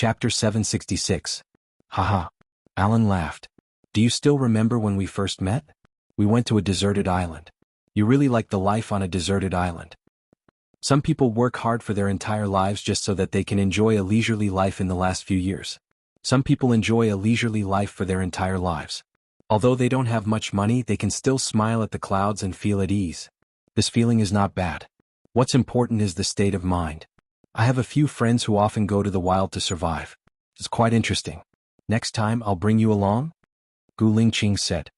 Chapter 766. Haha. Alan laughed. Do you still remember when we first met? We went to a deserted island. You really like the life on a deserted island. Some people work hard for their entire lives just so that they can enjoy a leisurely life in the last few years. Some people enjoy a leisurely life for their entire lives. Although they don't have much money, they can still smile at the clouds and feel at ease. This feeling is not bad. What's important is the state of mind. I have a few friends who often go to the wild to survive. It's quite interesting. Next time I'll bring you along? Gu Lingqing said.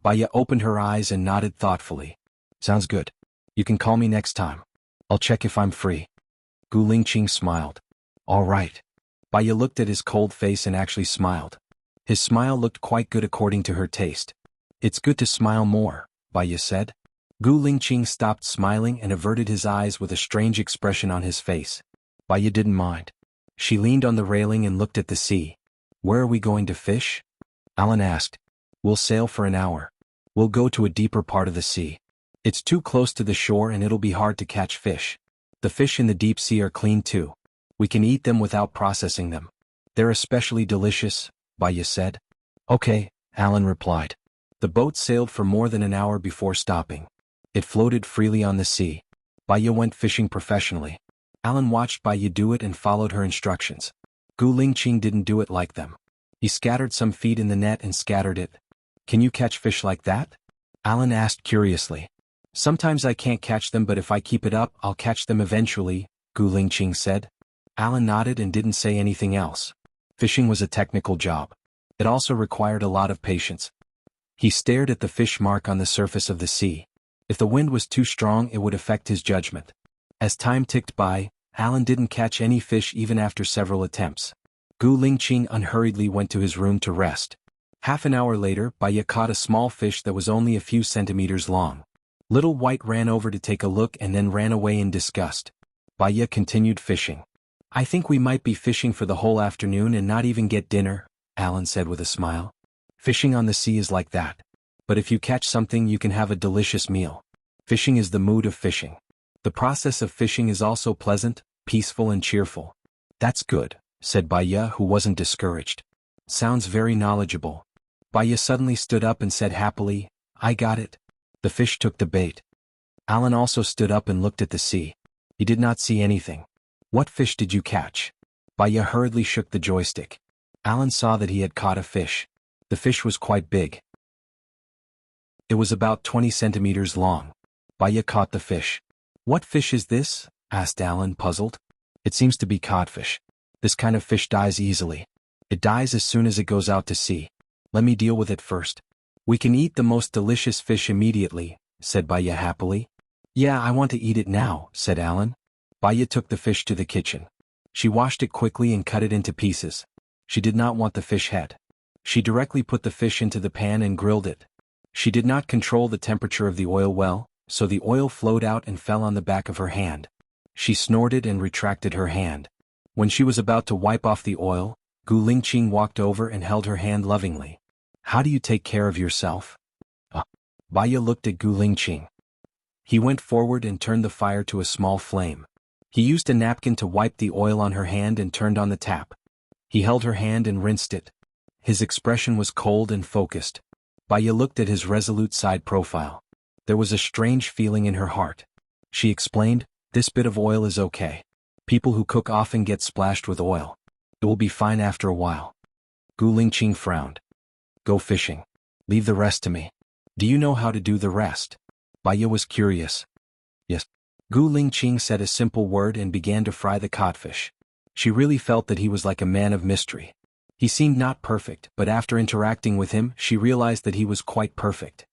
Baya opened her eyes and nodded thoughtfully. Sounds good. You can call me next time. I'll check if I'm free. Gu Lingqing smiled. All right. Baya looked at his cold face and actually smiled. His smile looked quite good according to her taste. It's good to smile more, Baya said. Gu Lingqing stopped smiling and averted his eyes with a strange expression on his face. Baya didn't mind. She leaned on the railing and looked at the sea. Where are we going to fish? Alan asked. We'll sail for an hour. We'll go to a deeper part of the sea. It's too close to the shore and it'll be hard to catch fish. The fish in the deep sea are clean too. We can eat them without processing them. They're especially delicious, Baya said. Okay, Alan replied. The boat sailed for more than an hour before stopping. It floated freely on the sea. Baya went fishing professionally. Alan watched Baya do it and followed her instructions. Gu Lingqing didn't do it like them. He scattered some feed in the net and scattered it. Can you catch fish like that? Alan asked curiously. Sometimes I can't catch them, but if I keep it up, I'll catch them eventually, Gu Lingqing said. Alan nodded and didn't say anything else. Fishing was a technical job. It also required a lot of patience. He stared at the fish mark on the surface of the sea. If the wind was too strong, it would affect his judgment. As time ticked by, Alan didn't catch any fish even after several attempts. Gu Lingqing unhurriedly went to his room to rest. Half an hour later, Baya caught a small fish that was only a few centimeters long. Little White ran over to take a look and then ran away in disgust. Baya continued fishing. I think we might be fishing for the whole afternoon and not even get dinner, Alan said with a smile. Fishing on the sea is like that. But if you catch something, you can have a delicious meal. Fishing is the mood of fishing. The process of fishing is also pleasant, peaceful and cheerful. That's good, said Baya, who wasn't discouraged. Sounds very knowledgeable. Baya suddenly stood up and said happily, I got it. The fish took the bait. Alan also stood up and looked at the sea. He did not see anything. What fish did you catch? Baya hurriedly shook the joystick. Alan saw that he had caught a fish. The fish was quite big. It was about 20 centimeters long. Baya caught the fish. What fish is this? Asked Alan, puzzled. It seems to be codfish. This kind of fish dies easily. It dies as soon as it goes out to sea. Let me deal with it first. We can eat the most delicious fish immediately, said Baya happily. Yeah, I want to eat it now, said Alan. Baya took the fish to the kitchen. She washed it quickly and cut it into pieces. She did not want the fish head. She directly put the fish into the pan and grilled it. She did not control the temperature of the oil well, so the oil flowed out and fell on the back of her hand. She snorted and retracted her hand. When she was about to wipe off the oil, Gu Lingqing walked over and held her hand lovingly. How do you take care of yourself? Baya looked at Gu Lingqing. He went forward and turned the fire to a small flame. He used a napkin to wipe the oil on her hand and turned on the tap. He held her hand and rinsed it. His expression was cold and focused. Baya looked at his resolute side profile. There was a strange feeling in her heart. She explained, this bit of oil is okay. People who cook often get splashed with oil. It will be fine after a while. Gu Lingqing frowned. Go fishing. Leave the rest to me. Do you know how to do the rest? Baya was curious. Yes. Gu Lingqing said a simple word and began to fry the codfish. She really felt that he was like a man of mystery. He seemed not perfect, but after interacting with him, she realized that he was quite perfect.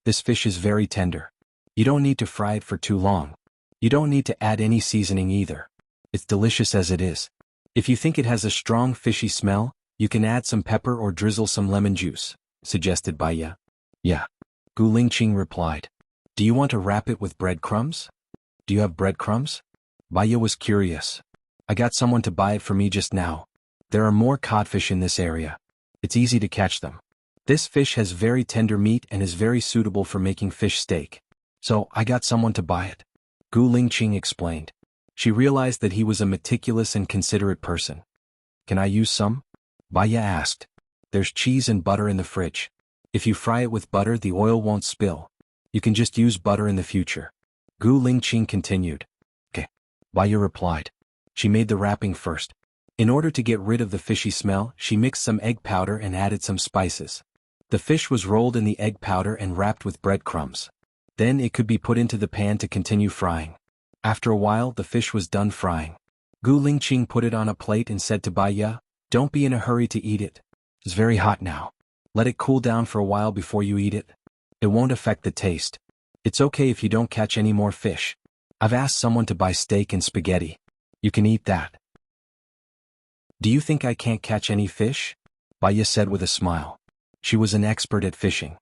This fish is very tender. You don't need to fry it for too long. You don't need to add any seasoning either. It's delicious as it is. If you think it has a strong fishy smell, you can add some pepper or drizzle some lemon juice, suggested Baya. Yeah. Gu Lingqing replied. Do you want to wrap it with breadcrumbs? Do you have breadcrumbs? Baya was curious. I got someone to buy it for me just now. There are more codfish in this area. It's easy to catch them. This fish has very tender meat and is very suitable for making fish steak. So, I got someone to buy it. Gu Lingqing explained. She realized that he was a meticulous and considerate person. Can I use some? Baya asked. There's cheese and butter in the fridge. If you fry it with butter, the oil won't spill. You can just use butter in the future. Gu Lingqing continued. Okay. Baya replied. She made the wrapping first. In order to get rid of the fishy smell, she mixed some egg powder and added some spices. The fish was rolled in the egg powder and wrapped with breadcrumbs. Then it could be put into the pan to continue frying. After a while, the fish was done frying. Gu Lingqing put it on a plate and said to Baya, "Don't be in a hurry to eat it. It's very hot now. Let it cool down for a while before you eat it. It won't affect the taste. It's okay if you don't catch any more fish. I've asked someone to buy steak and spaghetti. You can eat that." "Do you think I can't catch any fish?" Baya said with a smile. She was an expert at fishing.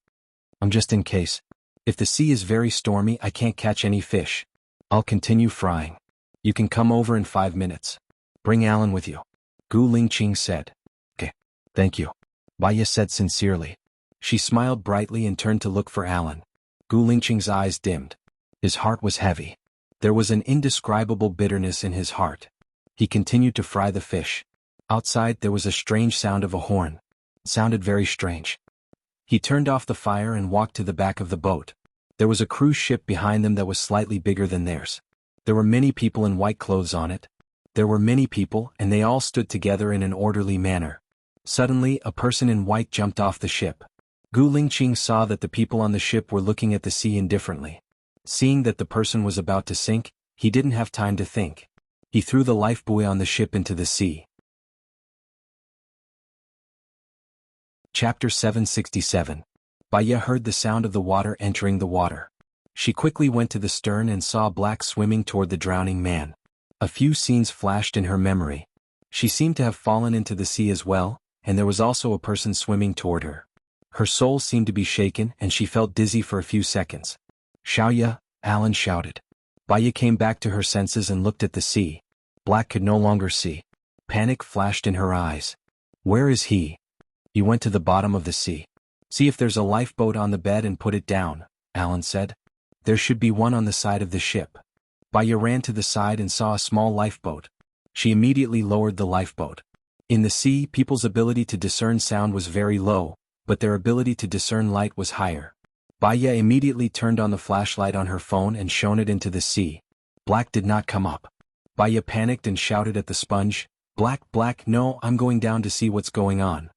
"I'm just in case. If the sea is very stormy, I can't catch any fish. I'll continue frying. You can come over in 5 minutes. Bring Alan with you," Gu Lingqing said. "Okay, thank you," Baya said sincerely. She smiled brightly and turned to look for Alan. Gu Lingqing's eyes dimmed. His heart was heavy. There was an indescribable bitterness in his heart. He continued to fry the fish. Outside there was a strange sound of a horn. It sounded very strange. He turned off the fire and walked to the back of the boat. There was a cruise ship behind them that was slightly bigger than theirs. There were many people in white clothes on it. There were many people, and they all stood together in an orderly manner. Suddenly, a person in white jumped off the ship. Gu Lingqing saw that the people on the ship were looking at the sea indifferently. Seeing that the person was about to sink, he didn't have time to think. He threw the lifebuoy on the ship into the sea. Chapter 767. Baya heard the sound of the water entering the water. She quickly went to the stern and saw Black swimming toward the drowning man. A few scenes flashed in her memory. She seemed to have fallen into the sea as well, and there was also a person swimming toward her. Her soul seemed to be shaken and she felt dizzy for a few seconds. "Xiaoya," Alan shouted. Baya came back to her senses and looked at the sea. Black could no longer see. Panic flashed in her eyes. "Where is he?" "He went to the bottom of the sea. See if there's a lifeboat on the bed and put it down," Alan said. "There should be one on the side of the ship." Baya ran to the side and saw a small lifeboat. She immediately lowered the lifeboat. In the sea, people's ability to discern sound was very low, but their ability to discern light was higher. Baya immediately turned on the flashlight on her phone and shone it into the sea. Black did not come up. Baya panicked and shouted at the sponge, Black, no, I'm going down to see what's going on."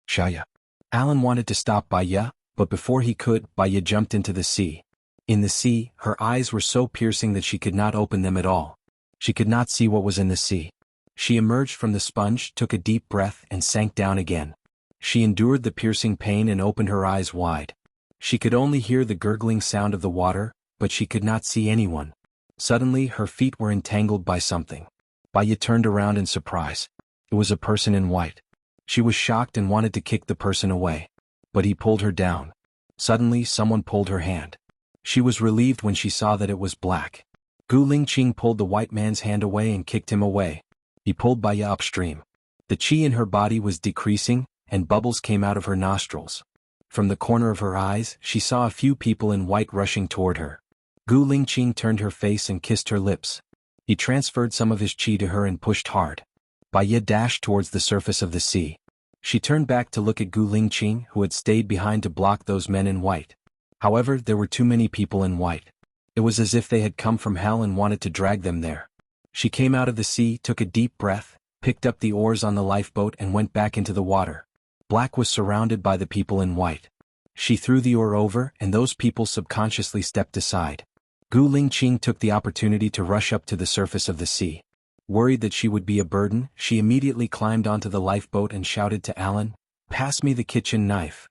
"Xiaoya." Alan wanted to stop Baya, but before he could, Baya jumped into the sea. In the sea, her eyes were so piercing that she could not open them at all. She could not see what was in the sea. She emerged from the sponge, took a deep breath, and sank down again. She endured the piercing pain and opened her eyes wide. She could only hear the gurgling sound of the water, but she could not see anyone. Suddenly, her feet were entangled by something. Baya turned around in surprise. It was a person in white. She was shocked and wanted to kick the person away. But he pulled her down. Suddenly, someone pulled her hand. She was relieved when she saw that it was Black. Gu Lingqing pulled the white man's hand away and kicked him away. He pulled Baya upstream. The qi in her body was decreasing, and bubbles came out of her nostrils. From the corner of her eyes, she saw a few people in white rushing toward her. Gu Lingqing turned her face and kissed her lips. He transferred some of his qi to her and pushed hard. Baya dashed towards the surface of the sea. She turned back to look at Gu Lingqing, who had stayed behind to block those men in white. However, there were too many people in white. It was as if they had come from hell and wanted to drag them there. She came out of the sea, took a deep breath, picked up the oars on the lifeboat and went back into the water. Black was surrounded by the people in white. She threw the oar over, and those people subconsciously stepped aside. Gu Lingqing took the opportunity to rush up to the surface of the sea. Worried that she would be a burden, she immediately climbed onto the lifeboat and shouted to Alan, "Pass me the kitchen knife."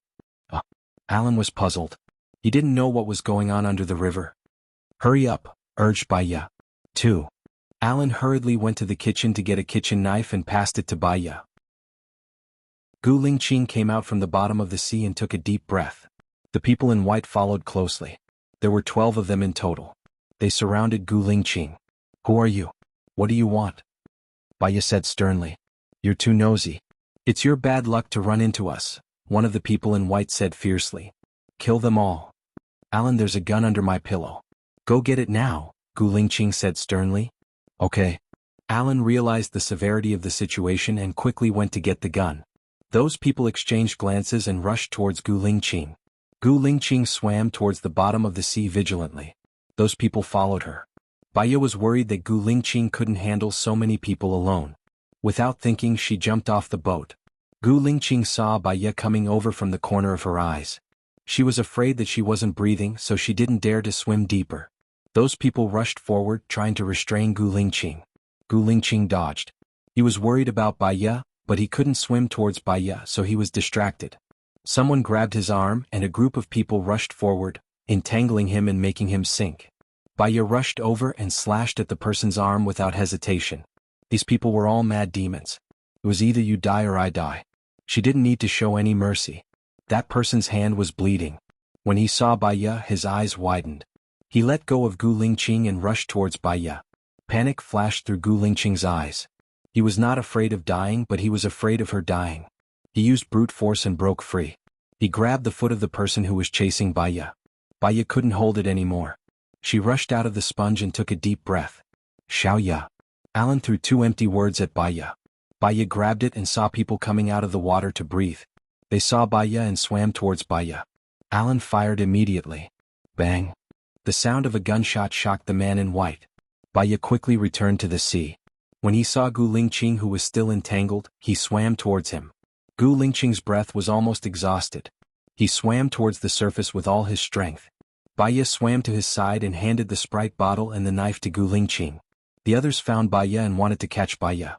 Alan was puzzled. He didn't know what was going on under the river. "Hurry up," urged Baya. 2. Alan hurriedly went to the kitchen to get a kitchen knife and passed it to Baya. Gu Lingqing came out from the bottom of the sea and took a deep breath. The people in white followed closely. There were 12 of them in total. They surrounded Gu Lingqing. "Who are you? What do you want?" Baya said sternly. "You're too nosy. It's your bad luck to run into us," one of the people in white said fiercely. "Kill them all." "Alan, there's a gun under my pillow. Go get it now," Gu Lingqing said sternly. "Okay." Alan realized the severity of the situation and quickly went to get the gun. Those people exchanged glances and rushed towards Gu Lingqing. Gu Lingqing swam towards the bottom of the sea vigilantly. Those people followed her. Baya was worried that Gu Lingqing couldn't handle so many people alone. Without thinking, she jumped off the boat. Gu Lingqing saw Baya coming over from the corner of her eyes. She was afraid that she wasn't breathing, so she didn't dare to swim deeper. Those people rushed forward, trying to restrain Gu Lingqing. Gu Lingqing dodged. He was worried about Baya, but he couldn't swim towards Baya, so he was distracted. Someone grabbed his arm and a group of people rushed forward, entangling him and making him sink. Baya rushed over and slashed at the person's arm without hesitation. These people were all mad demons. It was either you die or I die. She didn't need to show any mercy. That person's hand was bleeding. When he saw Baya, his eyes widened. He let go of Gu Lingqing and rushed towards Baya. Panic flashed through Gu Lingqing's eyes. He was not afraid of dying, but he was afraid of her dying. He used brute force and broke free. He grabbed the foot of the person who was chasing Baya. Baya couldn't hold it anymore. She rushed out of the sponge and took a deep breath. Xiaoya. Alan threw 2 empty words at Baya. Baya grabbed it and saw people coming out of the water to breathe. They saw Baya and swam towards Baya. Alan fired immediately. Bang. The sound of a gunshot shocked the man in white. Baya quickly returned to the sea. When he saw Gu Lingqing, who was still entangled, he swam towards him. Gu Lingqing's breath was almost exhausted. He swam towards the surface with all his strength. Baya swam to his side and handed the Sprite bottle and the knife to Gu Lingqing. The others found Baya and wanted to catch Baya.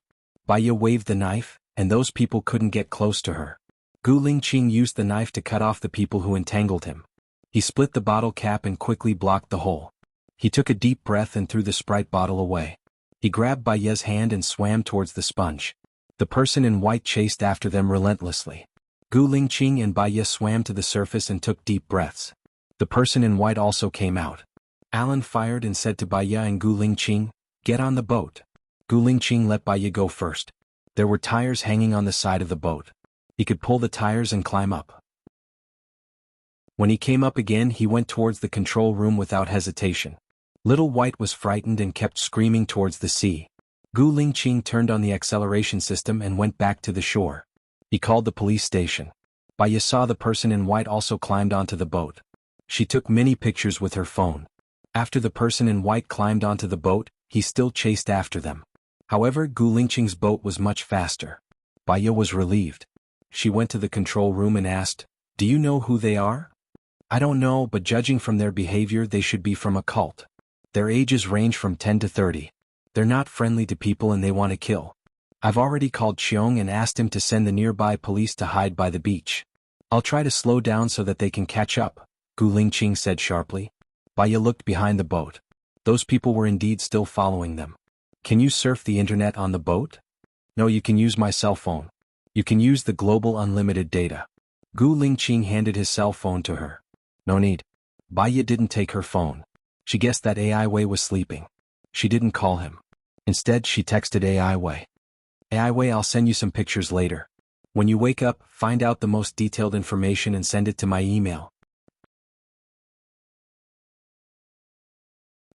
Baya waved the knife, and those people couldn't get close to her. Gu Lingqing used the knife to cut off the people who entangled him. He split the bottle cap and quickly blocked the hole. He took a deep breath and threw the Sprite bottle away. He grabbed Baya's hand and swam towards the sponge. The person in white chased after them relentlessly. Gu Lingqing and Baya swam to the surface and took deep breaths. The person in white also came out. Alan fired and said to Baya and Gu Lingqing, "Get on the boat." Gu Lingqing let Baya go first. There were tires hanging on the side of the boat. He could pull the tires and climb up. When he came up again, he went towards the control room without hesitation. Little White was frightened and kept screaming towards the sea. Gu Lingqing turned on the acceleration system and went back to the shore. He called the police station. Baya saw the person in white also climbed onto the boat. She took many pictures with her phone. After the person in white climbed onto the boat, he still chased after them. However, Gu Lingqing's boat was much faster. Baya was relieved. She went to the control room and asked, "Do you know who they are?" "I don't know, but judging from their behavior, they should be from a cult. Their ages range from 10 to 30. They're not friendly to people and they want to kill. I've already called Xiong and asked him to send the nearby police to hide by the beach. I'll try to slow down so that they can catch up," Gu Lingqing said sharply. Baya looked behind the boat. Those people were indeed still following them. "Can you surf the internet on the boat?" "No, you can use my cell phone. You can use the global unlimited data." Gu Lingqing handed his cell phone to her. "No need." Baya didn't take her phone. She guessed that AI Wei was sleeping. She didn't call him. Instead, she texted AI Wei. "AI Wei, I'll send you some pictures later. When you wake up, find out the most detailed information and send it to my email."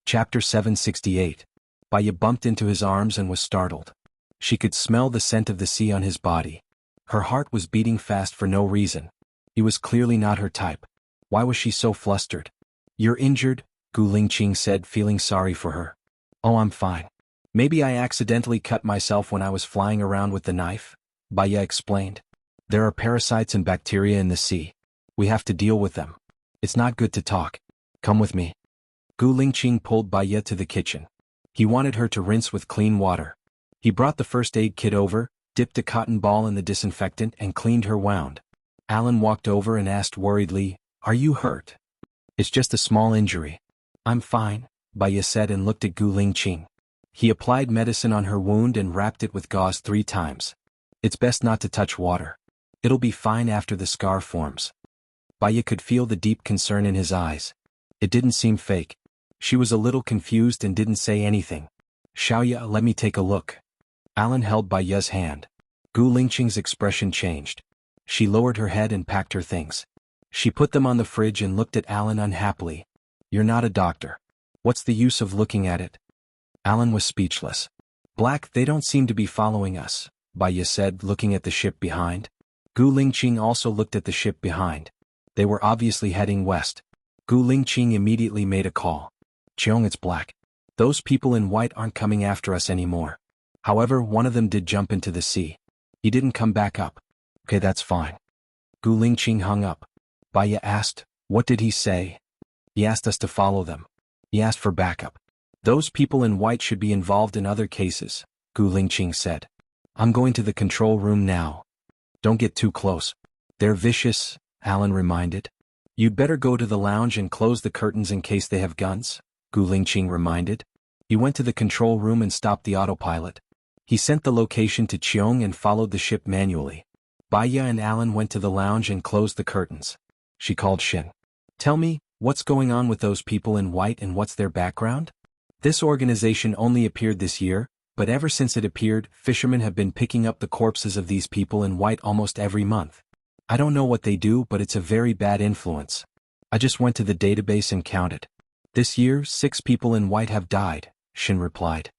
Chapter 768. Baya bumped into his arms and was startled. She could smell the scent of the sea on his body. Her heart was beating fast for no reason. He was clearly not her type. Why was she so flustered? "You're injured," Gu Lingqing said, feeling sorry for her. "Oh, I'm fine. Maybe I accidentally cut myself when I was flying around with the knife," Baya explained. "There are parasites and bacteria in the sea. We have to deal with them. It's not good to talk. Come with me." Gu Lingqing pulled Baya to the kitchen. He wanted her to rinse with clean water. He brought the first aid kit over, dipped a cotton ball in the disinfectant and cleaned her wound. Alan walked over and asked worriedly, "Are you hurt?" "It's just a small injury." "I'm fine," Baya said and looked at Gu Lingqing. He applied medicine on her wound and wrapped it with gauze 3 times. "It's best not to touch water. It'll be fine after the scar forms." Baya could feel the deep concern in his eyes. It didn't seem fake. She was a little confused and didn't say anything. "Xiaoya, let me take a look." Alan held Baya's hand. Gu Lingqing's expression changed. She lowered her head and packed her things. She put them on the fridge and looked at Alan unhappily. "You're not a doctor. What's the use of looking at it?" Alan was speechless. Black, they don't seem to be following us, Baya said, looking at the ship behind. Gu Lingqing also looked at the ship behind. They were obviously heading west. Gu Lingqing immediately made a call. Cheong, it's Black. Those people in white aren't coming after us anymore. However, one of them did jump into the sea. He didn't come back up. Okay, that's fine. Gu Lingqing hung up. Baya asked, what did he say? He asked us to follow them. He asked for backup. Those people in white should be involved in other cases, Gu Lingqing said. I'm going to the control room now. Don't get too close. They're vicious, Alan reminded. You'd better go to the lounge and close the curtains in case they have guns, Gu Lingqing reminded. He went to the control room and stopped the autopilot. He sent the location to Cheong and followed the ship manually. Baya and Alan went to the lounge and closed the curtains. She called Shin. Tell me, what's going on with those people in white and what's their background? This organization only appeared this year, but ever since it appeared, fishermen have been picking up the corpses of these people in white almost every month. I don't know what they do, but it's a very bad influence. I just went to the database and counted. This year, 6 people in white have died, Shin replied.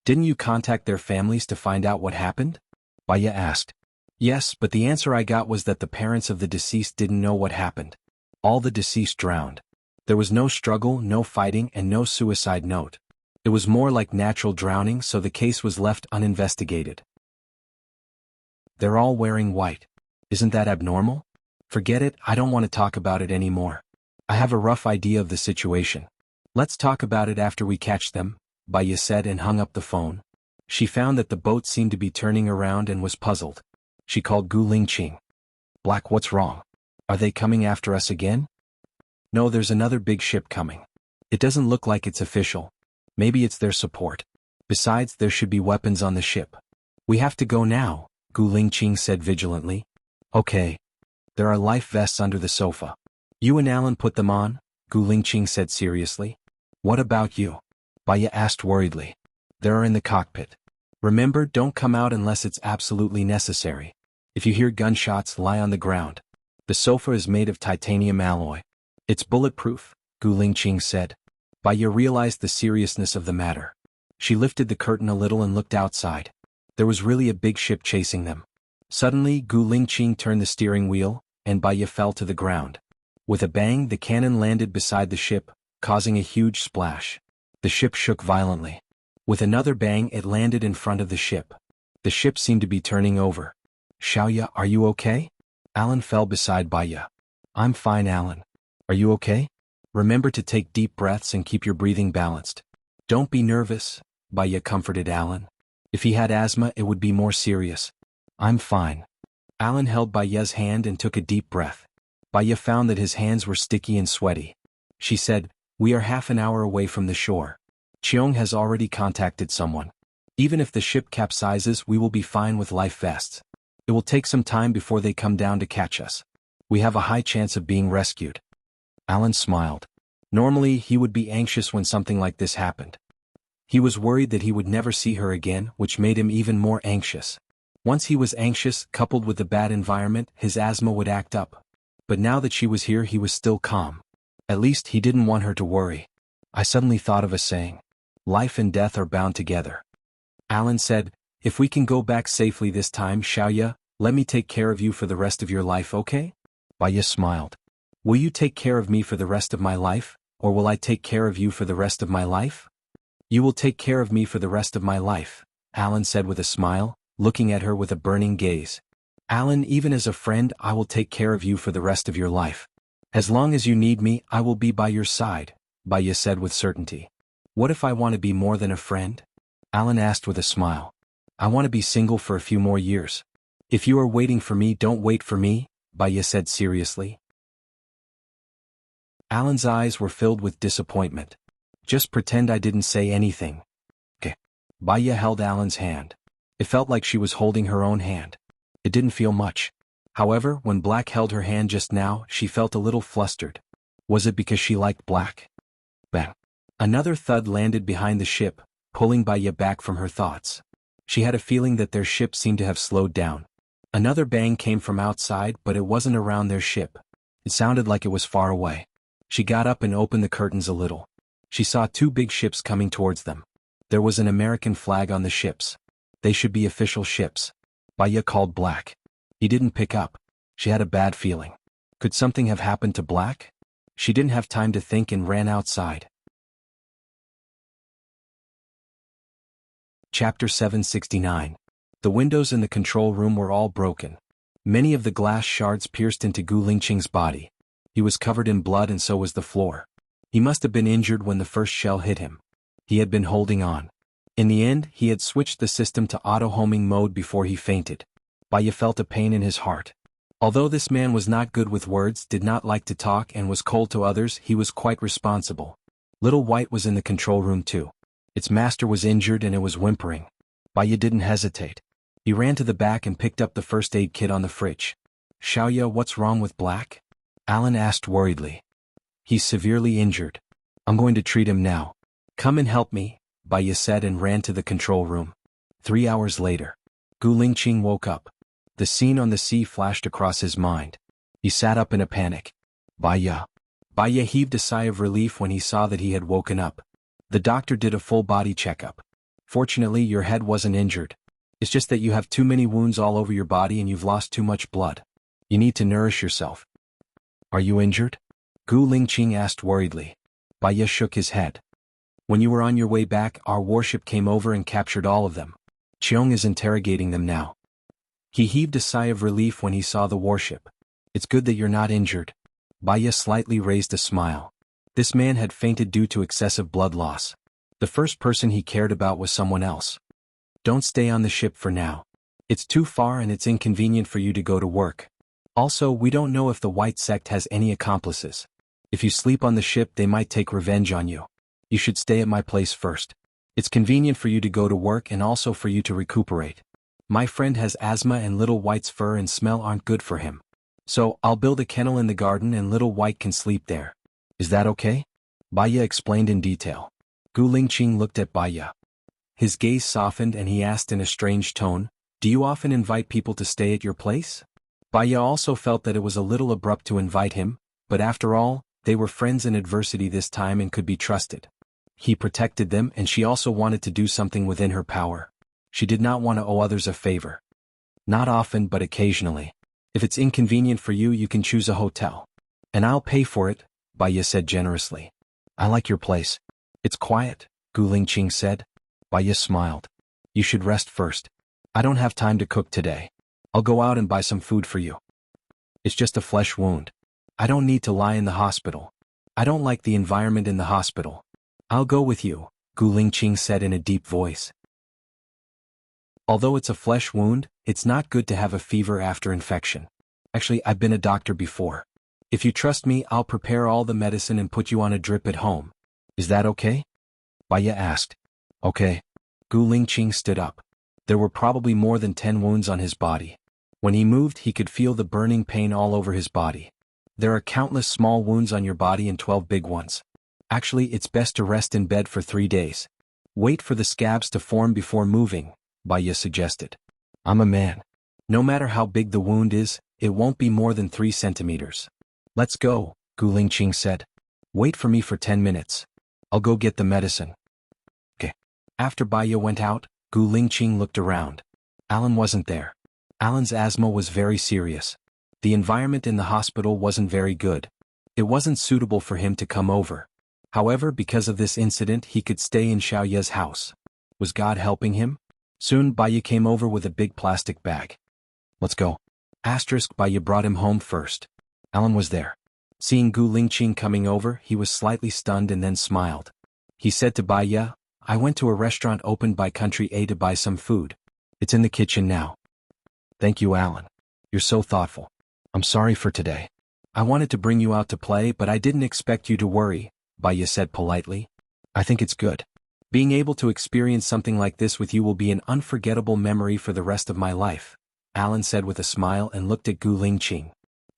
Didn't you contact their families to find out what happened? Baya asked. Yes, but the answer I got was that the parents of the deceased didn't know what happened. All the deceased drowned. There was no struggle, no fighting, and no suicide note. It was more like natural drowning, so the case was left uninvestigated. They're all wearing white. Isn't that abnormal? Forget it, I don't want to talk about it anymore. I have a rough idea of the situation. Let's talk about it after we catch them, Baya said and hung up the phone. She found that the boat seemed to be turning around and was puzzled. She called Gu Lingqing. Black, what's wrong? Are they coming after us again? No, there's another big ship coming. It doesn't look like it's official. Maybe it's their support. Besides, there should be weapons on the ship. We have to go now, Gu Lingqing said vigilantly. Okay. There are life vests under the sofa. You and Alan put them on, Gu Lingqing said seriously. What about you? Baya asked worriedly. They're in the cockpit. Remember, don't come out unless it's absolutely necessary. If you hear gunshots, lie on the ground. The sofa is made of titanium alloy. It's bulletproof, Gu Lingqing said. Baya realized the seriousness of the matter. She lifted the curtain a little and looked outside. There was really a big ship chasing them. Suddenly, Gu Lingqing turned the steering wheel, and Baya fell to the ground. With a bang, the cannon landed beside the ship, causing a huge splash. The ship shook violently. With another bang, it landed in front of the ship. The ship seemed to be turning over. Xiaoya, are you okay? Alan fell beside Baya. I'm fine, Alan. Are you okay? Remember to take deep breaths and keep your breathing balanced. Don't be nervous, Baya comforted Alan. If he had asthma, it would be more serious. I'm fine. Alan held Baya's hand and took a deep breath. Baya found that his hands were sticky and sweaty. She said, We are half an hour away from the shore. Cheong has already contacted someone. Even if the ship capsizes, we will be fine with life vests. It will take some time before they come down to catch us. We have a high chance of being rescued. Alan smiled. Normally, he would be anxious when something like this happened. He was worried that he would never see her again, which made him even more anxious. Once he was anxious, coupled with the bad environment, his asthma would act up. But now that she was here, he was still calm. At least he didn't want her to worry. I suddenly thought of a saying. Life and death are bound together. Alan said, If we can go back safely this time, Xiaoya, let me take care of you for the rest of your life, okay? Baya smiled. Will you take care of me for the rest of my life, or will I take care of you for the rest of my life? You will take care of me for the rest of my life, Alan said with a smile, looking at her with a burning gaze. Alan, even as a friend, I will take care of you for the rest of your life. As long as you need me, I will be by your side, Baya said with certainty. What if I want to be more than a friend? Alan asked with a smile. I want to be single for a few more years. If you are waiting for me, don't wait for me, Baya said seriously. Alan's eyes were filled with disappointment. Just pretend I didn't say anything. Okay. Baya held Alan's hand. It felt like she was holding her own hand. It didn't feel much. However, when Black held her hand just now, she felt a little flustered. Was it because she liked Black? Bang. Another thud landed behind the ship, pulling Baya back from her thoughts. She had a feeling that their ship seemed to have slowed down. Another bang came from outside, but it wasn't around their ship. It sounded like it was far away. She got up and opened the curtains a little. She saw 2 big ships coming towards them. There was an American flag on the ships. They should be official ships. Baya called Black. He didn't pick up. She had a bad feeling. Could something have happened to Black? She didn't have time to think and ran outside. Chapter 769. The windows in the control room were all broken. Many of the glass shards pierced into Gu Lingqing's body. He was covered in blood and so was the floor. He must have been injured when the first shell hit him. He had been holding on. In the end, he had switched the system to auto-homing mode before he fainted. Baya felt a pain in his heart. Although this man was not good with words, did not like to talk and was cold to others, he was quite responsible. Little White was in the control room too. Its master was injured and it was whimpering. Baya didn't hesitate. He ran to the back and picked up the first aid kit on the fridge. Xiaoya, what's wrong with Black? Alan asked worriedly. He's severely injured. I'm going to treat him now. Come and help me, Baya said and ran to the control room. 3 hours later. Gu Lingqing woke up. The scene on the sea flashed across his mind. He sat up in a panic. Baya. Baya heaved a sigh of relief when he saw that he had woken up. The doctor did a full body checkup. Fortunately, your head wasn't injured. It's just that you have too many wounds all over your body and you've lost too much blood. You need to nourish yourself. Are you injured? Gu Lingqing asked worriedly. Baya shook his head. When you were on your way back, our warship came over and captured all of them. Cheong is interrogating them now. He heaved a sigh of relief when he saw the warship. It's good that you're not injured. Baya slightly raised a smile. This man had fainted due to excessive blood loss. The first person he cared about was someone else. Don't stay on the ship for now. It's too far and it's inconvenient for you to go to work. Also, we don't know if the White Sect has any accomplices. If you sleep on the ship, they might take revenge on you. You should stay at my place first. It's convenient for you to go to work and also for you to recuperate. My friend has asthma and Little White's fur and smell aren't good for him. So, I'll build a kennel in the garden and Little White can sleep there. Is that okay? Baya explained in detail. Gu Lingqing looked at Baya. His gaze softened and he asked in a strange tone, do you often invite people to stay at your place? Baya also felt that it was a little abrupt to invite him, but after all, they were friends in adversity this time and could be trusted. He protected them and she also wanted to do something within her power. She did not want to owe others a favor. Not often but occasionally. If it's inconvenient for you, you can choose a hotel. And I'll pay for it, Baya said generously. I like your place. It's quiet, Gu Lingqing said. Baya smiled. You should rest first. I don't have time to cook today. I'll go out and buy some food for you. It's just a flesh wound. I don't need to lie in the hospital. I don't like the environment in the hospital. I'll go with you, Gu Lingqing said in a deep voice. Although it's a flesh wound, it's not good to have a fever after infection. Actually, I've been a doctor before. If you trust me, I'll prepare all the medicine and put you on a drip at home. Is that okay? Baya asked. Okay. Gu Lingqing stood up. There were probably more than 10 wounds on his body. When he moved, he could feel the burning pain all over his body. There are countless small wounds on your body and 12 big ones. Actually, it's best to rest in bed for 3 days. Wait for the scabs to form before moving, Baya suggested. I'm a man. No matter how big the wound is, it won't be more than 3 centimeters. Let's go, Gu Lingqing said. Wait for me for 10 minutes. I'll go get the medicine. Okay. After Baya went out, Gu Lingqing looked around. Alan wasn't there. Alan's asthma was very serious. The environment in the hospital wasn't very good. It wasn't suitable for him to come over. However, because of this incident, he could stay in Xiaoya's house. Was God helping him? Soon, Baya came over with a big plastic bag. Let's go. Baya brought him home first. Alan was there. Seeing Gu Lingqing coming over, he was slightly stunned and then smiled. He said to Baya, I went to a restaurant opened by Country A to buy some food. It's in the kitchen now. Thank you, Alan. You're so thoughtful. I'm sorry for today. I wanted to bring you out to play, but I didn't expect you to worry, Baya said politely. I think it's good. Being able to experience something like this with you will be an unforgettable memory for the rest of my life, Alan said with a smile and looked at Gu Lingqing.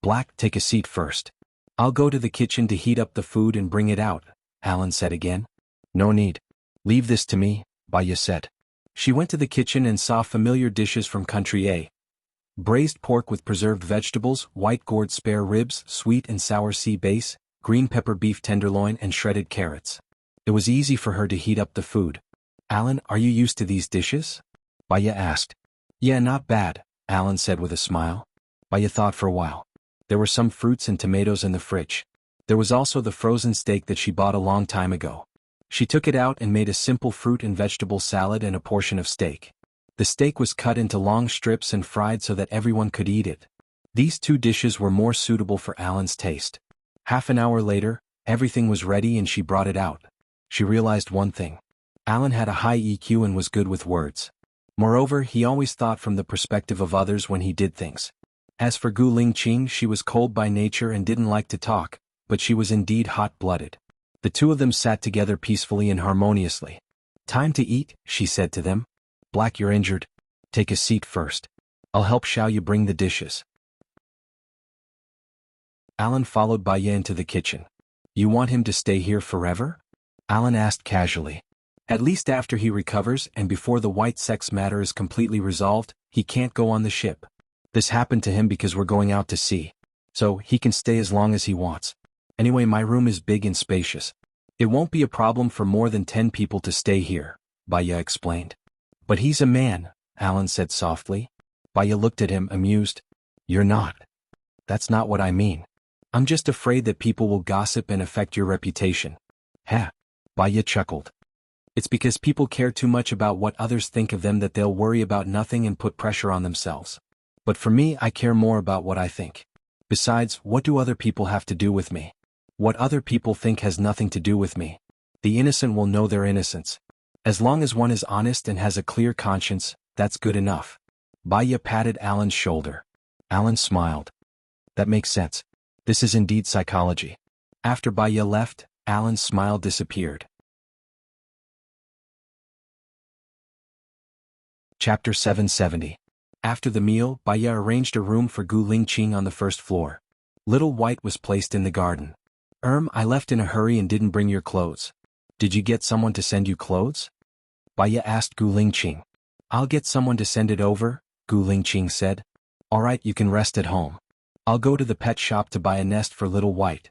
Black, take a seat first. I'll go to the kitchen to heat up the food and bring it out, Alan said again. No need. Leave this to me, Baya said. She went to the kitchen and saw familiar dishes from Country A. Braised pork with preserved vegetables, white gourd spare ribs, sweet and sour sea bass, green pepper beef tenderloin and shredded carrots. It was easy for her to heat up the food. Alan, are you used to these dishes? Baya asked. Yeah, not bad, Alan said with a smile. Baya thought for a while. There were some fruits and tomatoes in the fridge. There was also the frozen steak that she bought a long time ago. She took it out and made a simple fruit and vegetable salad and a portion of steak. The steak was cut into long strips and fried so that everyone could eat it. These two dishes were more suitable for Alan's taste. Half an hour later, everything was ready and she brought it out. She realized one thing. Alan had a high EQ and was good with words. Moreover, he always thought from the perspective of others when he did things. As for Gu Lingqing, she was cold by nature and didn't like to talk, but she was indeed hot-blooded. The two of them sat together peacefully and harmoniously. Time to eat, she said to them. Black, you're injured. Take a seat first. I'll help Xiaoyu bring the dishes. Alan followed Baya into the kitchen. You want him to stay here forever? Alan asked casually. At least after he recovers and before the white sex matter is completely resolved, he can't go on the ship. This happened to him because we're going out to sea. So, he can stay as long as he wants. Anyway, my room is big and spacious. It won't be a problem for more than 10 people to stay here, Baya explained. But he's a man, Alan said softly. Baya looked at him, amused. You're not. That's not what I mean. I'm just afraid that people will gossip and affect your reputation. Heh. Baya chuckled. It's because people care too much about what others think of them that they'll worry about nothing and put pressure on themselves. But for me, I care more about what I think. Besides, what do other people have to do with me? What other people think has nothing to do with me. The innocent will know their innocence. As long as one is honest and has a clear conscience, that's good enough. Baya patted Alan's shoulder. Alan smiled. That makes sense. This is indeed psychology. After Baya left, Alan's smile disappeared. Chapter 770. After the meal, Baya arranged a room for Gu Lingqing on the first floor. Little White was placed in the garden. I left in a hurry and didn't bring your clothes. Did you get someone to send you clothes? Baya asked Gu Lingqing. I'll get someone to send it over, Gu Lingqing said. Alright, you can rest at home. I'll go to the pet shop to buy a nest for Little White.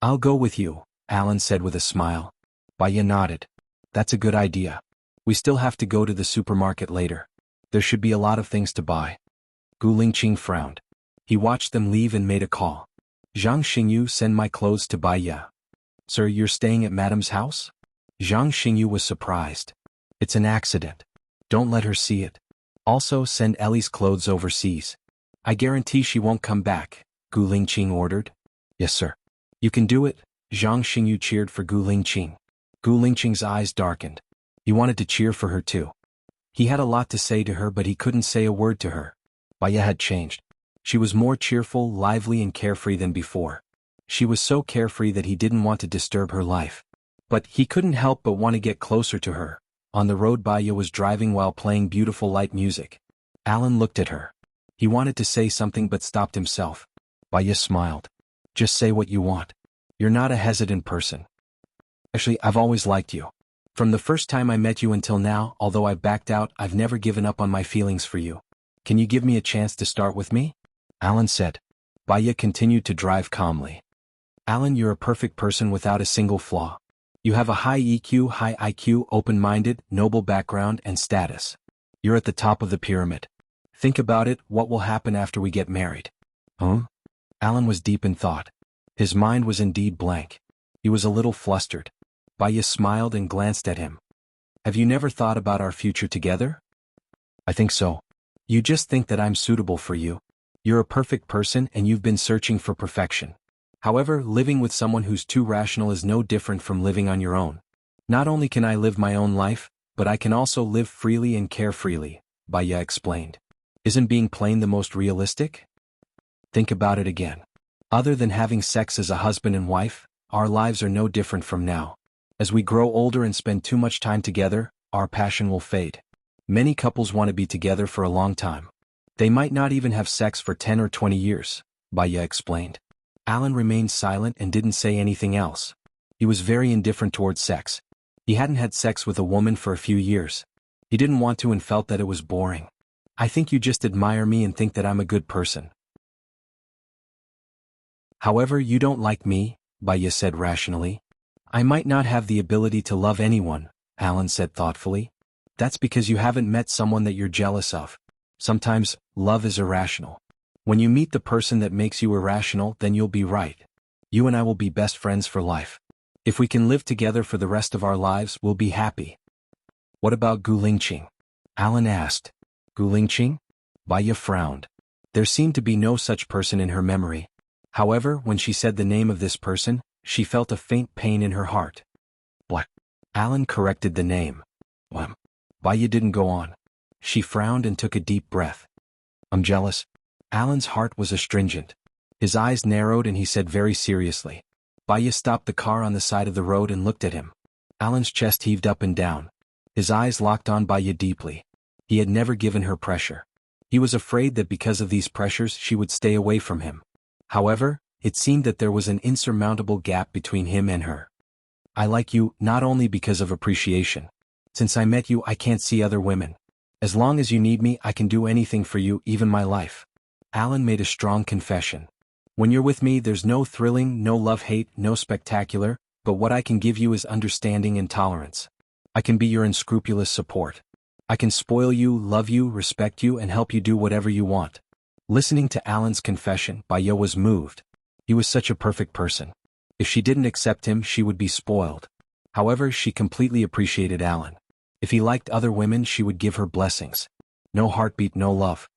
I'll go with you, Alan said with a smile. Baya nodded. That's a good idea. We still have to go to the supermarket later. There should be a lot of things to buy. Gu Lingqing frowned. He watched them leave and made a call. Zhang Xingyu, send my clothes to Baya. Sir, you're staying at Madam's house? Zhang Xingyu was surprised. It's an accident. Don't let her see it. Also, send Ellie's clothes overseas. I guarantee she won't come back, Gu Lingqing ordered. Yes, sir. You can do it, Zhang Xingyu cheered for Gu Lingqing. Gu Lingqing's eyes darkened. He wanted to cheer for her too. He had a lot to say to her but he couldn't say a word to her. Baya had changed. She was more cheerful, lively and carefree than before. She was so carefree that he didn't want to disturb her life. But he couldn't help but want to get closer to her. On the road, Baya was driving while playing beautiful light music. Alan looked at her. He wanted to say something but stopped himself. Baya smiled. Just say what you want. You're not a hesitant person. Actually, I've always liked you. From the first time I met you until now, although I backed out, I've never given up on my feelings for you. Can you give me a chance to start with me? Alan said. Baya continued to drive calmly. Alan, you're a perfect person without a single flaw. You have a high EQ, high IQ, open-minded, noble background and status. You're at the top of the pyramid. Think about it, what will happen after we get married? Huh? Alan was deep in thought. His mind was indeed blank. He was a little flustered. Baya smiled and glanced at him. Have you never thought about our future together? I think so. You just think that I'm suitable for you. You're a perfect person and you've been searching for perfection. However, living with someone who's too rational is no different from living on your own. Not only can I live my own life, but I can also live freely and care freely, Baya explained. Isn't being plain the most realistic? Think about it again. Other than having sex as a husband and wife, our lives are no different from now. As we grow older and spend too much time together, our passion will fade. Many couples want to be together for a long time. They might not even have sex for 10 or 20 years, Baya explained. Alan remained silent and didn't say anything else. He was very indifferent towards sex. He hadn't had sex with a woman for a few years. He didn't want to and felt that it was boring. I think you just admire me and think that I'm a good person. However, you don't like me, Baya said rationally. I might not have the ability to love anyone, Alan said thoughtfully. That's because you haven't met someone that you're jealous of. Sometimes, love is irrational. When you meet the person that makes you irrational, then you'll be right. You and I will be best friends for life. If we can live together for the rest of our lives, we'll be happy. What about Gu Lingqing? Alan asked. Gu Lingqing? Baya frowned. There seemed to be no such person in her memory. However, when she said the name of this person, she felt a faint pain in her heart. What? Alan corrected the name. Baya didn't go on. She frowned and took a deep breath. I'm jealous. Alan's heart was astringent. His eyes narrowed and he said very seriously. Baya stopped the car on the side of the road and looked at him. Alan's chest heaved up and down. His eyes locked on Baya deeply. He had never given her pressure. He was afraid that because of these pressures she would stay away from him. However, it seemed that there was an insurmountable gap between him and her. I like you, not only because of appreciation. Since I met you, I can't see other women. As long as you need me, I can do anything for you, even my life. Alan made a strong confession. When you're with me, there's no thrilling, no love-hate, no spectacular, but what I can give you is understanding and tolerance. I can be your unscrupulous support. I can spoil you, love you, respect you, and help you do whatever you want. Listening to Alan's confession, Baya was moved. He was such a perfect person. If she didn't accept him, she would be spoiled. However, she completely appreciated Alan. If he liked other women, she would give her blessings. No heartbeat, no love.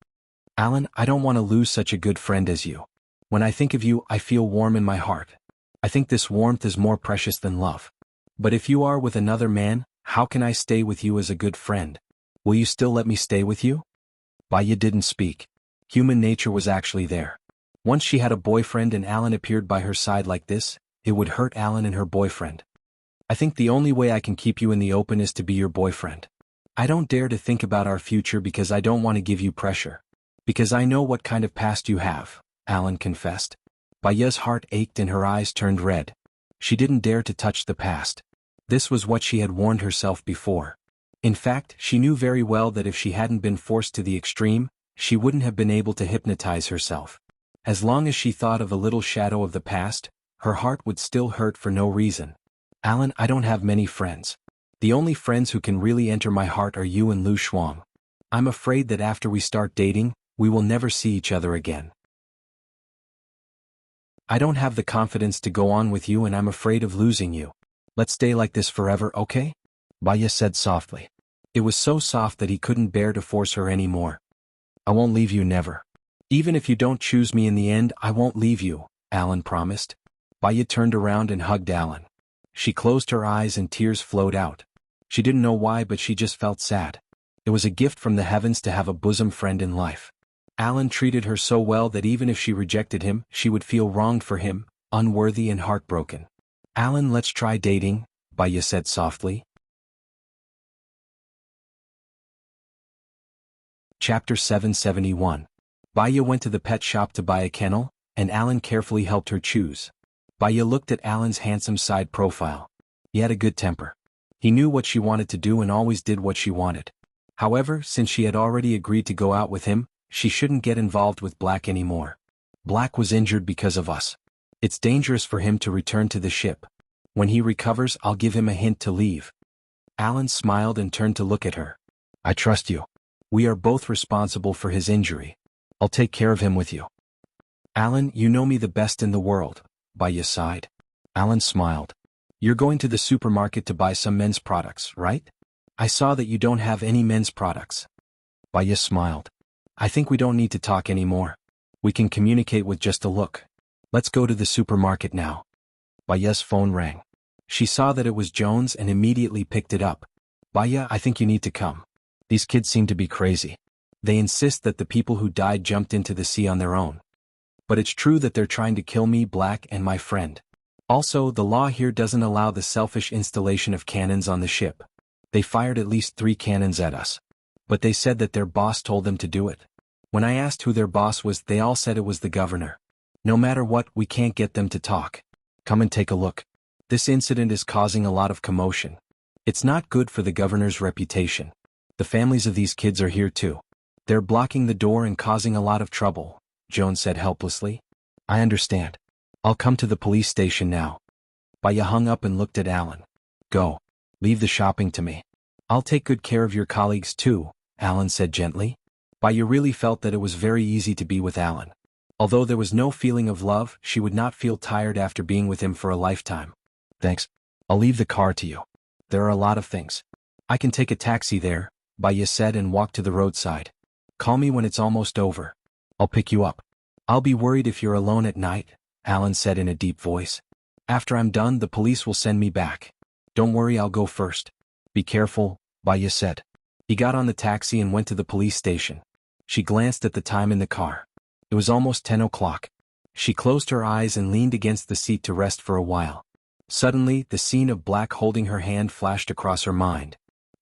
Alan, I don't want to lose such a good friend as you. When I think of you, I feel warm in my heart. I think this warmth is more precious than love. But if you are with another man, how can I stay with you as a good friend? Will you still let me stay with you? Baya didn't speak. Human nature was actually there. Once she had a boyfriend and Alan appeared by her side like this, it would hurt Alan and her boyfriend. I think the only way I can keep you in the open is to be your boyfriend. I don't dare to think about our future because I don't want to give you pressure. Because I know what kind of past you have, Alan confessed. Baya's heart ached and her eyes turned red. She didn't dare to touch the past. This was what she had warned herself before. In fact, she knew very well that if she hadn't been forced to the extreme, she wouldn't have been able to hypnotize herself. As long as she thought of a little shadow of the past, her heart would still hurt for no reason. Alan, I don't have many friends. The only friends who can really enter my heart are you and Lu Shuang. I'm afraid that after we start dating, we will never see each other again. I don't have the confidence to go on with you and I'm afraid of losing you. Let's stay like this forever, okay? Baya said softly. It was so soft that he couldn't bear to force her anymore. I won't leave you, never. Even if you don't choose me in the end, I won't leave you, Alan promised. Baya turned around and hugged Alan. She closed her eyes and tears flowed out. She didn't know why, but she just felt sad. It was a gift from the heavens to have a bosom friend in life. Alan treated her so well that even if she rejected him, she would feel wronged for him, unworthy and heartbroken. Alan, let's try dating, Baya said softly. Chapter 771. Baya went to the pet shop to buy a kennel, and Alan carefully helped her choose. Baya looked at Alan's handsome side profile. He had a good temper. He knew what she wanted to do and always did what she wanted. However, since she had already agreed to go out with him, she shouldn't get involved with Black anymore. Black was injured because of us. It's dangerous for him to return to the ship. When he recovers, I'll give him a hint to leave. Alan smiled and turned to look at her. I trust you. We are both responsible for his injury. I'll take care of him with you. Alan, you know me the best in the world, Baya sighed. Alan smiled. You're going to the supermarket to buy some men's products, right? I saw that you don't have any men's products. Baya smiled. I think we don't need to talk anymore. We can communicate with just a look. Let's go to the supermarket now. Baya's phone rang. She saw that it was Jones and immediately picked it up. Baya, I think you need to come. These kids seem to be crazy. They insist that the people who died jumped into the sea on their own. But it's true that they're trying to kill me, Black, and my friend. Also, the law here doesn't allow the selfish installation of cannons on the ship. They fired at least 3 cannons at us. But they said that their boss told them to do it. When I asked who their boss was, they all said it was the governor. No matter what, we can't get them to talk. Come and take a look. This incident is causing a lot of commotion. It's not good for the governor's reputation. The families of these kids are here too. They're blocking the door and causing a lot of trouble, Joan said helplessly. I understand. I'll come to the police station now. Baya hung up and looked at Alan. Go. Leave the shopping to me. I'll take good care of your colleagues too, Alan said gently. Baya really felt that it was very easy to be with Alan. Although there was no feeling of love, she would not feel tired after being with him for a lifetime. Thanks. I'll leave the car to you. There are a lot of things. I can take a taxi there, Baya said and walked to the roadside. Call me when it's almost over. I'll pick you up. I'll be worried if you're alone at night, Alan said in a deep voice. After I'm done, the police will send me back. Don't worry, I'll go first. Be careful, Baya said. He got on the taxi and went to the police station. She glanced at the time in the car. It was almost 10 o'clock. She closed her eyes and leaned against the seat to rest for a while. Suddenly, the scene of Black holding her hand flashed across her mind.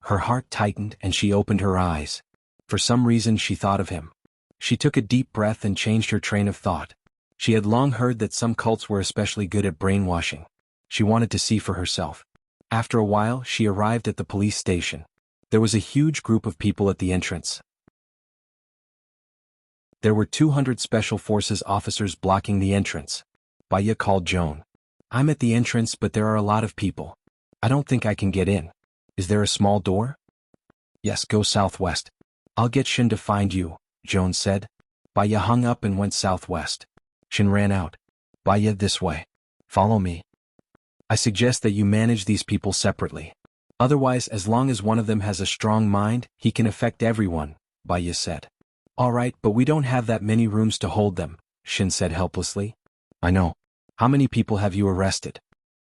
Her heart tightened and she opened her eyes. For some reason she thought of him. She took a deep breath and changed her train of thought. She had long heard that some cults were especially good at brainwashing. She wanted to see for herself. After a while, she arrived at the police station. There was a huge group of people at the entrance. There were 200 Special Forces officers blocking the entrance. Baya called Joan. I'm at the entrance, but there are a lot of people. I don't think I can get in. Is there a small door? Yes, go southwest. I'll get Shin to find you, Joan said. Baya hung up and went southwest. Shin ran out. Baya, this way. Follow me. I suggest that you manage these people separately. Otherwise, as long as one of them has a strong mind, he can affect everyone, Baya said. All right, but we don't have that many rooms to hold them, Shin said helplessly. I know. How many people have you arrested?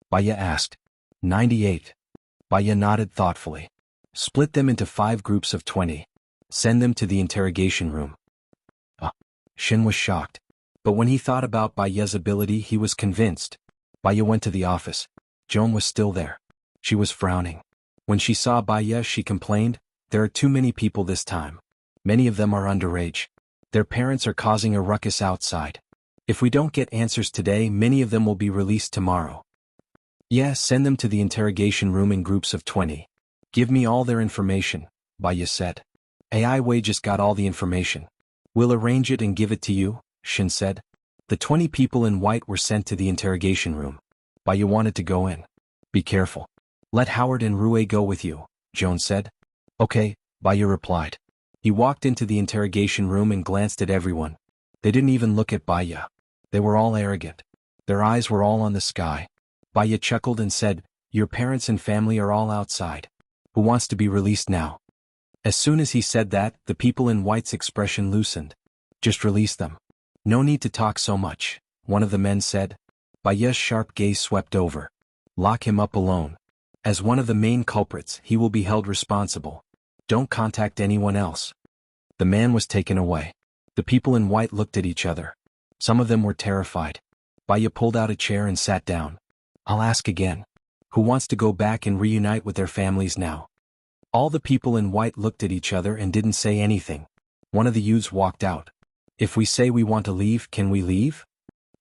Baya asked. 98. Baya nodded thoughtfully. Split them into 5 groups of 20. Send them to the interrogation room. Shin was shocked. But when he thought about Baya's ability, he was convinced. Baya went to the office. Joan was still there. She was frowning. When she saw Baya, she complained, there are too many people this time. Many of them are underage. Their parents are causing a ruckus outside. If we don't get answers today, many of them will be released tomorrow. Yes, send them to the interrogation room in groups of 20. Give me all their information, Baya said. AI Wei just got all the information. We'll arrange it and give it to you, Shin said. The 20 people in white were sent to the interrogation room. Baya wanted to go in. Be careful. Let Howard and Rue go with you, Joan said. Okay, Baya replied. He walked into the interrogation room and glanced at everyone. They didn't even look at Baya. They were all arrogant. Their eyes were all on the sky. Baya chuckled and said, Your parents and family are all outside. Who wants to be released now? As soon as he said that, the people in white's expression loosened. Just release them. No need to talk so much, one of the men said. Baya's sharp gaze swept over. Lock him up alone. As one of the main culprits, he will be held responsible. Don't contact anyone else. The man was taken away. The people in white looked at each other. Some of them were terrified. Baya pulled out a chair and sat down. I'll ask again. Who wants to go back and reunite with their families now? All the people in white looked at each other and didn't say anything. One of the youths walked out. If we say we want to leave, can we leave?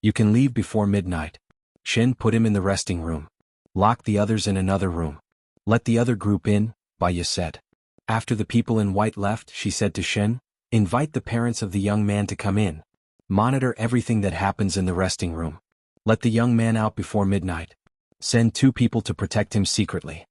You can leave before midnight. Shin put him in the resting room. Lock the others in another room. Let the other group in, Baya said. After the people in white left, she said to Shin, invite the parents of the young man to come in. Monitor everything that happens in the resting room. Let the young man out before midnight. Send 2 people to protect him secretly.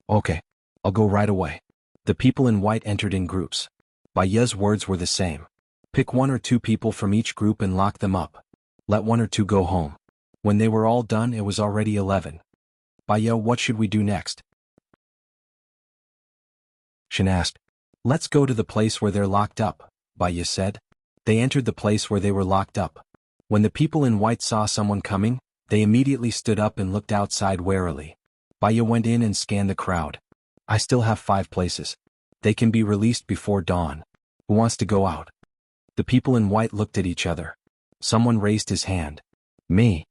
Okay. I'll go right away. The people in white entered in groups. Baya's words were the same. Pick 1 or 2 people from each group and lock them up. Let 1 or 2 go home. When they were all done, it was already 11. Baya, what should we do next? Shin asked. Let's go to the place where they're locked up, Baya said. They entered the place where they were locked up. When the people in white saw someone coming, they immediately stood up and looked outside warily. Baya went in and scanned the crowd. I still have 5 places. They can be released before dawn. Who wants to go out? The people in white looked at each other. Someone raised his hand. Me.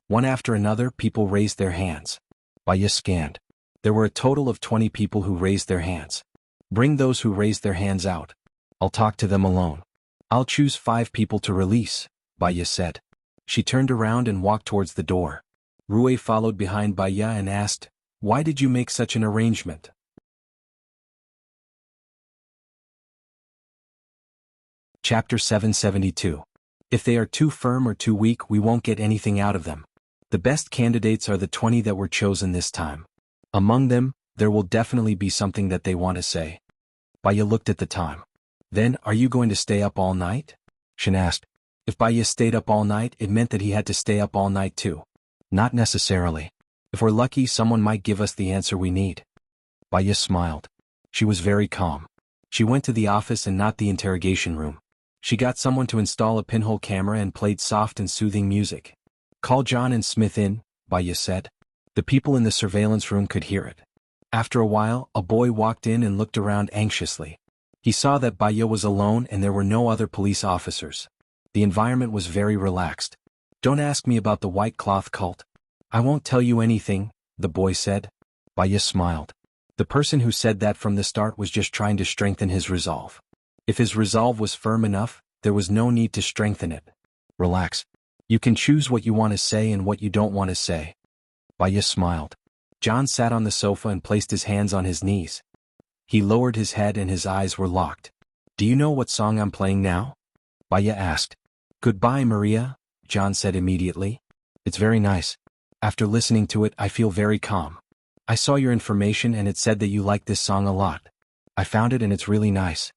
One after another, people raised their hands. Baya scanned. There were a total of 20 people who raised their hands. Bring those who raised their hands out. I'll talk to them alone. I'll choose 5 people to release, Baya said. She turned around and walked towards the door. Rue followed behind Baya and asked, Why did you make such an arrangement? Chapter 772. If they are too firm or too weak, we won't get anything out of them. The best candidates are the 20 that were chosen this time. Among them, there will definitely be something that they want to say. Baya looked at the time. Then, are you going to stay up all night? Shin asked. If Baya stayed up all night, it meant that he had to stay up all night too. Not necessarily. If we're lucky, someone might give us the answer we need. Baya smiled. She was very calm. She went to the office and not the interrogation room. She got someone to install a pinhole camera and played soft and soothing music. Call John and Smith in, Baya said. The people in the surveillance room could hear it. After a while, a boy walked in and looked around anxiously. He saw that Baya was alone and there were no other police officers. The environment was very relaxed. Don't ask me about the white cloth cult. I won't tell you anything, the boy said. Baya smiled. The person who said that from the start was just trying to strengthen his resolve. If his resolve was firm enough, there was no need to strengthen it. Relax. You can choose what you want to say and what you don't want to say. Baya smiled. John sat on the sofa and placed his hands on his knees. He lowered his head and his eyes were locked. Do you know what song I'm playing now? Baya asked. Goodbye, Maria, John said immediately. It's very nice. After listening to it, I feel very calm. I saw your information and it said that you like this song a lot. I found it and it's really nice.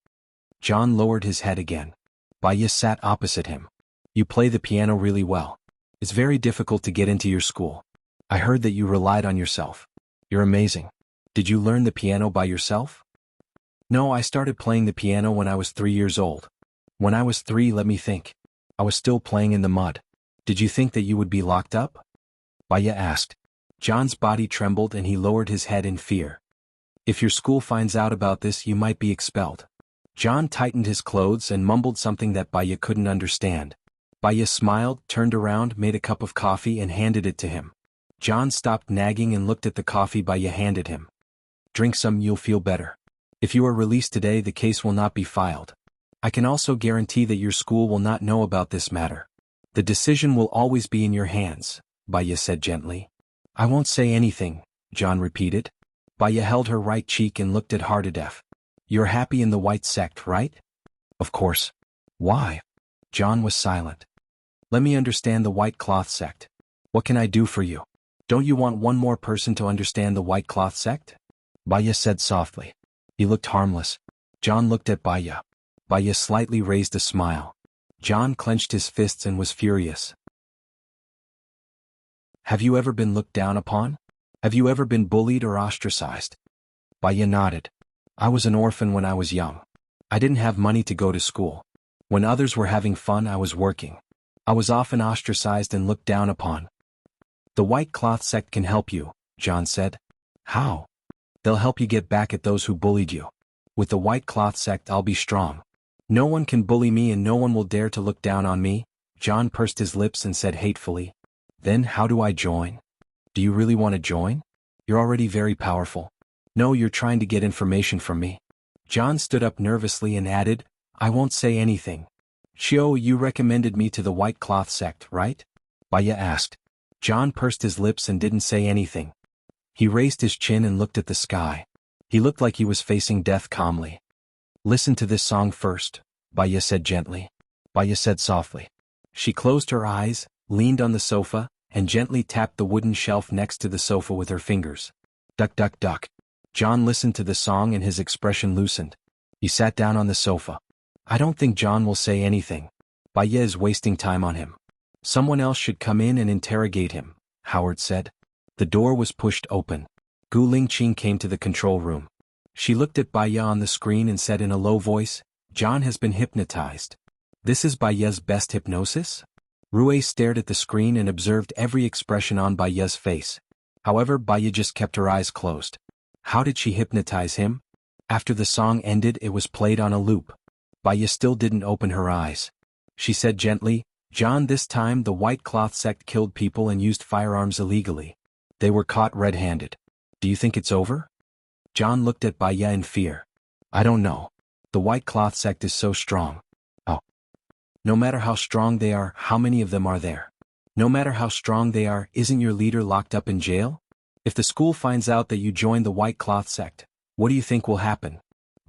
John lowered his head again. Baya sat opposite him. You play the piano really well. It's very difficult to get into your school. I heard that you relied on yourself. You're amazing. Did you learn the piano by yourself? No, I started playing the piano when I was 3 years old. When I was 3, let me think. I was still playing in the mud. Did you think that you would be locked up? Baya asked. John's body trembled and he lowered his head in fear. If your school finds out about this, you might be expelled. John tightened his clothes and mumbled something that Baya couldn't understand. Baya smiled, turned around, made a cup of coffee and handed it to him. John stopped nagging and looked at the coffee Baya handed him. Drink some, you'll feel better. If you are released today, the case will not be filed. I can also guarantee that your school will not know about this matter. The decision will always be in your hands, Baya said gently. I won't say anything, John repeated. Baya held her right cheek and looked at Hardadef. You're happy in the white sect, right? Of course. Why? John was silent. Let me understand the white cloth sect. What can I do for you? Don't you want one more person to understand the white cloth sect? Baya said softly. He looked harmless. John looked at Baya. Baya slightly raised a smile. John clenched his fists and was furious. Have you ever been looked down upon? Have you ever been bullied or ostracized? Baya nodded. I was an orphan when I was young. I didn't have money to go to school. When others were having fun, I was working. I was often ostracized and looked down upon. The white cloth sect can help you, John said. How? They'll help you get back at those who bullied you. With the white cloth sect, I'll be strong. No one can bully me and no one will dare to look down on me, John pursed his lips and said hatefully. Then how do I join? Do you really want to join? You're already very powerful. No, you're trying to get information from me. John stood up nervously and added, I won't say anything. Shio, you recommended me to the white cloth sect, right? Baya asked. John pursed his lips and didn't say anything. He raised his chin and looked at the sky. He looked like he was facing death calmly. Listen to this song first, Baya said gently. Baya said softly. She closed her eyes, leaned on the sofa, and gently tapped the wooden shelf next to the sofa with her fingers. Duck, duck, duck. John listened to the song and his expression loosened. He sat down on the sofa. I don't think John will say anything. Baya is wasting time on him. Someone else should come in and interrogate him, Howard said. The door was pushed open. Gu Lingqing came to the control room. She looked at Baya on the screen and said in a low voice, John has been hypnotized. This is Baya's best hypnosis? Rue stared at the screen and observed every expression on Baya's face. However, Baya just kept her eyes closed. How did she hypnotize him? After the song ended, it was played on a loop. Baya still didn't open her eyes. She said gently, John, this time the white cloth sect killed people and used firearms illegally. They were caught red-handed. Do you think it's over? John looked at Baya in fear. I don't know. The white cloth sect is so strong. Oh. No matter how strong they are, how many of them are there? No matter how strong they are, isn't your leader locked up in jail? If the school finds out that you joined the white cloth sect, what do you think will happen?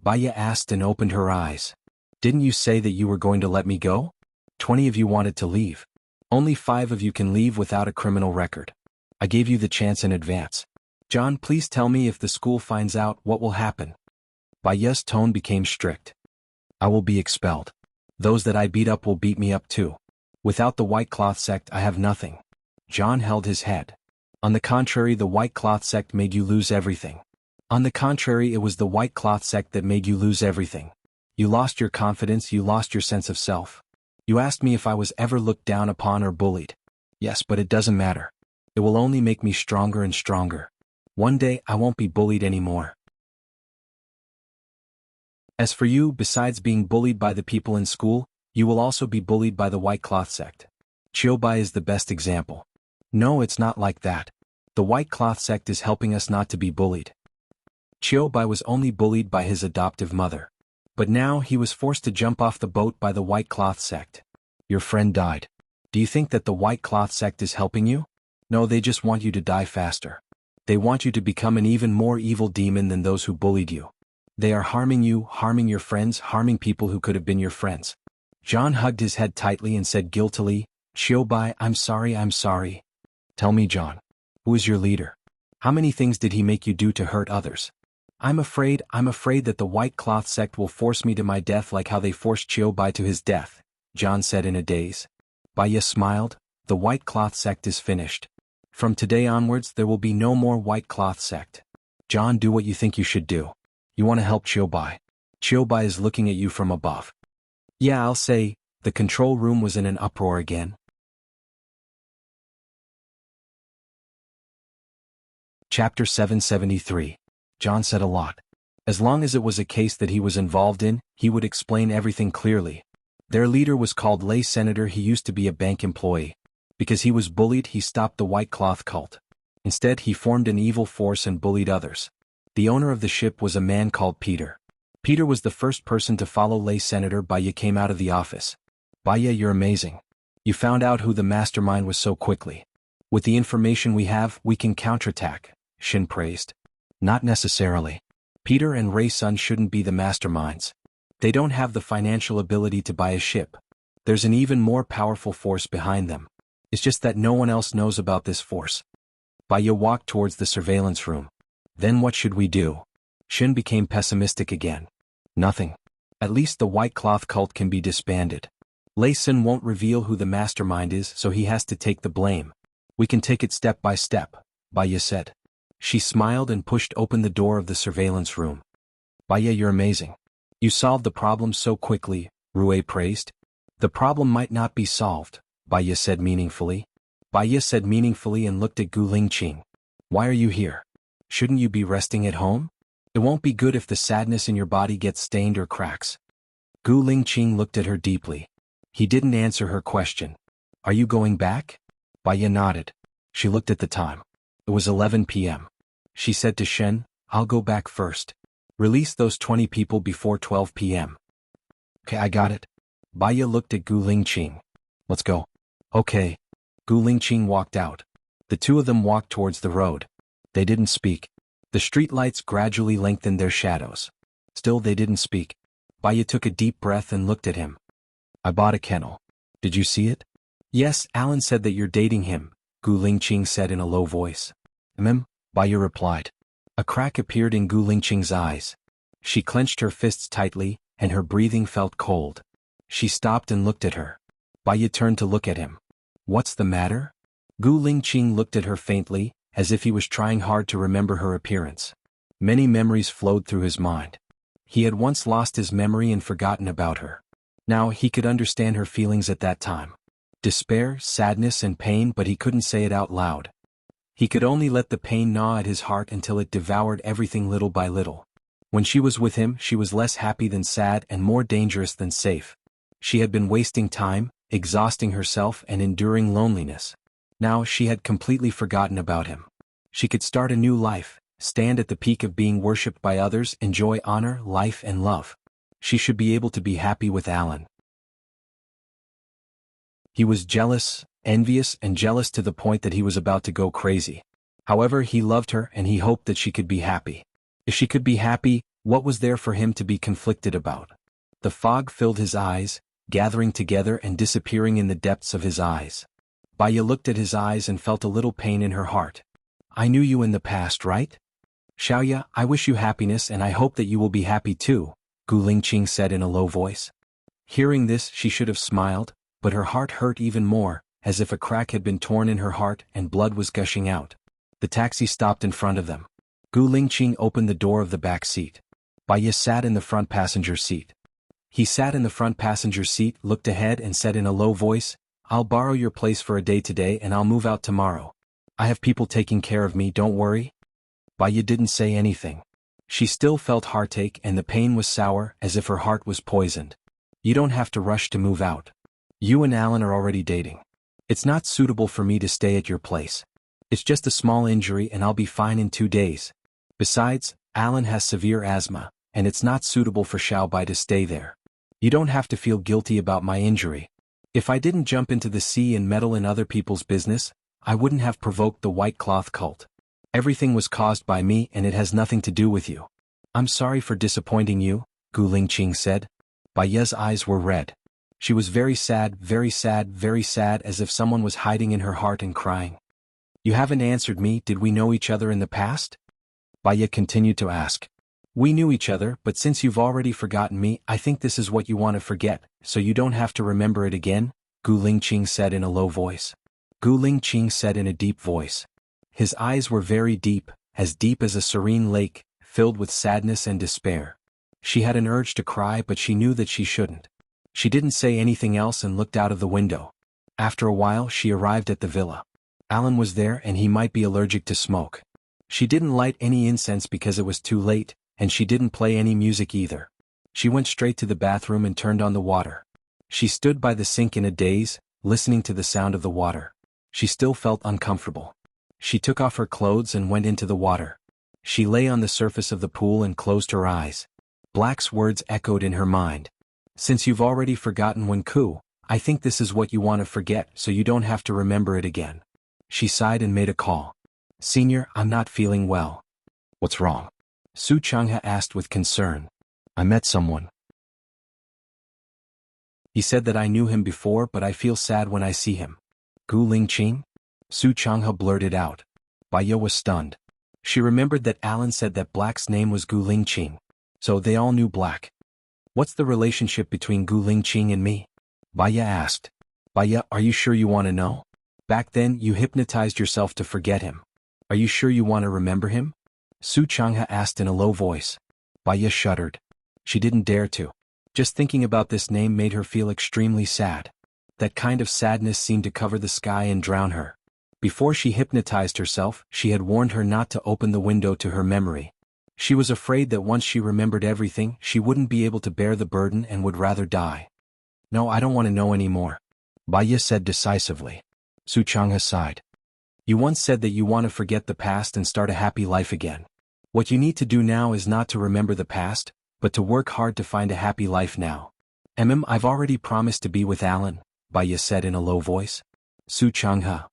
Baya asked and opened her eyes. Didn't you say that you were going to let me go? 20 of you wanted to leave. Only 5 of you can leave without a criminal record. I gave you the chance in advance. John, please tell me if the school finds out what will happen. Baya's tone became strict. I will be expelled. Those that I beat up will beat me up too. Without the white cloth sect I have nothing. John held his head. On the contrary, the white cloth sect made you lose everything. On the contrary, it was the white cloth sect that made you lose everything. You lost your confidence, you lost your sense of self. You asked me if I was ever looked down upon or bullied. Yes, but it doesn't matter. It will only make me stronger and stronger. One day I won't be bullied anymore. As for you, besides being bullied by the people in school, you will also be bullied by the white cloth sect. Chiobai is the best example. No, it's not like that. The white cloth sect is helping us not to be bullied. Chiobai was only bullied by his adoptive mother. But now he was forced to jump off the boat by the white cloth sect. Your friend died. Do you think that the white cloth sect is helping you? No, they just want you to die faster. They want you to become an even more evil demon than those who bullied you. They are harming you, harming your friends, harming people who could have been your friends. John hugged his head tightly and said guiltily, Chiobai, I'm sorry. Tell me, John, who is your leader? How many things did he make you do to hurt others? I'm afraid that the white cloth sect will force me to my death like how they forced Chiobai to his death, John said in a daze. Baya smiled, the white cloth sect is finished. From today onwards there will be no more white cloth sect. John, do what you think you should do. You want to help Chiobai. Chiobai is looking at you from above. Yeah, I'll say. The control room was in an uproar again. Chapter 773. John said a lot. As long as it was a case that he was involved in, he would explain everything clearly. Their leader was called Lay Senator. He used to be a bank employee. Because he was bullied, he stopped the white cloth cult. Instead, he formed an evil force and bullied others. The owner of the ship was a man called Peter. Peter was the first person to follow Lay Senator. Baya came out of the office. Baya, you're amazing. You found out who the mastermind was so quickly. With the information we have, we can counterattack, Shin praised. Not necessarily. Peter and Ray Sun shouldn't be the masterminds. They don't have the financial ability to buy a ship. There's an even more powerful force behind them. It's just that no one else knows about this force. Baya walked towards the surveillance room. Then what should we do? Shin became pessimistic again. Nothing. At least the white cloth cult can be disbanded. Lay Sun won't reveal who the mastermind is, so he has to take the blame. We can take it step by step, Baya said. She smiled and pushed open the door of the surveillance room. Baya, you're amazing. You solved the problem so quickly, Rue praised. The problem might not be solved, Baya said meaningfully. Baya said meaningfully and looked at Gu Lingqing. Why are you here? Shouldn't you be resting at home? It won't be good if the sadness in your body gets stained or cracks. Gu Lingqing looked at her deeply. He didn't answer her question. Are you going back? Baya nodded. She looked at the time. It was 11 p.m. She said to Shen, I'll go back first. Release those 20 people before 12 p.m. Okay, I got it. Baya looked at Gu Lingqing. Let's go. Okay. Gu Lingqing walked out. The two of them walked towards the road. They didn't speak. The streetlights gradually lengthened their shadows. Still they didn't speak. Baya took a deep breath and looked at him. I bought a kennel. Did you see it? Yes, Alan said that you're dating him, Gu Lingqing said in a low voice. Baya replied. A crack appeared in Gu Lingqing's eyes. She clenched her fists tightly, and her breathing felt cold. She stopped and looked at her. Baya turned to look at him. What's the matter? Gu Lingqing looked at her faintly, as if he was trying hard to remember her appearance. Many memories flowed through his mind. He had once lost his memory and forgotten about her. Now he could understand her feelings at that time. Despair, sadness and pain, but he couldn't say it out loud. He could only let the pain gnaw at his heart until it devoured everything little by little. When she was with him, she was less happy than sad and more dangerous than safe. She had been wasting time, exhausting herself and enduring loneliness. Now she had completely forgotten about him. She could start a new life, stand at the peak of being worshipped by others, enjoy honor, life and love. She should be able to be happy with Alan. He was jealous, envious and jealous to the point that he was about to go crazy. However, he loved her and he hoped that she could be happy. If she could be happy, what was there for him to be conflicted about? The fog filled his eyes, gathering together and disappearing in the depths of his eyes. Baya looked at his eyes and felt a little pain in her heart. I knew you in the past, right? Xiaoya, I wish you happiness and I hope that you will be happy too, Gu Lingqing said in a low voice. Hearing this, she should have smiled, but her heart hurt even more, as if a crack had been torn in her heart and blood was gushing out. The taxi stopped in front of them. Gu Lingqing opened the door of the back seat. Bai Ye sat in the front passenger seat. He sat in the front passenger seat, looked ahead and said in a low voice, I'll borrow your place for a day today and I'll move out tomorrow. I have people taking care of me, don't worry. Bai Ye didn't say anything. She still felt heartache and the pain was sour, as if her heart was poisoned. You don't have to rush to move out. You and Alan are already dating. It's not suitable for me to stay at your place. It's just a small injury and I'll be fine in 2 days. Besides, Alan has severe asthma, and it's not suitable for Xiaobai to stay there. You don't have to feel guilty about my injury. If I didn't jump into the sea and meddle in other people's business, I wouldn't have provoked the white cloth cult. Everything was caused by me and it has nothing to do with you. I'm sorry for disappointing you, Gu Lingqing said. Bai Ye's eyes were red. She was very sad, very sad, very sad, as if someone was hiding in her heart and crying. You haven't answered me, did we know each other in the past? Bai Ye continued to ask. We knew each other, but since you've already forgotten me, I think this is what you want to forget, so you don't have to remember it again, Gu Lingqing said in a low voice. Gu Lingqing said in a deep voice. His eyes were very deep as a serene lake, filled with sadness and despair. She had an urge to cry, but she knew that she shouldn't. She didn't say anything else and looked out of the window. After a while she arrived at the villa. Alan was there and he might be allergic to smoke. She didn't light any incense because it was too late, and she didn't play any music either. She went straight to the bathroom and turned on the water. She stood by the sink in a daze, listening to the sound of the water. She still felt uncomfortable. She took off her clothes and went into the water. She lay on the surface of the pool and closed her eyes. Black's words echoed in her mind. Since you've already forgotten Wenku, I think this is what you want to forget so you don't have to remember it again. She sighed and made a call. Senior, I'm not feeling well. What's wrong? Su Changhe asked with concern. I met someone. He said that I knew him before, but I feel sad when I see him. Gu Lingqing? Su Changhe blurted out. Bai Ye was stunned. She remembered that Alan said that Black's name was Gu Lingqing. So they all knew Black. What's the relationship between Gu Lingqing and me? Bai Ye asked. Bai Ye, are you sure you want to know? Back then you hypnotized yourself to forget him. Are you sure you want to remember him? Su Changhe asked in a low voice. Bai Ye shuddered. She didn't dare to. Just thinking about this name made her feel extremely sad. That kind of sadness seemed to cover the sky and drown her. Before she hypnotized herself, she had warned her not to open the window to her memory. She was afraid that once she remembered everything, she wouldn't be able to bear the burden and would rather die. No, I don't want to know anymore, Bai Ye said decisively. Su Changhe sighed. You once said that you want to forget the past and start a happy life again. What you need to do now is not to remember the past, but to work hard to find a happy life now. I've already promised to be with Alan, Bai Ye said in a low voice. Su Changhe.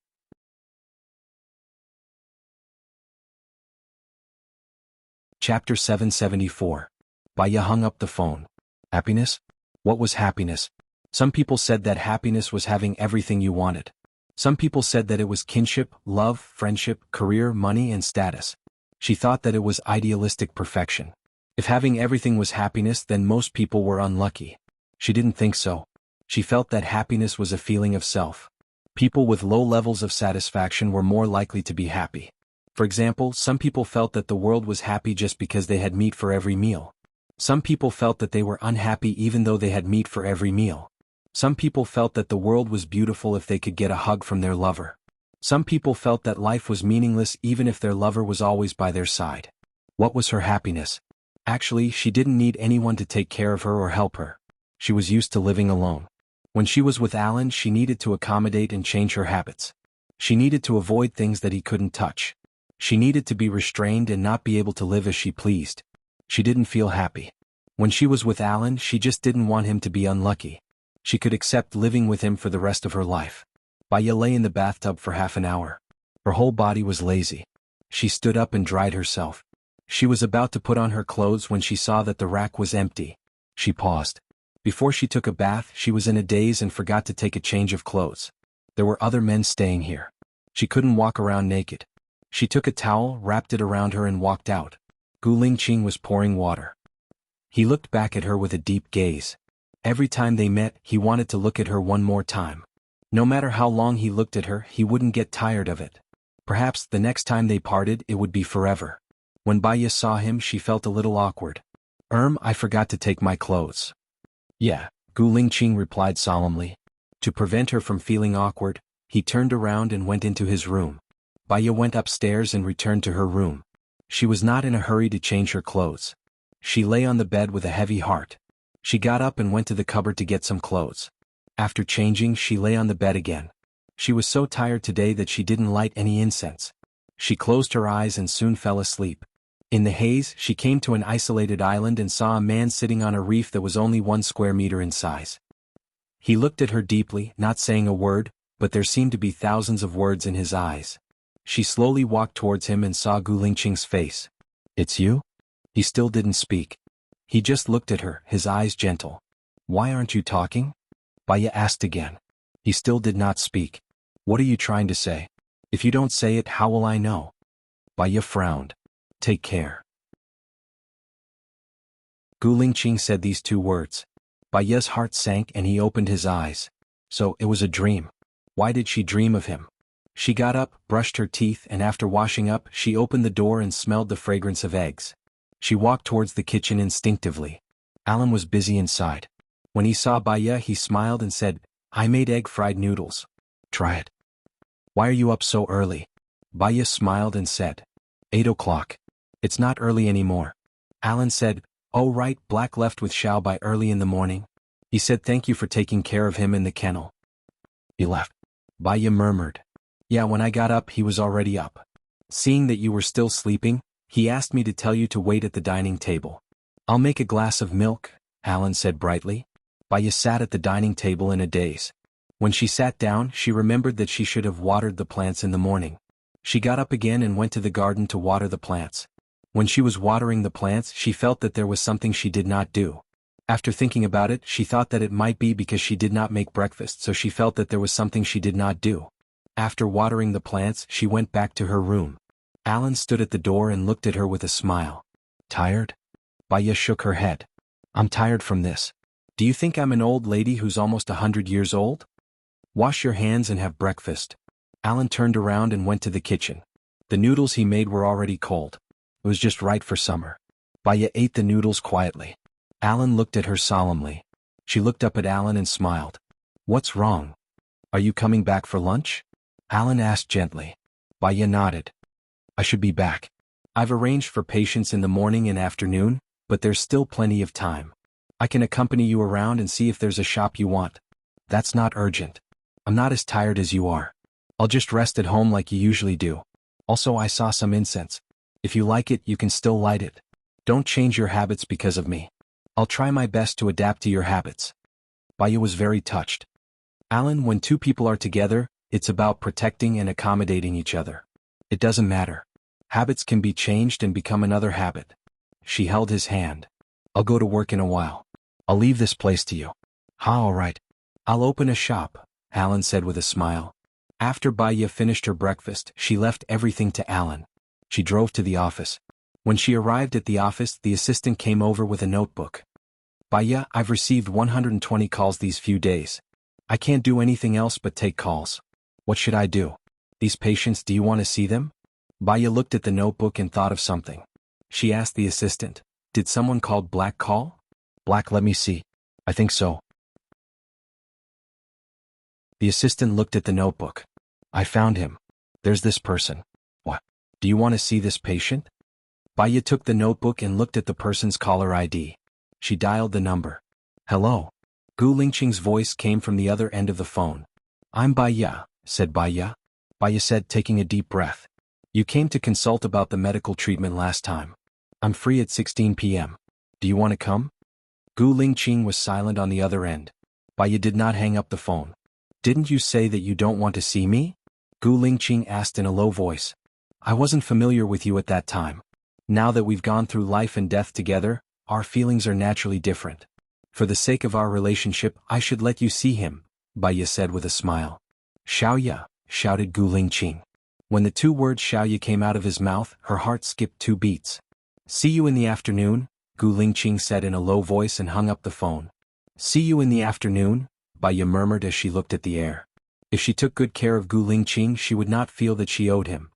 Chapter 774. Bai Ye hung up the phone. Happiness? What was happiness? Some people said that happiness was having everything you wanted. Some people said that it was kinship, love, friendship, career, money, and status. She thought that it was idealistic perfection. If having everything was happiness, then most people were unlucky. She didn't think so. She felt that happiness was a feeling of self. People with low levels of satisfaction were more likely to be happy. For example, some people felt that the world was happy just because they had meat for every meal. Some people felt that they were unhappy even though they had meat for every meal. Some people felt that the world was beautiful if they could get a hug from their lover. Some people felt that life was meaningless even if their lover was always by their side. What was her happiness? Actually, she didn't need anyone to take care of her or help her. She was used to living alone. When she was with Alan, she needed to accommodate and change her habits. She needed to avoid things that he couldn't touch. She needed to be restrained and not be able to live as she pleased. She didn't feel happy. When she was with Alan, she just didn't want him to be unlucky. She could accept living with him for the rest of her life. Bai Ye lay in the bathtub for half an hour. Her whole body was lazy. She stood up and dried herself. She was about to put on her clothes when she saw that the rack was empty. She paused. Before she took a bath, she was in a daze and forgot to take a change of clothes. There were other men staying here. She couldn't walk around naked. She took a towel, wrapped it around her and walked out. Gu Lingqing was pouring water. He looked back at her with a deep gaze. Every time they met, he wanted to look at her one more time. No matter how long he looked at her, he wouldn't get tired of it. Perhaps the next time they parted, it would be forever. When Baya saw him, she felt a little awkward. I forgot to take my clothes. Yeah, Gu Lingqing replied solemnly. To prevent her from feeling awkward, he turned around and went into his room. Baya went upstairs and returned to her room. She was not in a hurry to change her clothes. She lay on the bed with a heavy heart. She got up and went to the cupboard to get some clothes. After changing, she lay on the bed again. She was so tired today that she didn't light any incense. She closed her eyes and soon fell asleep. In the haze, she came to an isolated island and saw a man sitting on a reef that was only 1 square meter in size. He looked at her deeply, not saying a word, but there seemed to be thousands of words in his eyes. She slowly walked towards him and saw Gu Lingqing's face. It's you? He still didn't speak. He just looked at her, his eyes gentle. Why aren't you talking? Baya asked again. He still did not speak. What are you trying to say? If you don't say it, how will I know? Baya frowned. Take care. Gu Lingqing said these 2 words. Baya's heart sank and he opened his eyes. So, it was a dream. Why did she dream of him? She got up, brushed her teeth, and after washing up, she opened the door and smelled the fragrance of eggs. She walked towards the kitchen instinctively. Alan was busy inside. When he saw Baya, he smiled and said, I made egg-fried noodles. Try it. Why are you up so early? Baya smiled and said, 8 o'clock. It's not early anymore. Alan said, oh right, Black left with Xiao by early in the morning. He said thank you for taking care of him in the kennel. He left. Baya murmured. Yeah, when I got up he was already up. Seeing that you were still sleeping, he asked me to tell you to wait at the dining table. I'll make a glass of milk, Alan said brightly. Baya sat at the dining table in a daze. When she sat down, she remembered that she should have watered the plants in the morning. She got up again and went to the garden to water the plants. When she was watering the plants, she felt that there was something she did not do. After thinking about it, she thought that it might be because she did not make breakfast, so she felt that there was something she did not do. After watering the plants, she went back to her room. Alan stood at the door and looked at her with a smile. Tired? Baya shook her head. I'm tired from this. Do you think I'm an old lady who's almost 100 years old? Wash your hands and have breakfast. Alan turned around and went to the kitchen. The noodles he made were already cold. It was just right for summer. Baya ate the noodles quietly. Alan looked at her solemnly. She looked up at Alan and smiled. What's wrong? Are you coming back for lunch? Alan asked gently. Baya nodded. I should be back. I've arranged for patients in the morning and afternoon, but there's still plenty of time. I can accompany you around and see if there's a shop you want. That's not urgent. I'm not as tired as you are. I'll just rest at home like you usually do. Also, I saw some incense. If you like it, you can still light it. Don't change your habits because of me. I'll try my best to adapt to your habits. Baya was very touched. Alan, when 2 people are together, it's about protecting and accommodating each other. It doesn't matter. Habits can be changed and become another habit. She held his hand. I'll go to work in a while. I'll leave this place to you. All right. I'll open a shop, Alan said with a smile. After Baya finished her breakfast, she left everything to Alan. She drove to the office. When she arrived at the office, the assistant came over with a notebook. Baya, I've received 120 calls these few days. I can't do anything else but take calls. What should I do? These patients, do you want to see them? Baya looked at the notebook and thought of something. She asked the assistant, did someone called Black call? Black, let me see. I think so. The assistant looked at the notebook. I found him. There's this person. What? Do you want to see this patient? Baya took the notebook and looked at the person's caller ID. She dialed the number. Hello. Gu Lingqing's voice came from the other end of the phone. I'm Baya, said Baya. Baya said, taking a deep breath. You came to consult about the medical treatment last time. I'm free at 16 p.m. Do you want to come? Gu Lingqing was silent on the other end. Baya did not hang up the phone. Didn't you say that you don't want to see me? Gu Lingqing asked in a low voice. I wasn't familiar with you at that time. Now that we've gone through life and death together, our feelings are naturally different. For the sake of our relationship, I should let you see him, Baya said with a smile. Xiaoya, shouted Gu Lingqing. When the two words Xiaoyu came out of his mouth, her heart skipped 2 beats. See you in the afternoon, Gu Lingqing said in a low voice and hung up the phone. See you in the afternoon, Baiya murmured as she looked at the air. If she took good care of Gu Lingqing, she would not feel that she owed him.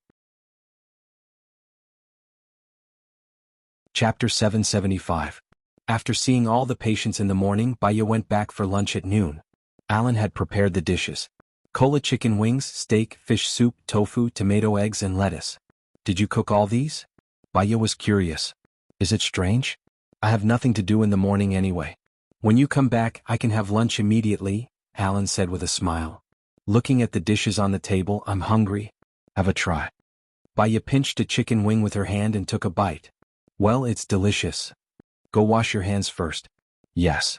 Chapter 775. After seeing all the patients in the morning, Baiya went back for lunch at noon. Alan had prepared the dishes. Cola chicken wings, steak, fish soup, tofu, tomato eggs and lettuce. Did you cook all these? Baiya was curious. Is it strange? I have nothing to do in the morning anyway. When you come back, I can have lunch immediately, Alan said with a smile. Looking at the dishes on the table, I'm hungry. Have a try. Baiya pinched a chicken wing with her hand and took a bite. Well, it's delicious. Go wash your hands first. Yes.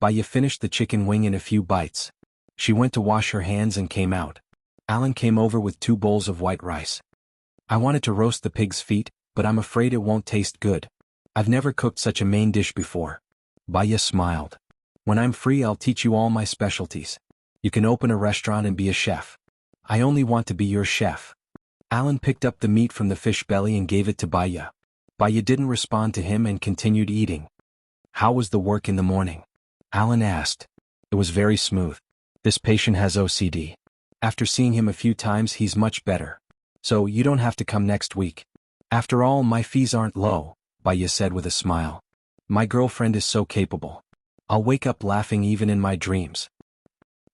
Baiya finished the chicken wing in a few bites. She went to wash her hands and came out. Alan came over with 2 bowls of white rice. I wanted to roast the pig's feet, but I'm afraid it won't taste good. I've never cooked such a main dish before. Baiya smiled. When I'm free, I'll teach you all my specialties. You can open a restaurant and be a chef. I only want to be your chef. Alan picked up the meat from the fish belly and gave it to Baiya. Baiya didn't respond to him and continued eating. How was the work in the morning? Alan asked. It was very smooth. This patient has OCD. After seeing him a few times, he's much better. So you don't have to come next week. After all, my fees aren't low, Baiya said with a smile. My girlfriend is so capable. I'll wake up laughing even in my dreams.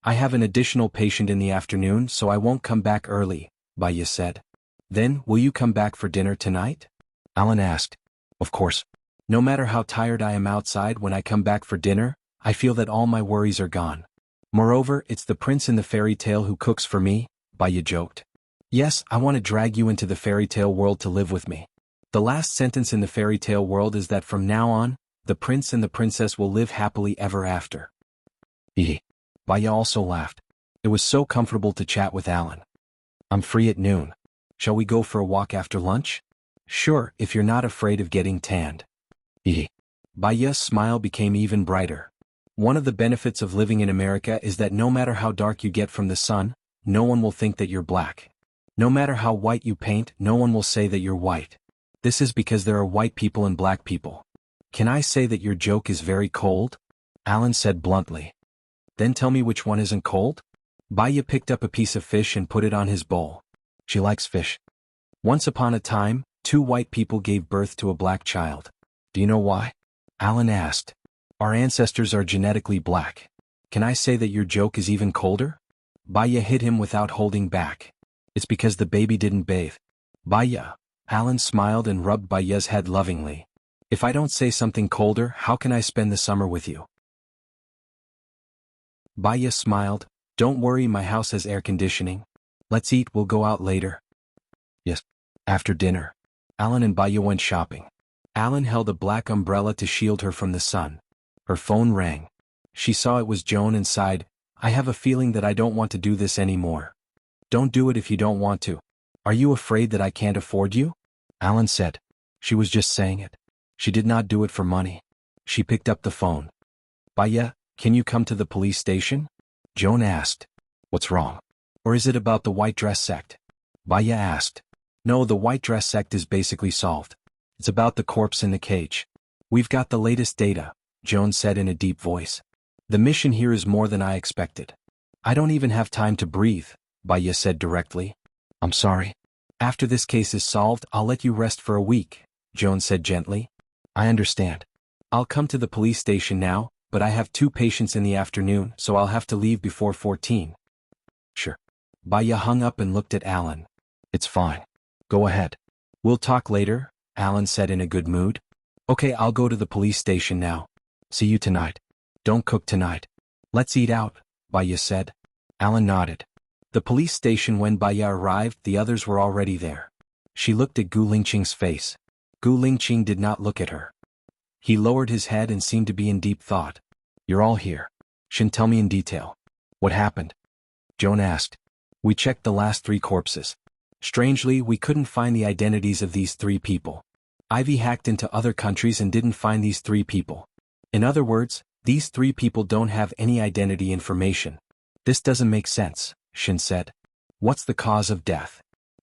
I have an additional patient in the afternoon, so I won't come back early, Baiya said. Then, will you come back for dinner tonight? Alan asked. Of course. No matter how tired I am outside, when I come back for dinner, I feel that all my worries are gone. Moreover, it's the prince in the fairy tale who cooks for me, Baiya joked. Yes, I want to drag you into the fairy tale world to live with me. The last sentence in the fairy tale world is that from now on, the prince and the princess will live happily ever after. Baiya also laughed. It was so comfortable to chat with Alan. I'm free at noon. Shall we go for a walk after lunch? Sure, if you're not afraid of getting tanned. Baiya's smile became even brighter. One of the benefits of living in America is that no matter how dark you get from the sun, no one will think that you're black. No matter how white you paint, no one will say that you're white. This is because there are white people and black people. Can I say that your joke is very cold? Alan said bluntly. Then tell me which one isn't cold? Baiya picked up a piece of fish and put it on his bowl. She likes fish. Once upon a time, 2 white people gave birth to a black child. Do you know why? Alan asked. Our ancestors are genetically black. Can I say that your joke is even colder? Baiya hit him without holding back. It's because the baby didn't bathe. Baiya. Alan smiled and rubbed Baiya's head lovingly. If I don't say something colder, how can I spend the summer with you? Baiya smiled. Don't worry, my house has air conditioning. Let's eat, we'll go out later. Yes. After dinner. Alan and Baiya went shopping. Alan held a black umbrella to shield her from the sun. Her phone rang. She saw it was Joan and sighed, I have a feeling that I don't want to do this anymore. Don't do it if you don't want to. Are you afraid that I can't afford you? Alan said. She was just saying it. She did not do it for money. She picked up the phone. Baiya, can you come to the police station? Joan asked. What's wrong? Or is it about the white dress sect? Baiya asked. No, the white dress sect is basically solved. It's about the corpse in the cage. We've got the latest data, Joan said in a deep voice. The mission here is more than I expected. I don't even have time to breathe, Baiya said directly. I'm sorry. After this case is solved, I'll let you rest for a week, Joan said gently. I understand. I'll come to the police station now, but I have 2 patients in the afternoon, so I'll have to leave before 14. Sure. Baiya hung up and looked at Alan. It's fine. Go ahead. We'll talk later, Alan said in a good mood. Okay, I'll go to the police station now. See you tonight. Don't cook tonight. Let's eat out, Baiya said. Alan nodded. The police station. When Baiya arrived, the others were already there. She looked at Gu Lingqing's face. Gu Lingqing did not look at her. He lowered his head and seemed to be in deep thought. You're all here. Shin, tell me in detail. What happened? Joan asked. We checked the last 3 corpses. Strangely, we couldn't find the identities of these 3 people. Ivy hacked into other countries and didn't find these 3 people. In other words, these 3 people don't have any identity information. This doesn't make sense, Shin said. What's the cause of death?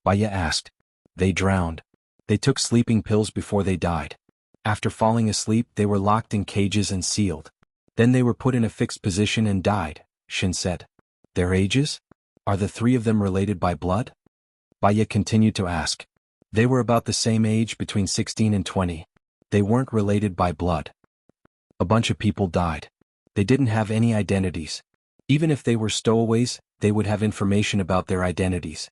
Baya asked. They drowned. They took sleeping pills before they died. After falling asleep, they were locked in cages and sealed. Then they were put in a fixed position and died, Shin said. Their ages? Are the three of them related by blood? Baya continued to ask. They were about the same age, between 16 and 20. They weren't related by blood. A bunch of people died. They didn't have any identities. Even if they were stowaways, they would have information about their identities.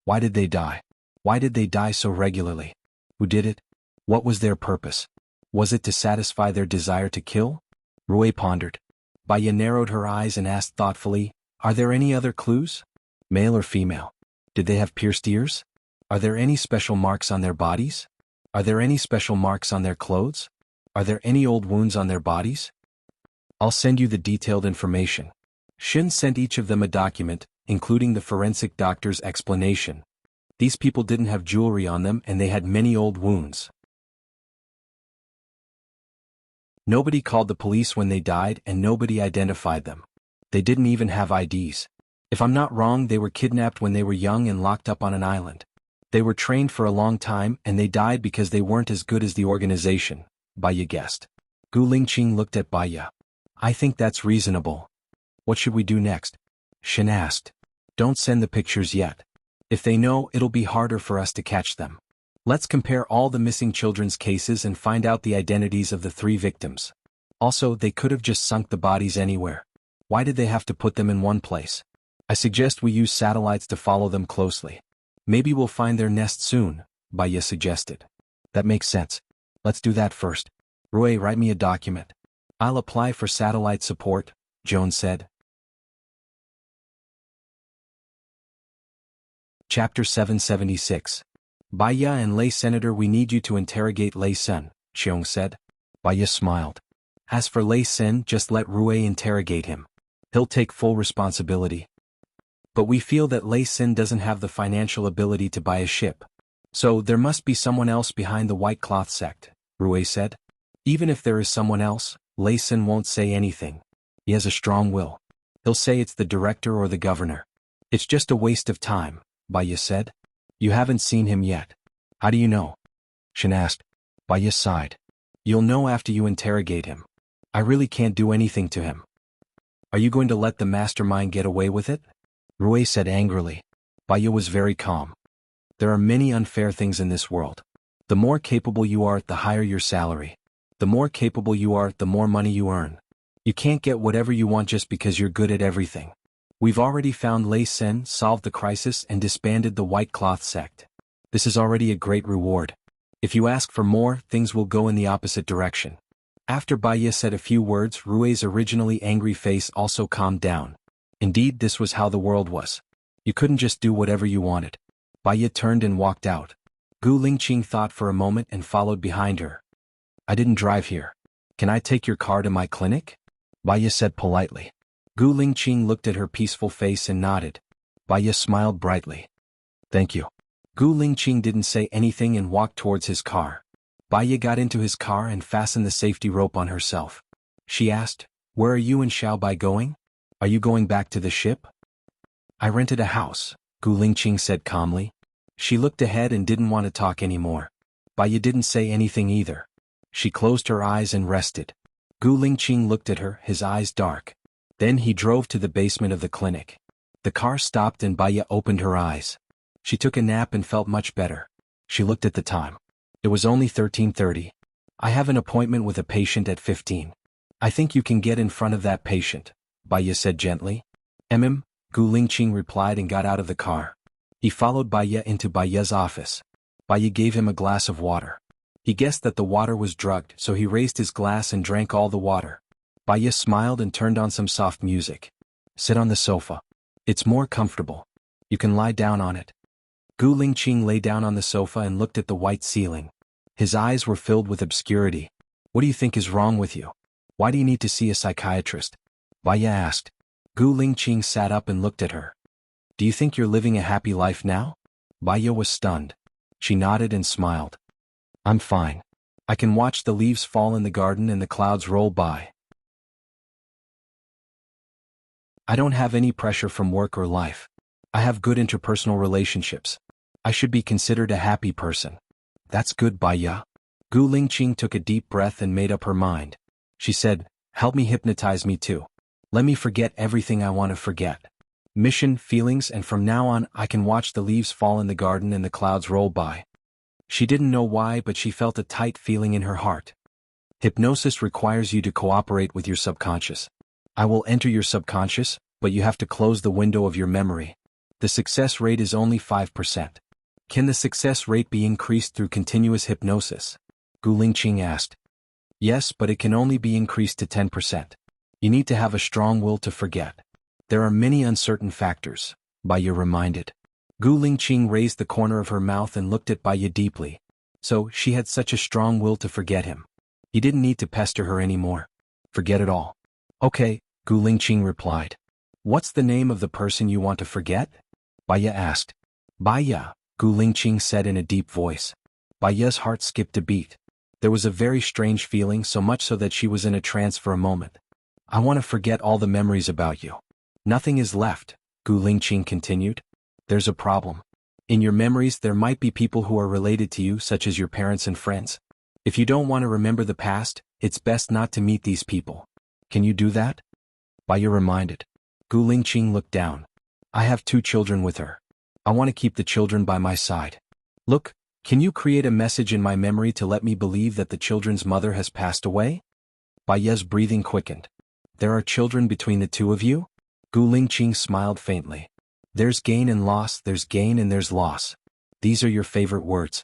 Why did they die? Why did they die so regularly? Who did it? What was their purpose? Was it to satisfy their desire to kill? Rui pondered. Baya narrowed her eyes and asked thoughtfully, Are there any other clues? Male or female? Did they have pierced ears? Are there any special marks on their bodies? Are there any special marks on their clothes? Are there any old wounds on their bodies? I'll send you the detailed information. Shin sent each of them a document, including the forensic doctor's explanation. These people didn't have jewelry on them and they had many old wounds. Nobody called the police when they died and nobody identified them. They didn't even have IDs. If I'm not wrong, they were kidnapped when they were young and locked up on an island. They were trained for a long time and they died because they weren't as good as the organization, Baya guessed. Gu Lingqing looked at Baya. I think that's reasonable. What should we do next? Shin asked. Don't send the pictures yet. If they know, it'll be harder for us to catch them. Let's compare all the missing children's cases and find out the identities of the three victims. Also, they could have just sunk the bodies anywhere. Why did they have to put them in one place? I suggest we use satellites to follow them closely. Maybe we'll find their nest soon, Baya suggested. That makes sense. Let's do that first. Rui, write me a document. I'll apply for satellite support, Joan said. Chapter 776. Baya and Lei Senator, we need you to interrogate Lei Sen, Xiong said. Baya smiled. As for Lei Sen, just let Rui interrogate him. He'll take full responsibility. But we feel that Lei Sen doesn't have the financial ability to buy a ship. So there must be someone else behind the White Cloth sect, Rui said. Even if there is someone else, Lei Sen won't say anything. He has a strong will. He'll say it's the director or the governor. It's just a waste of time, Baya said. You haven't seen him yet. How do you know? Shin asked. Baya sighed. You'll know after you interrogate him. I really can't do anything to him. Are you going to let the mastermind get away with it? Rui said angrily. Baya was very calm. There are many unfair things in this world. The more capable you are, the higher your salary. The more capable you are, the more money you earn. You can't get whatever you want just because you're good at everything. We've already found Lei Sen, solved the crisis and disbanded the White Cloth sect. This is already a great reward. If you ask for more, things will go in the opposite direction. After Baya said a few words, Rui's originally angry face also calmed down. Indeed, this was how the world was. You couldn't just do whatever you wanted. Baya turned and walked out. Gu Lingqing thought for a moment and followed behind her. I didn't drive here. Can I take your car to my clinic? Baya said politely. Gu Lingqing looked at her peaceful face and nodded. Baya smiled brightly. Thank you. Gu Lingqing didn't say anything and walked towards his car. Baya got into his car and fastened the safety rope on herself. She asked, Where are you and Xiaobai going? Are you going back to the ship? I rented a house, Gu Lingqing said calmly. She looked ahead and didn't want to talk anymore. Baya didn't say anything either. She closed her eyes and rested. Gu Lingqing looked at her, his eyes dark. Then he drove to the basement of the clinic. The car stopped and Baya opened her eyes. She took a nap and felt much better. She looked at the time. It was only 13:30. I have an appointment with a patient at 15. I think you can get in front of that patient, Baya said gently. Gu Lingqing replied and got out of the car. He followed Baya into Baya's office. Baya gave him a glass of water. He guessed that the water was drugged, so he raised his glass and drank all the water. Baya smiled and turned on some soft music. Sit on the sofa. It's more comfortable. You can lie down on it. Gu Lingqing lay down on the sofa and looked at the white ceiling. His eyes were filled with obscurity. What do you think is wrong with you? Why do you need to see a psychiatrist? Baya asked. Gu Lingqing sat up and looked at her. Do you think you're living a happy life now? Baya was stunned. She nodded and smiled. I'm fine. I can watch the leaves fall in the garden and the clouds roll by. I don't have any pressure from work or life. I have good interpersonal relationships. I should be considered a happy person. That's good, Baya. Gu Lingqing took a deep breath and made up her mind. She said, help me hypnotize me too. Let me forget everything I want to forget. Mission, feelings, and from now on I can watch the leaves fall in the garden and the clouds roll by. She didn't know why, but she felt a tight feeling in her heart. Hypnosis requires you to cooperate with your subconscious. I will enter your subconscious, but you have to close the window of your memory. The success rate is only 5%. Can the success rate be increased through continuous hypnosis? Gu Lingqing asked. Yes, but it can only be increased to 10%. You need to have a strong will to forget. There are many uncertain factors, Baya reminded. Gu Lingqing raised the corner of her mouth and looked at Baya deeply. So, she had such a strong will to forget him. He didn't need to pester her anymore. Forget it all. Okay, Gu Lingqing replied. What's the name of the person you want to forget? Baya asked. Baya, Gu Lingqing said in a deep voice. Baya's heart skipped a beat. There was a very strange feeling, so much so that she was in a trance for a moment. I want to forget all the memories about you. Nothing is left, Gu Lingqing continued. There's a problem. In your memories there might be people who are related to you, such as your parents and friends. If you don't want to remember the past, it's best not to meet these people. Can you do that? Baya reminded. Gu Lingqing looked down. I have 2 children with her. I want to keep the children by my side. Look, can you create a message in my memory to let me believe that the children's mother has passed away? Baya's breathing quickened. There are children between the 2 of you? Gu Lingqing smiled faintly. There's gain and loss, there's gain and there's loss. These are your favorite words.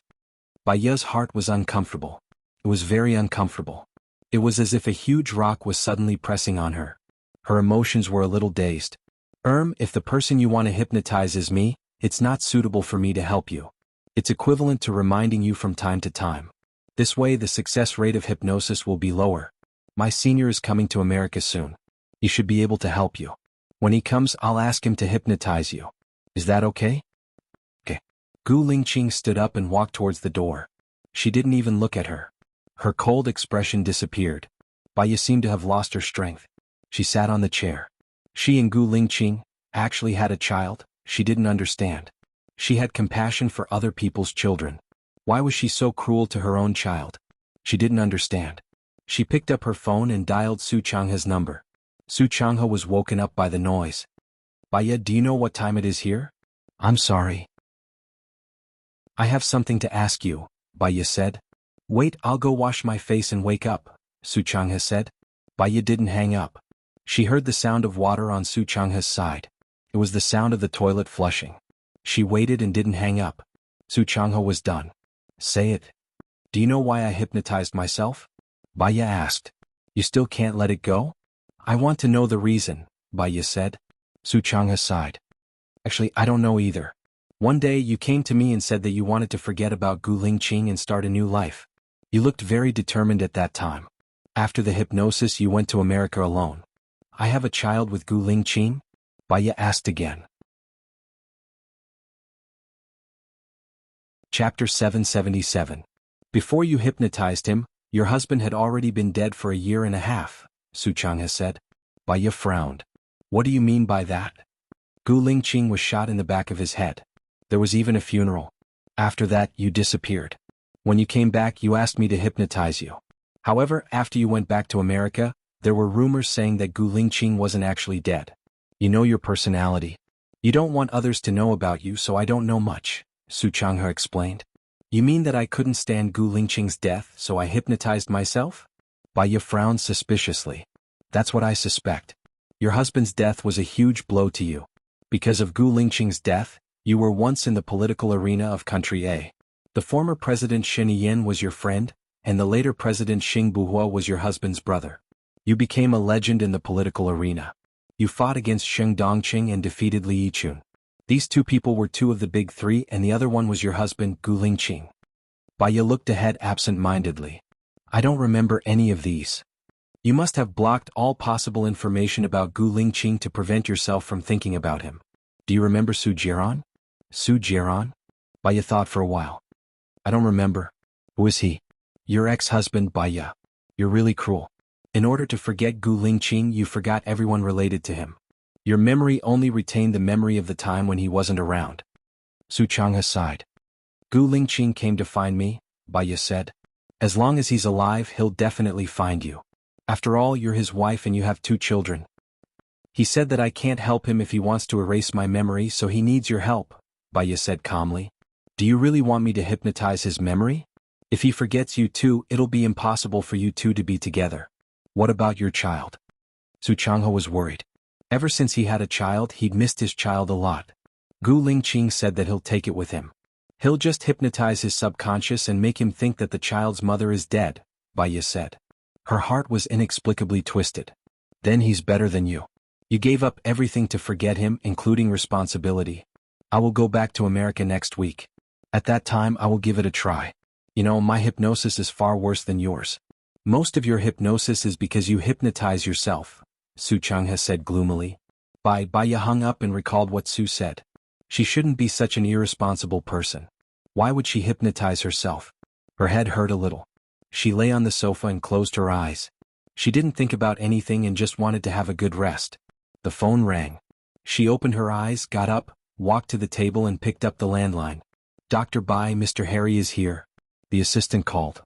Baya's heart was uncomfortable. It was very uncomfortable. It was as if a huge rock was suddenly pressing on her. Her emotions were a little dazed. If the person you want to hypnotize is me, it's not suitable for me to help you. It's equivalent to reminding you from time to time. This way the success rate of hypnosis will be lower. My senior is coming to America soon. He should be able to help you. When he comes, I'll ask him to hypnotize you. Is that okay? Okay. Gu Lingqing stood up and walked towards the door. She didn't even look at her. Her cold expression disappeared. Baya seemed to have lost her strength. She sat on the chair. She and Gu Lingqing actually had a child. She didn't understand. She had compassion for other people's children. Why was she so cruel to her own child? She didn't understand. She picked up her phone and dialed Su Changhe's number. Su Changhe was woken up by the noise. Baya, do you know what time it is here? I'm sorry. I have something to ask you, Baya said. Wait, I'll go wash my face and wake up, Su Changhe said. Baya didn't hang up. She heard the sound of water on Su Changhe's side. It was the sound of the toilet flushing. She waited and didn't hang up. Su Changhe was done. Say it. Do you know why I hypnotized myself? Baya asked. You still can't let it go? I want to know the reason, Baya said. Su Changhe sighed. Actually, I don't know either. One day you came to me and said that you wanted to forget about Gu Lingqing and start a new life. You looked very determined at that time. After the hypnosis you went to America alone. I have a child with Gu Lingqing? Baya asked again. Chapter 777. Before you hypnotized him, your husband had already been dead for 1.5 years, Su Changhe said. Baya frowned. What do you mean by that? Gu Lingqing was shot in the back of his head. There was even a funeral. After that, you disappeared. When you came back, you asked me to hypnotize you. However, after you went back to America, there were rumors saying that Gu Lingqing wasn't actually dead. You know your personality. You don't want others to know about you, so I don't know much, Su Changhe explained. You mean that I couldn't stand Gu Lingqing's death, so I hypnotized myself? Baya frowned suspiciously. That's what I suspect. Your husband's death was a huge blow to you. Because of Gu Lingqing's death, you were once in the political arena of country A. The former president Shen Yin was your friend, and the later president Xing Buhua was your husband's brother. You became a legend in the political arena. You fought against Sheng Dongqing and defeated Li Yichun. These 2 people were 2 of the big 3 and the other one was your husband, Gu Lingqing. Baya looked ahead absent-mindedly. I don't remember any of these. You must have blocked all possible information about Gu Lingqing to prevent yourself from thinking about him. Do you remember Su Jiran? Su Jiran? Baya thought for a while. I don't remember. Who is he? Your ex-husband, Baya. You're really cruel. In order to forget Gu Lingqing, you forgot everyone related to him. Your memory only retained the memory of the time when he wasn't around. Su Changhe sighed. Gu Lingqing came to find me, Baya said. As long as he's alive, he'll definitely find you. After all, you're his wife and you have 2 children. He said that I can't help him if he wants to erase my memory, so he needs your help, Baya said calmly. Do you really want me to hypnotize his memory? If he forgets you too, it'll be impossible for you two to be together. What about your child? Su Changhe was worried. Ever since he had a child, he'd missed his child a lot. Gu Lingqing said that he'll take it with him. He'll just hypnotize his subconscious and make him think that the child's mother is dead, Baya said. Her heart was inexplicably twisted. Then he's better than you. You gave up everything to forget him, including responsibility. I will go back to America next week. At that time I will give it a try. You know, my hypnosis is far worse than yours. Most of your hypnosis is because you hypnotize yourself, Su Changhe said gloomily. Baya hung up and recalled what Su said. She shouldn't be such an irresponsible person. Why would she hypnotize herself? Her head hurt a little. She lay on the sofa and closed her eyes. She didn't think about anything and just wanted to have a good rest. The phone rang. She opened her eyes, got up, walked to the table and picked up the landline. Dr. Bai, Mr. Harry is here. The assistant called.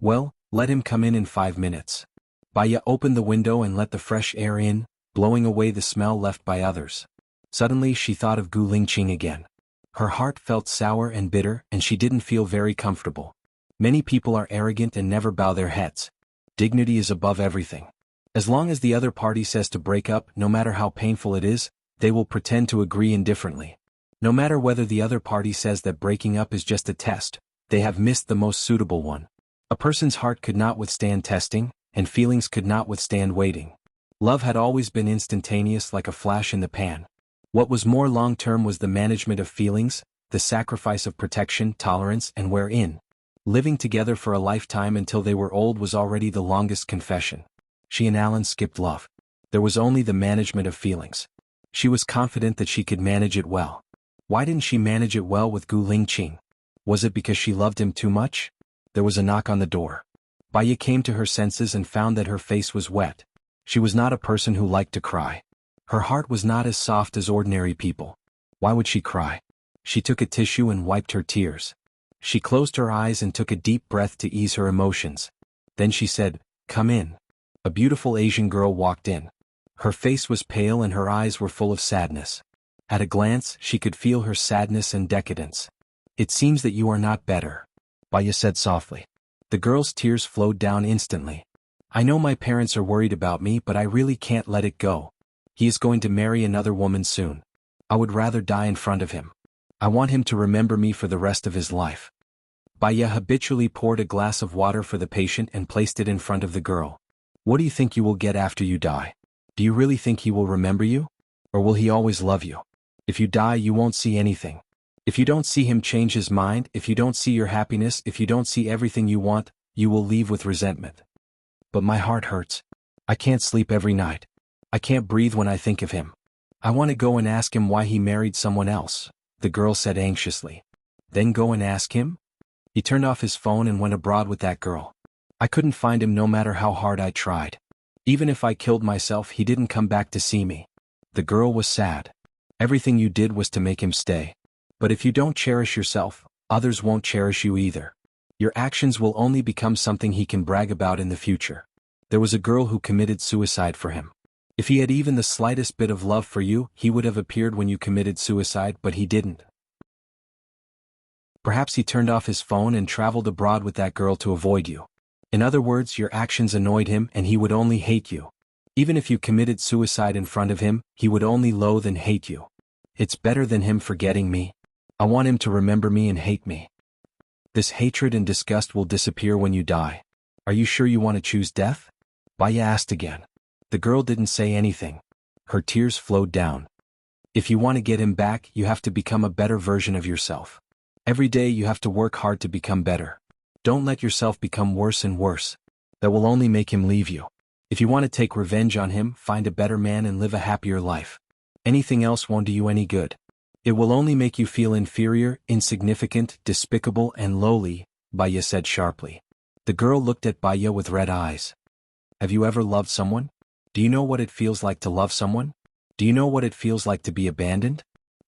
Well, let him come in 5 minutes. Baya opened the window and let the fresh air in, blowing away the smell left by others. Suddenly she thought of Gu Lingqing again. Her heart felt sour and bitter, and she didn't feel very comfortable. Many people are arrogant and never bow their heads. Dignity is above everything. As long as the other party says to break up, no matter how painful it is, they will pretend to agree indifferently. No matter whether the other party says that breaking up is just a test, they have missed the most suitable one. A person's heart could not withstand testing, and feelings could not withstand waiting. Love had always been instantaneous, like a flash in the pan. What was more long-term was the management of feelings, the sacrifice of protection, tolerance, and wherein. Living together for a lifetime until they were old was already the longest confession. She and Alan skipped love. There was only the management of feelings. She was confident that she could manage it well. Why didn't she manage it well with Gu Lingqing? Was it because she loved him too much? There was a knock on the door. Baya came to her senses and found that her face was wet. She was not a person who liked to cry. Her heart was not as soft as ordinary people. Why would she cry? She took a tissue and wiped her tears. She closed her eyes and took a deep breath to ease her emotions. Then she said, "Come in." A beautiful Asian girl walked in. Her face was pale and her eyes were full of sadness. At a glance, she could feel her sadness and decadence. "It seems that you are not better," Baya said softly. The girl's tears flowed down instantly. "I know my parents are worried about me, but I really can't let it go. He is going to marry another woman soon. I would rather die in front of him. I want him to remember me for the rest of his life." Baya habitually poured a glass of water for the patient and placed it in front of the girl. "What do you think you will get after you die? Do you really think he will remember you? Or will he always love you? If you die, you won't see anything. If you don't see him change his mind, if you don't see your happiness, if you don't see everything you want, you will leave with resentment." "But my heart hurts. I can't sleep every night. I can't breathe when I think of him. I want to go and ask him why he married someone else," the girl said anxiously. "Then go and ask him?" He turned off his phone and went abroad with that girl. "I couldn't find him no matter how hard I tried. Even if I killed myself, he didn't come back to see me." The girl was sad. "Everything you did was to make him stay. But if you don't cherish yourself, others won't cherish you either. Your actions will only become something he can brag about in the future. There was a girl who committed suicide for him. If he had even the slightest bit of love for you, he would have appeared when you committed suicide, but he didn't. Perhaps he turned off his phone and traveled abroad with that girl to avoid you. In other words, your actions annoyed him and he would only hate you. Even if you committed suicide in front of him, he would only loathe and hate you. It's better than him forgetting me. I want him to remember me and hate me. This hatred and disgust will disappear when you die. Are you sure you want to choose death?" Baya asked again. The girl didn't say anything. Her tears flowed down. "If you want to get him back, you have to become a better version of yourself. Every day you have to work hard to become better. Don't let yourself become worse and worse. That will only make him leave you. If you want to take revenge on him, find a better man and live a happier life. Anything else won't do you any good. It will only make you feel inferior, insignificant, despicable, and lowly," Baya said sharply. The girl looked at Baya with red eyes. "Have you ever loved someone? Do you know what it feels like to love someone? Do you know what it feels like to be abandoned?"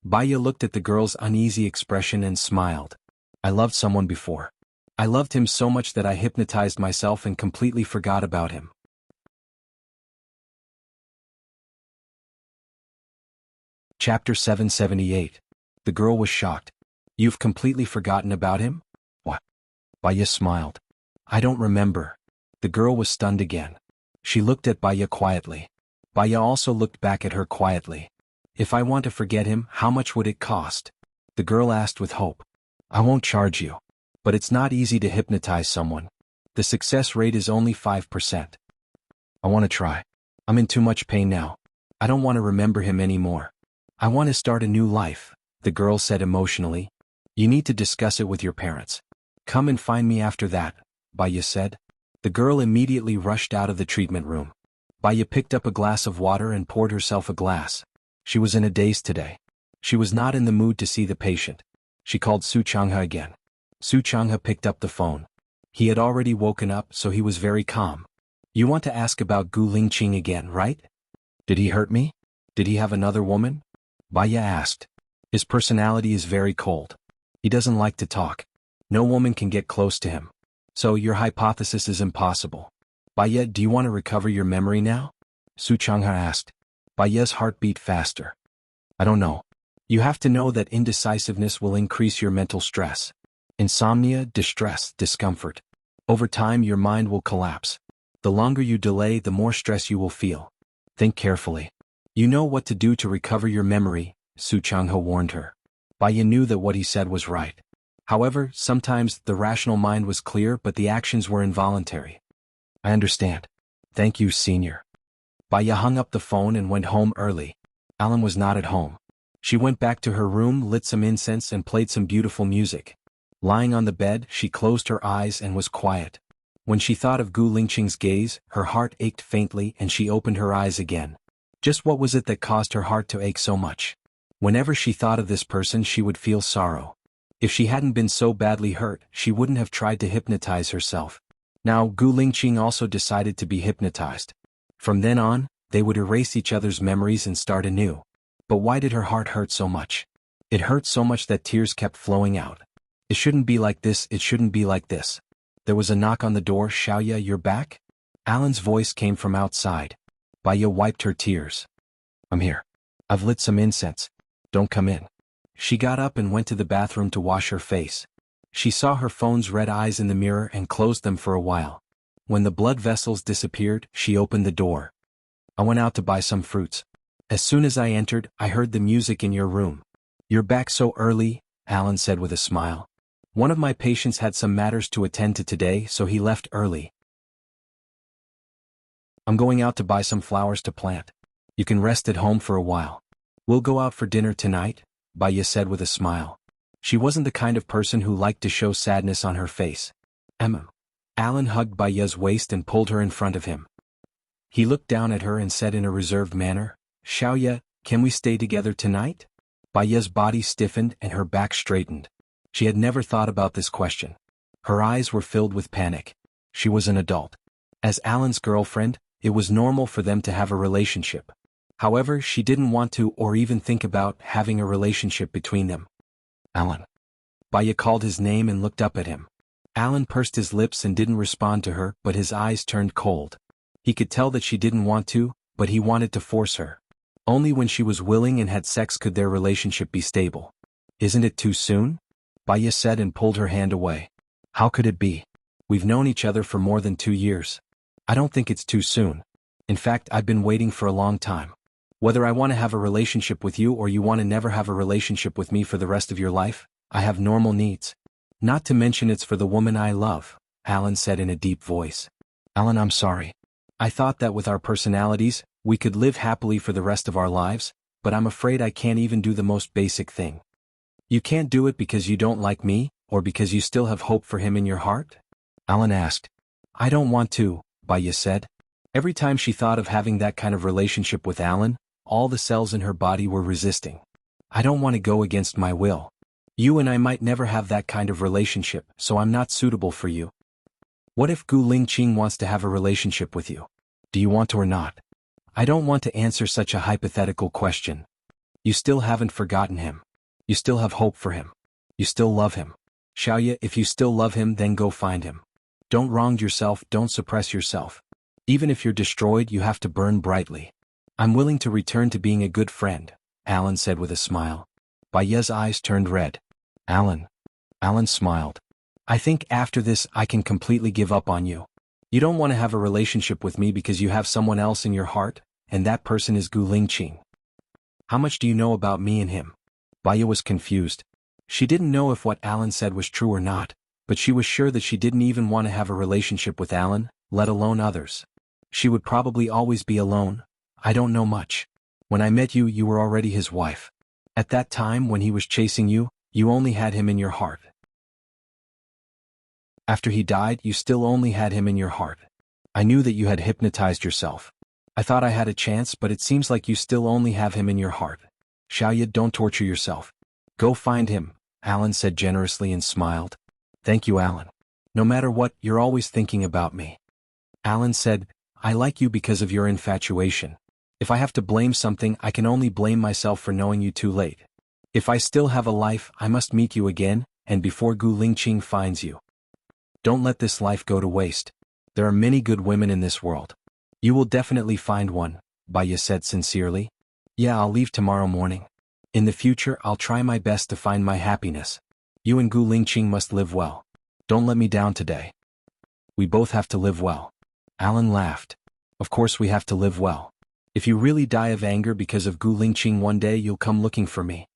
Baya looked at the girl's uneasy expression and smiled. I loved someone before. I loved him so much that I hypnotized myself and completely forgot about him. Chapter 778. The girl was shocked. You've completely forgotten about him? What? Baya smiled. I don't remember. The girl was stunned again. She looked at Baya quietly. Baya also looked back at her quietly. If I want to forget him, how much would it cost? The girl asked with hope. I won't charge you. But it's not easy to hypnotize someone. The success rate is only 5%. I want to try. I'm in too much pain now. I don't want to remember him anymore. I want to start a new life, the girl said emotionally. You need to discuss it with your parents. Come and find me after that, Baya said. The girl immediately rushed out of the treatment room. Baya picked up a glass of water and poured herself a glass. She was in a daze today. She was not in the mood to see the patient. She called Su Changhe again. Su Changhe picked up the phone. He had already woken up, so he was very calm. You want to ask about Gu Lingqing again, right? Did he hurt me? Did he have another woman? Baya asked. His personality is very cold. He doesn't like to talk. No woman can get close to him. So your hypothesis is impossible. Baya, do you want to recover your memory now? Su Changhe asked. Baya's heart beat faster. I don't know. You have to know that indecisiveness will increase your mental stress. Insomnia, distress, discomfort. Over time your mind will collapse. The longer you delay, the more stress you will feel. Think carefully. You know what to do to recover your memory, Su Changhe warned her. Baya knew that what he said was right. However, sometimes the rational mind was clear but the actions were involuntary. I understand. Thank you, senior. Baya hung up the phone and went home early. Alan was not at home. She went back to her room, lit some incense and played some beautiful music. Lying on the bed, she closed her eyes and was quiet. When she thought of Gu Lingqing's gaze, her heart ached faintly and she opened her eyes again. Just what was it that caused her heart to ache so much? Whenever she thought of this person, she would feel sorrow. If she hadn't been so badly hurt, she wouldn't have tried to hypnotize herself. Now, Gu Lingqing also decided to be hypnotized. From then on, they would erase each other's memories and start anew. But why did her heart hurt so much? It hurt so much that tears kept flowing out. It shouldn't be like this, it shouldn't be like this. There was a knock on the door. Xiaoya, you're back? Alan's voice came from outside. Baya wiped her tears. I'm here. I've lit some incense. Don't come in. She got up and went to the bathroom to wash her face. She saw her phone's red eyes in the mirror and closed them for a while. When the blood vessels disappeared, she opened the door. I went out to buy some fruits. As soon as I entered, I heard the music in your room. You're back so early, Alan said with a smile. One of my patients had some matters to attend to today, so he left early. I'm going out to buy some flowers to plant. You can rest at home for a while. We'll go out for dinner tonight, Baya said with a smile. She wasn't the kind of person who liked to show sadness on her face. Alan hugged Baya's waist and pulled her in front of him. He looked down at her and said in a reserved manner, Xiaoya, can we stay together tonight? Baya's body stiffened and her back straightened. She had never thought about this question. Her eyes were filled with panic. She was an adult. As Alan's girlfriend, it was normal for them to have a relationship. However, she didn't want to or even think about having a relationship between them. Alan. Baya called his name and looked up at him. Alan pursed his lips and didn't respond to her, but his eyes turned cold. He could tell that she didn't want to, but he wanted to force her. Only when she was willing and had sex could their relationship be stable. Isn't it too soon? Baya said and pulled her hand away. How could it be? We've known each other for more than 2 years. I don't think it's too soon. In fact, I've been waiting for a long time. Whether I want to have a relationship with you or you want to never have a relationship with me for the rest of your life, I have normal needs. Not to mention it's for the woman I love, Alan said in a deep voice. Alan, I'm sorry. I thought that with our personalities, we could live happily for the rest of our lives, but I'm afraid I can't even do the most basic thing. You can't do it because you don't like me, or because you still have hope for him in your heart? Alan asked. I don't want to, Baya said. Every time she thought of having that kind of relationship with Alan, all the cells in her body were resisting. I don't want to go against my will. You and I might never have that kind of relationship, so I'm not suitable for you. What if Gu Lingqing wants to have a relationship with you? Do you want to or not? I don't want to answer such a hypothetical question. You still haven't forgotten him. You still have hope for him. You still love him. Xiaoya, if you still love him, then go find him. Don't wrong yourself, don't suppress yourself. Even if you're destroyed, you have to burn brightly. I'm willing to return to being a good friend, Alan said with a smile. Baiye's eyes turned red. Alan. Alan smiled. I think after this I can completely give up on you. You don't want to have a relationship with me because you have someone else in your heart, and that person is Gu Lingqing. How much do you know about me and him? Baiye was confused. She didn't know if what Alan said was true or not, but she was sure that she didn't even want to have a relationship with Alan, let alone others. She would probably always be alone. I don't know much. When I met you, you were already his wife. At that time when he was chasing you, you only had him in your heart. After he died, you still only had him in your heart. I knew that you had hypnotized yourself. I thought I had a chance, but it seems like you still only have him in your heart. Xiaoya, don't torture yourself. Go find him, Alan said generously and smiled. Thank you, Alan. No matter what, you're always thinking about me. Alan said, I like you because of your infatuation. If I have to blame something, I can only blame myself for knowing you too late. If I still have a life, I must meet you again, and before Gu Lingqing finds you. Don't let this life go to waste. There are many good women in this world. You will definitely find one, Baiye said sincerely. Yeah, I'll leave tomorrow morning. In the future, I'll try my best to find my happiness. You and Gu Lingqing must live well. Don't let me down today. We both have to live well. Alan laughed. Of course we have to live well. If you really die of anger because of Gu Lingqing one day, you'll come looking for me.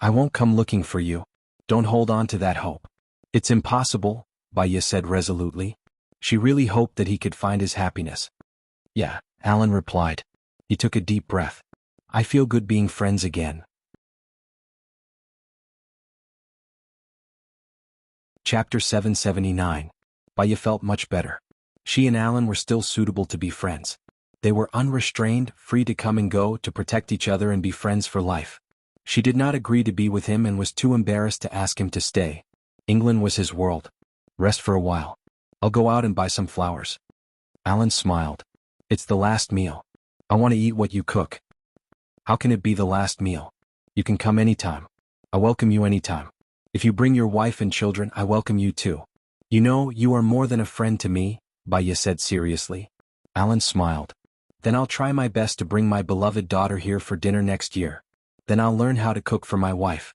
I won't come looking for you. Don't hold on to that hope. It's impossible, Baiye said resolutely. She really hoped that he could find his happiness. Yeah, Alan replied. He took a deep breath. I feel good being friends again. Chapter 779. Baiye felt much better. She and Alan were still suitable to be friends. They were unrestrained, free to come and go, to protect each other and be friends for life. She did not agree to be with him and was too embarrassed to ask him to stay. England was his world. Rest for a while. I'll go out and buy some flowers. Alan smiled. It's the last meal. I want to eat what you cook. How can it be the last meal? You can come anytime. I welcome you anytime. If you bring your wife and children, I welcome you too. You know, you are more than a friend to me, Baiye said seriously. Alan smiled. Then I'll try my best to bring my beloved daughter here for dinner next year. Then I'll learn how to cook for my wife.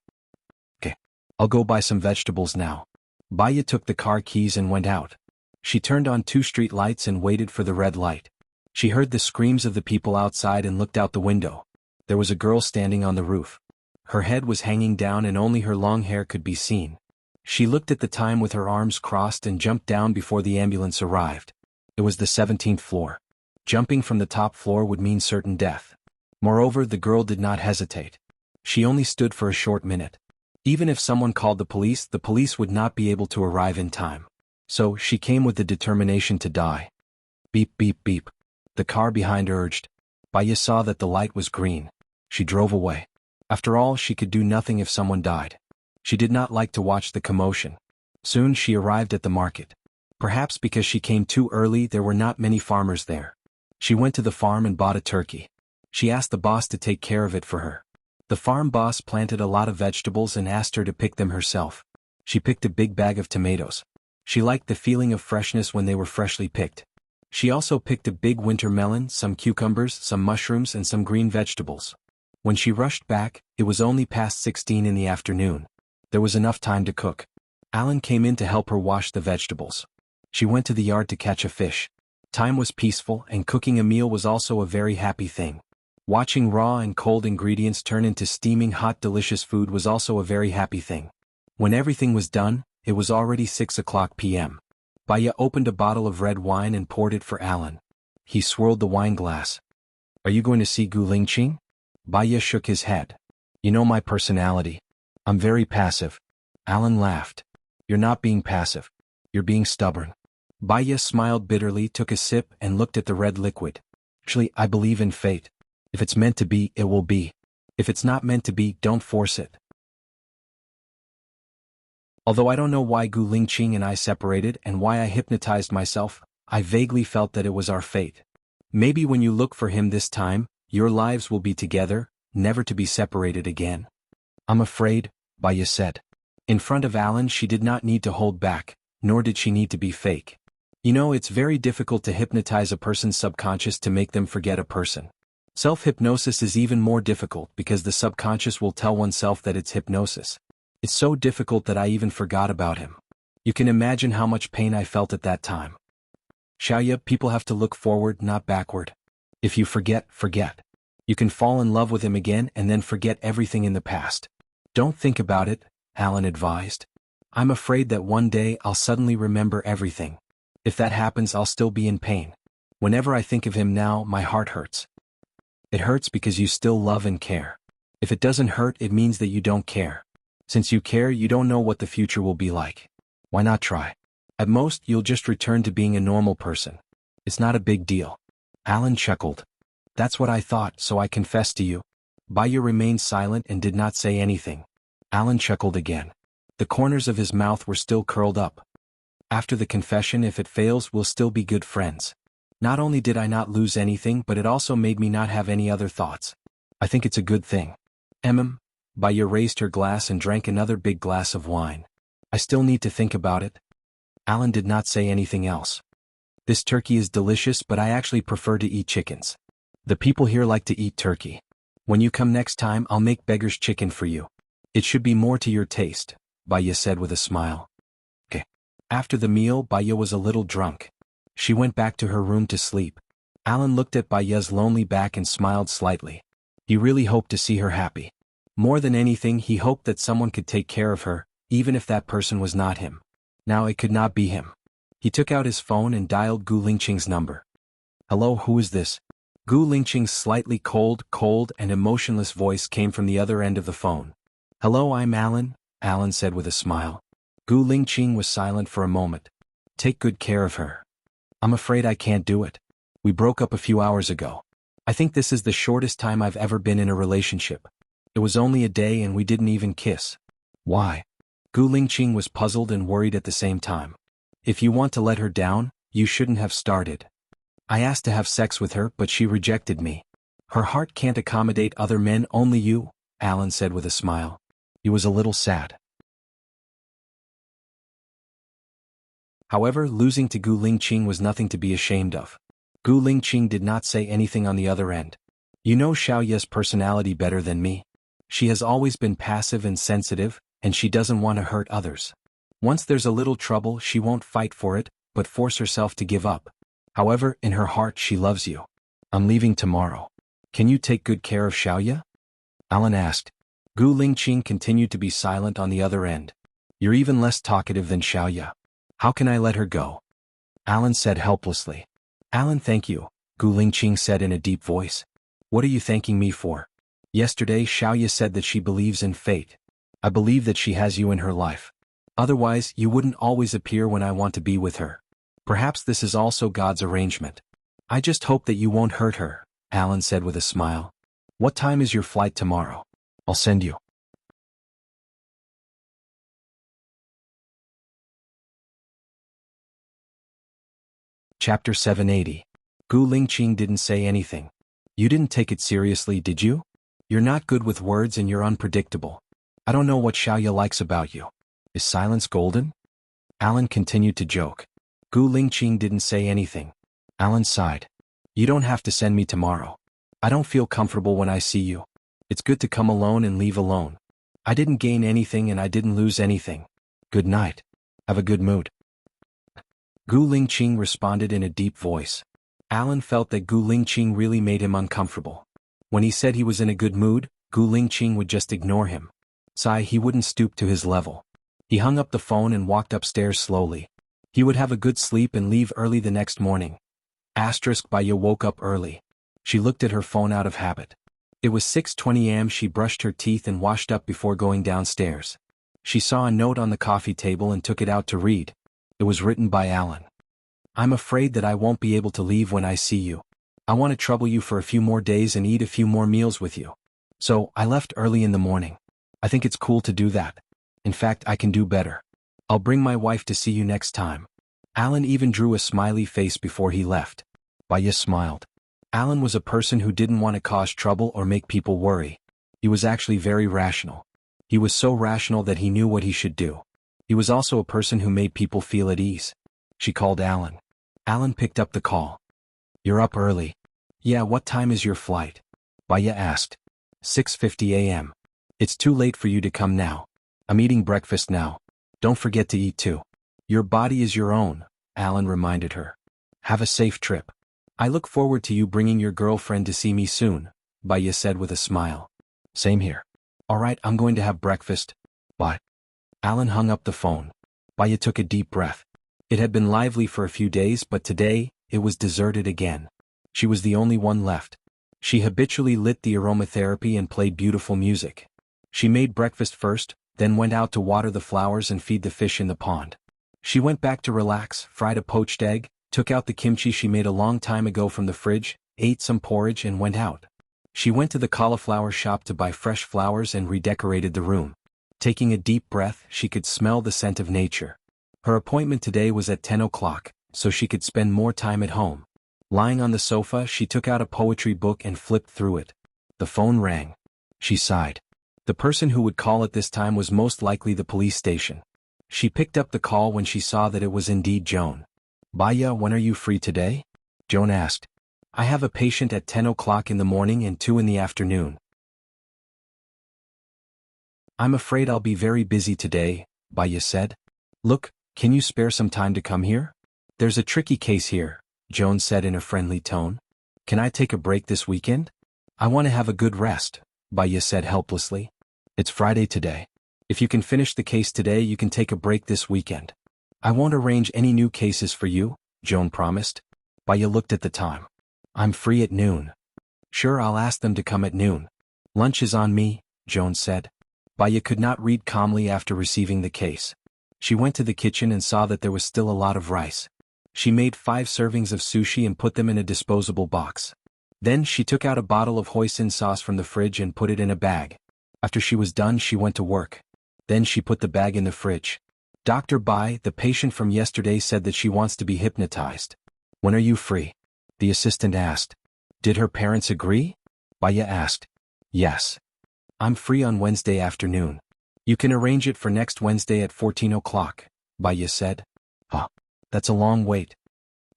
Okay. I'll go buy some vegetables now. Baiye took the car keys and went out. She turned on 2 street lights and waited for the red light. She heard the screams of the people outside and looked out the window. There was a girl standing on the roof. Her head was hanging down and only her long hair could be seen. She looked at the time with her arms crossed and jumped down before the ambulance arrived. It was the 17th floor. Jumping from the top floor would mean certain death. Moreover, the girl did not hesitate. She only stood for a short minute. Even if someone called the police would not be able to arrive in time. So, she came with the determination to die. Beep, beep, beep. The car behind urged. Baiye saw that the light was green. She drove away. After all, she could do nothing if someone died. She did not like to watch the commotion. Soon she arrived at the market. Perhaps because she came too early, there were not many farmers there. She went to the farm and bought a turkey. She asked the boss to take care of it for her. The farm boss planted a lot of vegetables and asked her to pick them herself. She picked a big bag of tomatoes. She liked the feeling of freshness when they were freshly picked. She also picked a big winter melon, some cucumbers, some mushrooms, and some green vegetables. When she rushed back, it was only past 16 in the afternoon. There was enough time to cook. Alan came in to help her wash the vegetables. She went to the yard to catch a fish. Time was peaceful, and cooking a meal was also a very happy thing. Watching raw and cold ingredients turn into steaming hot delicious food was also a very happy thing. When everything was done, it was already 6:00 p.m. Baiye opened a bottle of red wine and poured it for Alan. He swirled the wine glass. Are you going to see Gu Lingqing? Baiye shook his head. You know my personality. I'm very passive. Alan laughed. You're not being passive. You're being stubborn. Baiye smiled bitterly, took a sip, and looked at the red liquid. Actually, I believe in fate. If it's meant to be, it will be. If it's not meant to be, don't force it. Although I don't know why Gu Lingqing and I separated and why I hypnotized myself, I vaguely felt that it was our fate. Maybe when you look for him this time, your lives will be together, never to be separated again. I'm afraid, Baya said. In front of Alan she did not need to hold back, nor did she need to be fake. You know, it's very difficult to hypnotize a person's subconscious to make them forget a person. Self-hypnosis is even more difficult because the subconscious will tell oneself that it's hypnosis. It's so difficult that I even forgot about him. You can imagine how much pain I felt at that time. Xiaoya, people have to look forward, not backward. If you forget, forget. You can fall in love with him again and then forget everything in the past. Don't think about it, Alan advised. I'm afraid that one day I'll suddenly remember everything. If that happens, I'll still be in pain. Whenever I think of him now, my heart hurts. It hurts because you still love and care. If it doesn't hurt, it means that you don't care. Since you care, you don't know what the future will be like. Why not try? At most, you'll just return to being a normal person. It's not a big deal. Alan chuckled. That's what I thought, so I confessed to you. Baya remained silent and did not say anything. Alan chuckled again. The corners of his mouth were still curled up. After the confession, if it fails, we'll still be good friends. Not only did I not lose anything, but it also made me not have any other thoughts. I think it's a good thing. Baya raised her glass and drank another big glass of wine. I still need to think about it. Alan did not say anything else. This turkey is delicious, but I actually prefer to eat chickens. The people here like to eat turkey. When you come next time, I'll make beggar's chicken for you. It should be more to your taste, Baya said with a smile. Okay. After the meal, Baya was a little drunk. She went back to her room to sleep. Alan looked at Baya's lonely back and smiled slightly. He really hoped to see her happy. More than anything, he hoped that someone could take care of her, even if that person was not him. Now it could not be him. He took out his phone and dialed Gu Lingqing's number. Hello, who is this? Gu Lingqing's slightly cold and emotionless voice came from the other end of the phone. Hello, I'm Alan, Alan said with a smile. Gu Lingqing was silent for a moment. Take good care of her. I'm afraid I can't do it. We broke up a few hours ago. I think this is the shortest time I've ever been in a relationship. It was only a day and we didn't even kiss. Why? Gu Lingqing was puzzled and worried at the same time. If you want to let her down, you shouldn't have started. I asked to have sex with her, but she rejected me. Her heart can't accommodate other men, only you, Alan said with a smile. He was a little sad. However, losing to Gu Lingqing was nothing to be ashamed of. Gu Lingqing did not say anything on the other end. You know Xiaoya's personality better than me. She has always been passive and sensitive, and she doesn't want to hurt others. Once there's a little trouble, she won't fight for it, but force herself to give up. However, in her heart she loves you. I'm leaving tomorrow. Can you take good care of Xiaoya? Alan asked. Gu Lingqing continued to be silent on the other end. You're even less talkative than Xiaoya. How can I let her go? Alan said helplessly. Alan, thank you, Gu Lingqing said in a deep voice. What are you thanking me for? Yesterday Xiaoya said that she believes in fate. I believe that she has you in her life. Otherwise, you wouldn't always appear when I want to be with her. Perhaps this is also God's arrangement. I just hope that you won't hurt her, Alan said with a smile. What time is your flight tomorrow? I'll send you. Chapter 780. Gu Lingqing didn't say anything. You didn't take it seriously, did you? You're not good with words and you're unpredictable. I don't know what Xiaoya likes about you. Is silence golden? Alan continued to joke. Gu Lingqing didn't say anything. Alan sighed. You don't have to send me tomorrow. I don't feel comfortable when I see you. It's good to come alone and leave alone. I didn't gain anything and I didn't lose anything. Good night. Have a good mood. Gu Lingqing responded in a deep voice. Alan felt that Gu Lingqing really made him uncomfortable. When he said he was in a good mood, Gu Lingqing would just ignore him. He wouldn't stoop to his level. He hung up the phone and walked upstairs slowly. He would have a good sleep and leave early the next morning. Baya woke up early. She looked at her phone out of habit. It was 6:20 am. She brushed her teeth and washed up before going downstairs. She saw a note on the coffee table and took it out to read. It was written by Alan. I'm afraid that I won't be able to leave when I see you. I want to trouble you for a few more days and eat a few more meals with you. So, I left early in the morning. I think it's cool to do that. In fact, I can do better. I'll bring my wife to see you next time. Alan even drew a smiley face before he left. Baya smiled. Alan was a person who didn't want to cause trouble or make people worry. He was actually very rational. He was so rational that he knew what he should do. He was also a person who made people feel at ease. She called Alan. Alan picked up the call. "You're up early." "Yeah, what time is your flight?" Baya asked. 6:50 a.m. "It's too late for you to come now. I'm eating breakfast now. Don't forget to eat too." "Your body is your own," Alan reminded her. "Have a safe trip." "I look forward to you bringing your girlfriend to see me soon," Baya said with a smile. "Same here." "All right, I'm going to have breakfast. Bye." Alan hung up the phone. Baya took a deep breath. It had been lively for a few days, but today, it was deserted again. She was the only one left. She habitually lit the aromatherapy and played beautiful music. She made breakfast first, then went out to water the flowers and feed the fish in the pond. She went back to relax, fried a poached egg, took out the kimchi she made a long time ago from the fridge, ate some porridge and went out. She went to the cauliflower shop to buy fresh flowers and redecorated the room. Taking a deep breath, she could smell the scent of nature. Her appointment today was at 10 o'clock, so she could spend more time at home. Lying on the sofa, she took out a poetry book and flipped through it. The phone rang. She sighed. The person who would call at this time was most likely the police station. She picked up the call when she saw that it was indeed Joan. "Baya, when are you free today?" Joan asked. "I have a patient at 10 o'clock in the morning and 2 in the afternoon." "I'm afraid I'll be very busy today," Baya said. "Look, can you spare some time to come here?" "There's a tricky case here," Joan said in a friendly tone. "Can I take a break this weekend?" "I want to have a good rest," Baya said helplessly. "It's Friday today. If you can finish the case today, you can take a break this weekend." "I won't arrange any new cases for you," Joan promised. Baya looked at the time. "I'm free at noon." "Sure, I'll ask them to come at noon." "Lunch is on me," Joan said. Baya could not read calmly after receiving the case. She went to the kitchen and saw that there was still a lot of rice. She made 5 servings of sushi and put them in a disposable box. Then she took out a bottle of hoisin sauce from the fridge and put it in a bag. After she was done, she went to work. Then she put the bag in the fridge. "Dr. Bai, the patient from yesterday, said that she wants to be hypnotized. When are you free?" the assistant asked. "Did her parents agree?" Baya asked. "Yes. I'm free on Wednesday afternoon. You can arrange it for next Wednesday at 14 o'clock, Baya said. "Huh. That's a long wait."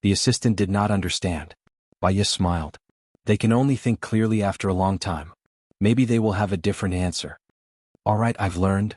The assistant did not understand. Baya smiled. "They can only think clearly after a long time. Maybe they will have a different answer." "All right, I've learned."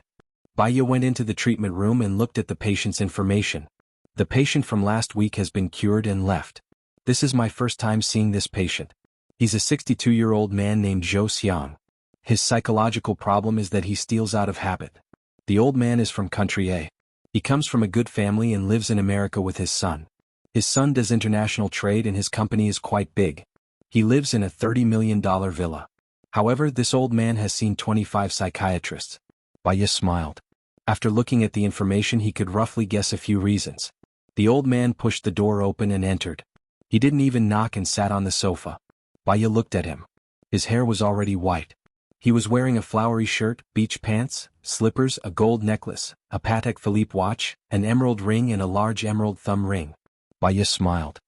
Baya went into the treatment room and looked at the patient's information. "The patient from last week has been cured and left. This is my first time seeing this patient. He's a 62-year-old man named Zhou Xiang. His psychological problem is that he steals out of habit. The old man is from country A. He comes from a good family and lives in America with his son. His son does international trade and his company is quite big. He lives in a $30 million villa. However, this old man has seen 25 psychiatrists." Baya smiled. After looking at the information, he could roughly guess a few reasons. The old man pushed the door open and entered. He didn't even knock and sat on the sofa. Baya looked at him. His hair was already white. He was wearing a flowery shirt, beach pants, slippers, a gold necklace, a Patek Philippe watch, an emerald ring and a large emerald thumb ring. Baya smiled.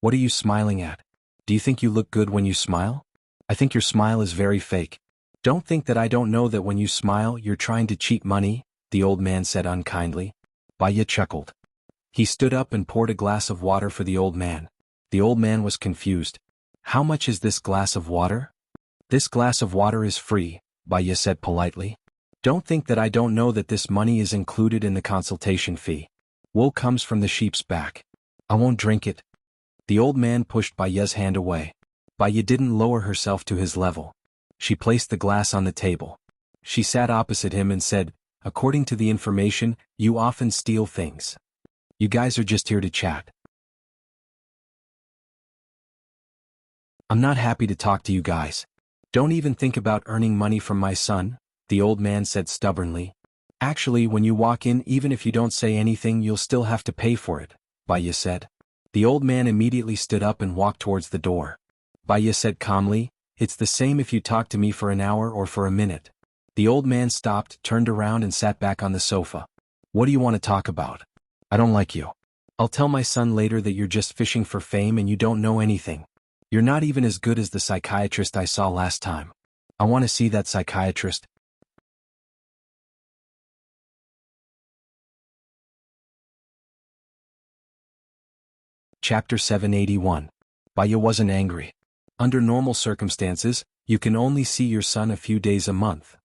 "What are you smiling at? Do you think you look good when you smile? I think your smile is very fake. Don't think that I don't know that when you smile you're trying to cheat money," the old man said unkindly. Baya chuckled. He stood up and poured a glass of water for the old man. The old man was confused. "How much is this glass of water?" "This glass of water is free," Baya said politely. "Don't think that I don't know that this money is included in the consultation fee. Wool comes from the sheep's back. I won't drink it." The old man pushed Baya's hand away. Baya didn't lower herself to his level. She placed the glass on the table. She sat opposite him and said, "According to the information, you often steal things. You guys are just here to chat." "I'm not happy to talk to you guys. Don't even think about earning money from my son," the old man said stubbornly. "Actually, when you walk in, even if you don't say anything, you'll still have to pay for it," Baya said. The old man immediately stood up and walked towards the door. Baya said calmly, "It's the same if you talk to me for an hour or for a minute." The old man stopped, turned around and sat back on the sofa. "What do you want to talk about? I don't like you. I'll tell my son later that you're just fishing for fame and you don't know anything. You're not even as good as the psychiatrist I saw last time." I want to see that psychiatrist. Chapter 781. Baya wasn't angry. Under normal circumstances, you can only see your son a few days a month.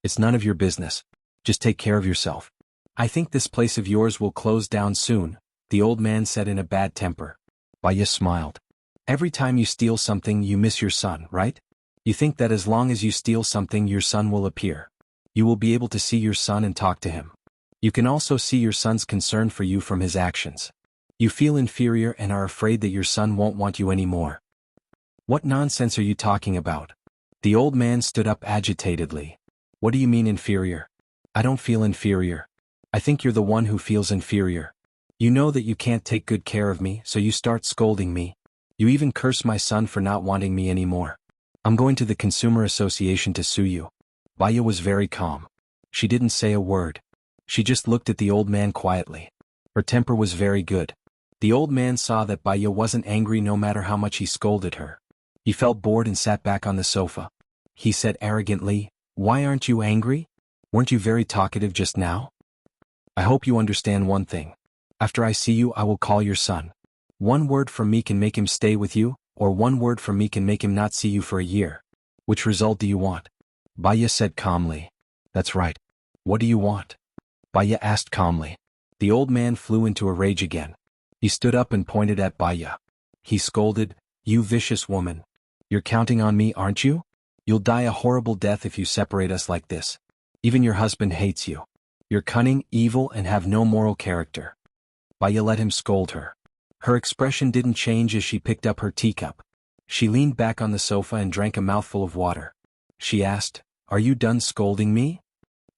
It's none of your business. Just take care of yourself. I think this place of yours will close down soon, the old man said in a bad temper. Baya smiled. Every time you steal something you miss your son, right? You think that as long as you steal something your son will appear. You will be able to see your son and talk to him. You can also see your son's concern for you from his actions. You feel inferior and are afraid that your son won't want you anymore. What nonsense are you talking about? The old man stood up agitatedly. What do you mean inferior? I don't feel inferior. I think you're the one who feels inferior. You know that you can't take good care of me, so you start scolding me. You even curse my son for not wanting me anymore. I'm going to the Consumer Association to sue you. Baya was very calm. She didn't say a word. She just looked at the old man quietly. Her temper was very good. The old man saw that Baya wasn't angry no matter how much he scolded her. He felt bored and sat back on the sofa. He said arrogantly, "Why aren't you angry? Weren't you very talkative just now? I hope you understand one thing. After I see you I will call your son. One word from me can make him stay with you, or one word from me can make him not see you for a year. Which result do you want?" Baya said calmly. "That's right. What do you want?" Baya asked calmly. The old man flew into a rage again. He stood up and pointed at Baya. He scolded, "You vicious woman. You're counting on me, aren't you? You'll die a horrible death if you separate us like this. Even your husband hates you. You're cunning, evil, and have no moral character." Baya let him scold her. Her expression didn't change as she picked up her teacup. She leaned back on the sofa and drank a mouthful of water. She asked, "Are you done scolding me?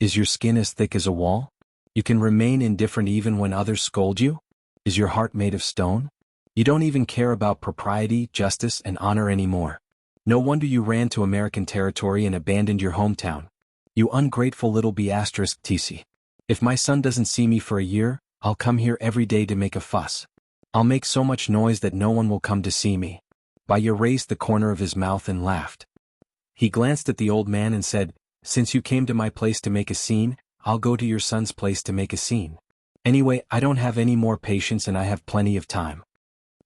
Is your skin as thick as a wall? You can remain indifferent even when others scold you? Is your heart made of stone? You don't even care about propriety, justice, and honor anymore. No wonder you ran to American territory and abandoned your hometown. You ungrateful little b***tc. If my son doesn't see me for a year, I'll come here every day to make a fuss. I'll make so much noise that no one will come to see me." Baya raised the corner of his mouth and laughed. He glanced at the old man and said, "Since you came to my place to make a scene, I'll go to your son's place to make a scene. Anyway, I don't have any more patience and I have plenty of time.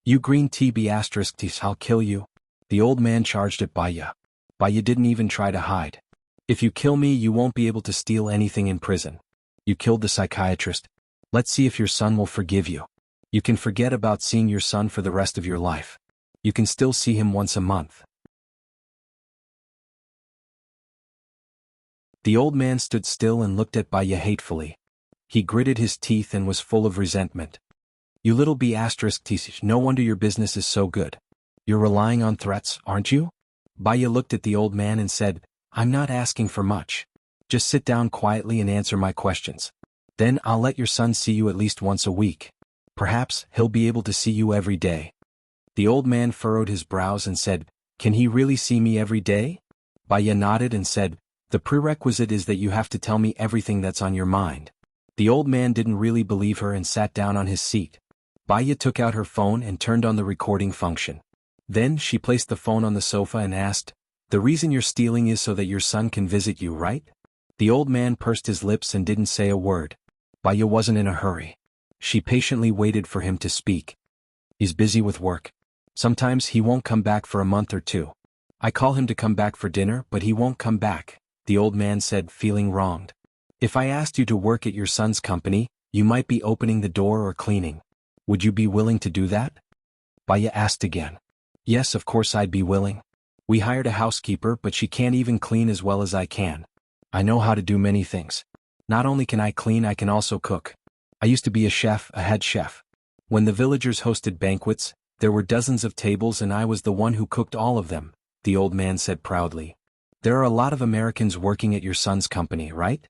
You green tea b***tc, I'll kill you." The old man charged at Baya. Baya didn't even try to hide. "If you kill me you won't be able to steal anything in prison. You killed the psychiatrist. Let's see if your son will forgive you. You can forget about seeing your son for the rest of your life. You can still see him once a month." The old man stood still and looked at Baya hatefully. He gritted his teeth and was full of resentment. "You little b***tc, no wonder your business is so good. You're relying on threats, aren't you?" Baya looked at the old man and said, "I'm not asking for much. Just sit down quietly and answer my questions. Then I'll let your son see you at least once a week. Perhaps he'll be able to see you every day." The old man furrowed his brows and said, "Can he really see me every day?" Baya nodded and said, "The prerequisite is that you have to tell me everything that's on your mind." The old man didn't really believe her and sat down on his seat. Baya took out her phone and turned on the recording function. Then she placed the phone on the sofa and asked, "The reason you're stealing is so that your son can visit you, right?" The old man pursed his lips and didn't say a word. Baya wasn't in a hurry. She patiently waited for him to speak. "He's busy with work. Sometimes he won't come back for a month or two. I call him to come back for dinner but he won't come back," the old man said, feeling wronged. "If I asked you to work at your son's company, you might be opening the door or cleaning. Would you be willing to do that?" Baya asked again. "Yes, of course I'd be willing. We hired a housekeeper but she can't even clean as well as I can. I know how to do many things. Not only can I clean, I can also cook. I used to be a chef, a head chef. When the villagers hosted banquets, there were dozens of tables and I was the one who cooked all of them," the old man said proudly. "There are a lot of Americans working at your son's company, right?"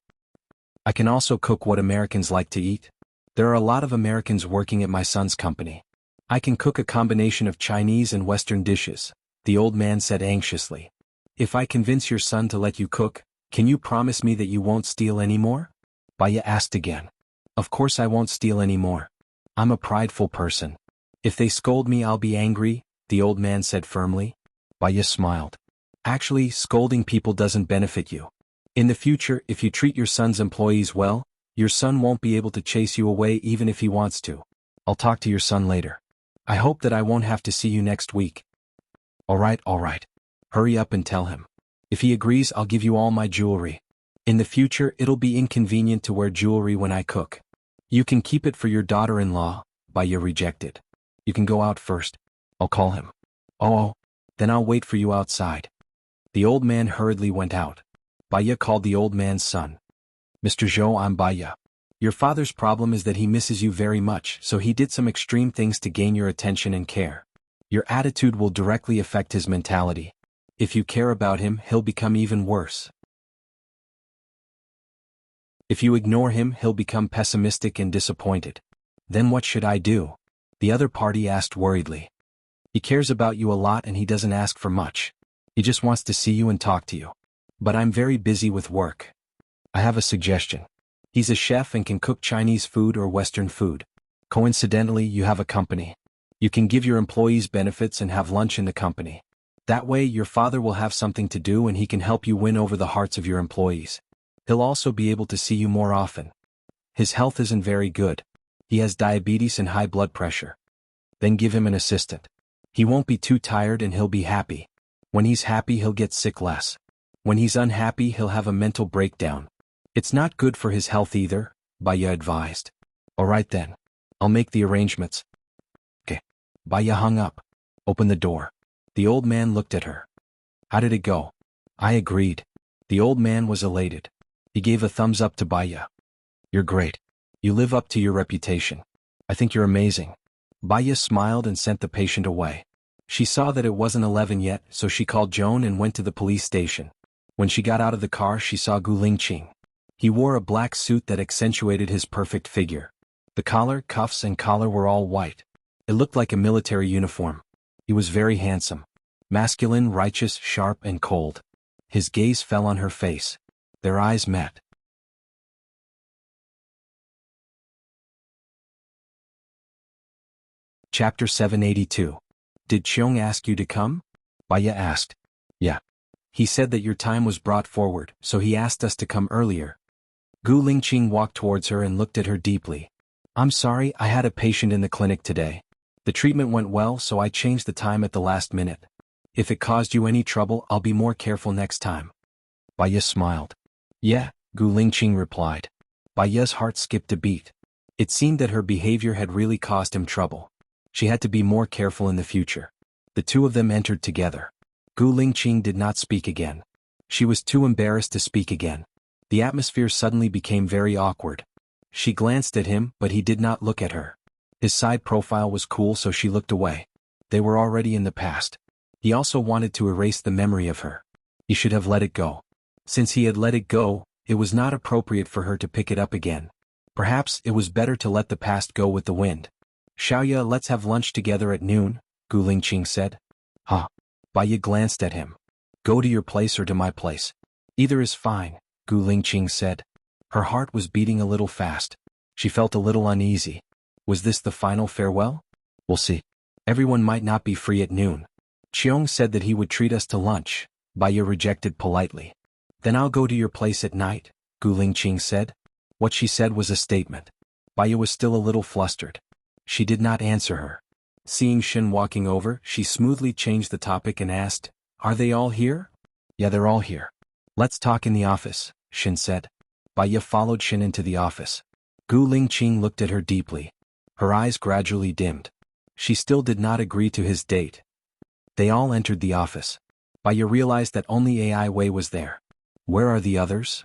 "I can also cook what Americans like to eat. There are a lot of Americans working at my son's company. I can cook a combination of Chinese and Western dishes," the old man said anxiously. "If I convince your son to let you cook, can you promise me that you won't steal anymore?" Baya asked again. "Of course I won't steal anymore. I'm a prideful person. If they scold me I'll be angry," the old man said firmly. Baya smiled. Actually, scolding people doesn't benefit you. In the future, if you treat your son's employees well, your son won't be able to chase you away even if he wants to. I'll talk to your son later. I hope that I won't have to see you next week. All right. Hurry up and tell him. If he agrees, I'll give you all my jewelry. In the future, it'll be inconvenient to wear jewelry when I cook. You can keep it for your daughter-in-law, Baya rejected. You can go out first. I'll call him. Oh, then I'll wait for you outside. The old man hurriedly went out. Baya called the old man's son. Mr. Zhou, I'm Baya. Your father's problem is that he misses you very much, so he did some extreme things to gain your attention and care. Your attitude will directly affect his mentality. If you care about him, he'll become even worse. If you ignore him, he'll become pessimistic and disappointed. Then what should I do? The other party asked worriedly. He cares about you a lot and he doesn't ask for much. He just wants to see you and talk to you. But I'm very busy with work. I have a suggestion. He's a chef and can cook Chinese food or Western food. Coincidentally, you have a company. You can give your employees benefits and have lunch in the company. That way, your father will have something to do and he can help you win over the hearts of your employees. He'll also be able to see you more often. His health isn't very good. He has diabetes and high blood pressure. Then give him an assistant. He won't be too tired and he'll be happy. When he's happy, he'll get sick less. When he's unhappy, he'll have a mental breakdown. It's not good for his health either, Baya advised. All right then. I'll make the arrangements. Okay. Baya hung up. Open the door. The old man looked at her. How did it go? I agreed. The old man was elated. He gave a thumbs up to Baya. You're great. You live up to your reputation. I think you're amazing. Baya smiled and sent the patient away. She saw that it wasn't 11 yet, so she called Joan and went to the police station. When she got out of the car, she saw Gu Lingqing. He wore a black suit that accentuated his perfect figure. The collar, cuffs, and collar were all white. It looked like a military uniform. He was very handsome. Masculine, righteous, sharp, and cold. His gaze fell on her face. Their eyes met. Chapter 782. Did Qiong ask you to come? Baya asked. Yeah. He said that your time was brought forward, so he asked us to come earlier. Gu Lingqing walked towards her and looked at her deeply. I'm sorry, I had a patient in the clinic today. The treatment went well, so I changed the time at the last minute. If it caused you any trouble, I'll be more careful next time. Baya smiled. Yeah, Gu Lingqing replied. Baya's heart skipped a beat. It seemed that her behavior had really caused him trouble. She had to be more careful in the future. The two of them entered together. Gu Lingqing did not speak again. She was too embarrassed to speak again. The atmosphere suddenly became very awkward. She glanced at him, but he did not look at her. His side profile was cool, so she looked away. They were already in the past. He also wanted to erase the memory of her. He should have let it go. Since he had let it go, it was not appropriate for her to pick it up again. Perhaps it was better to let the past go with the wind. Xiaoya, let's have lunch together at noon, Gu Lingqing said. Huh. Baya glanced at him. Go to your place or to my place. Either is fine, Gu Lingqing said. Her heart was beating a little fast. She felt a little uneasy. Was this the final farewell? We'll see. Everyone might not be free at noon. Qiong said that he would treat us to lunch. Baya rejected politely. Then I'll go to your place at night, Gu Lingqing said. What she said was a statement. Baya was still a little flustered. She did not answer her. Seeing Shin walking over, she smoothly changed the topic and asked, Are they all here? Yeah, they're all here. Let's talk in the office, Shin said. Baya followed Shin into the office. Gu Lingqing looked at her deeply. Her eyes gradually dimmed. She still did not agree to his date. They all entered the office. Baya realized that only AI Wei was there. Where are the others?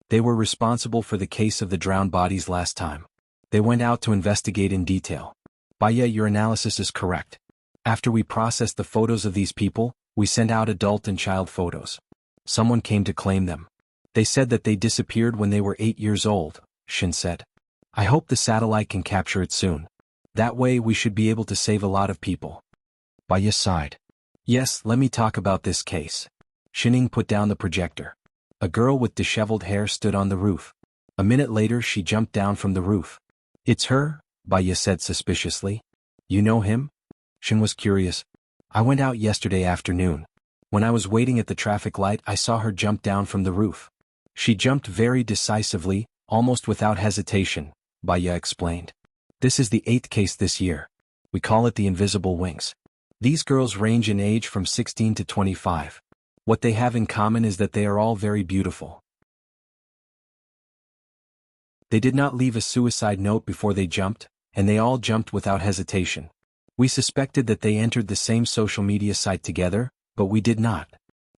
They were responsible for the case of the drowned bodies last time. They went out to investigate in detail. Baya, your analysis is correct. After we processed the photos of these people, we sent out adult and child photos. Someone came to claim them. They said that they disappeared when they were 8 years old, Shin said. I hope the satellite can capture it soon. That way we should be able to save a lot of people. Baya sighed. Yes, let me talk about this case. Shining put down the projector. A girl with disheveled hair stood on the roof. A minute later she jumped down from the roof. It's her, Baya said suspiciously. You know him? Shin was curious. I went out yesterday afternoon. When I was waiting at the traffic light, I saw her jump down from the roof. She jumped very decisively, almost without hesitation, Baya explained. This is the 8th case this year. We call it the invisible wings. These girls range in age from 16 to 25. What they have in common is that they are all very beautiful. They did not leave a suicide note before they jumped, and they all jumped without hesitation. We suspected that they entered the same social media site together, but we did not.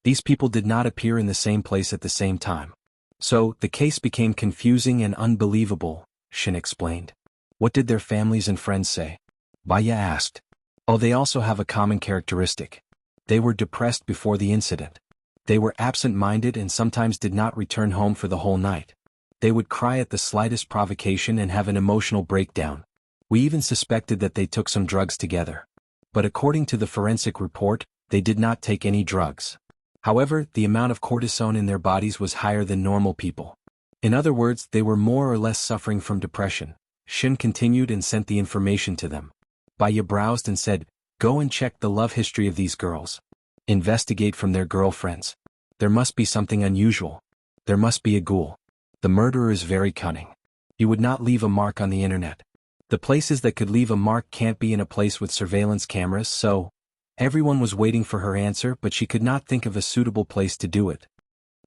These people did not appear in the same place at the same time. So, the case became confusing and unbelievable, Shin explained. What did their families and friends say? Baya asked. Oh, they also have a common characteristic. They were depressed before the incident. They were absent-minded and sometimes did not return home for the whole night. They would cry at the slightest provocation and have an emotional breakdown. We even suspected that they took some drugs together. But according to the forensic report, they did not take any drugs. However, the amount of cortisone in their bodies was higher than normal people. In other words, they were more or less suffering from depression. Shin continued and sent the information to them. Baya browsed and said, go and check the love history of these girls. Investigate from their girlfriends. There must be something unusual. There must be a ghoul. The murderer is very cunning. He would not leave a mark on the internet. The places that could leave a mark can't be in a place with surveillance cameras, so everyone was waiting for her answer, but she could not think of a suitable place to do it.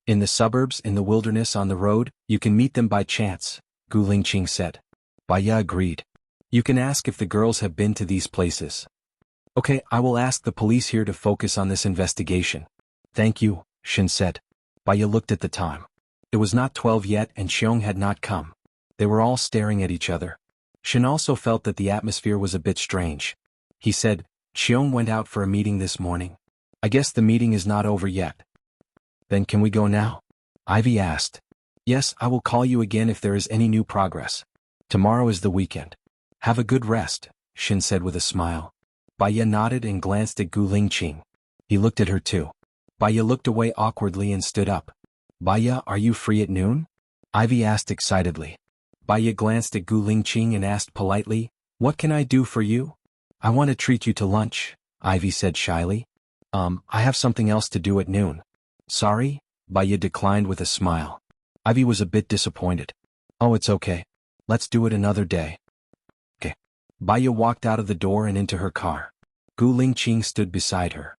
In the suburbs, in the wilderness, on the road, you can meet them by chance, Gu Lingqing said. Baya agreed. You can ask if the girls have been to these places. Okay, I will ask the police here to focus on this investigation. Thank you, Shin said. Baya looked at the time. It was not 12 yet and Xiong had not come. They were all staring at each other. Shin also felt that the atmosphere was a bit strange. He said, Xiong went out for a meeting this morning. I guess the meeting is not over yet. Then can we go now? Ivy asked. Yes, I will call you again if there is any new progress. Tomorrow is the weekend. Have a good rest, Shin said with a smile. Baya nodded and glanced at Gu Lingqing. He looked at her too. Baya looked away awkwardly and stood up. Baya, are you free at noon? Ivy asked excitedly. Baya glanced at Gu Lingqing and asked politely, what can I do for you? I want to treat you to lunch, Ivy said shyly. I have something else to do at noon. Sorry? Baya declined with a smile. Ivy was a bit disappointed. Oh, it's okay. Let's do it another day. Okay. Baya walked out of the door and into her car. Gu Lingqing stood beside her.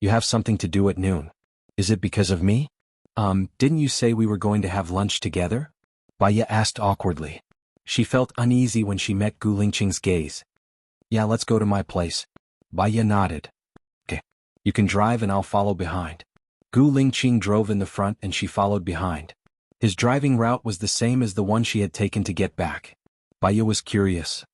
You have something to do at noon. Is it because of me? Didn't you say we were going to have lunch together? Baya asked awkwardly. She felt uneasy when she met Gu Lingqing's gaze. Yeah, let's go to my place. Baya nodded. Okay. You can drive and I'll follow behind. Gu Lingqing drove in the front and she followed behind. His driving route was the same as the one she had taken to get back. Baya was curious.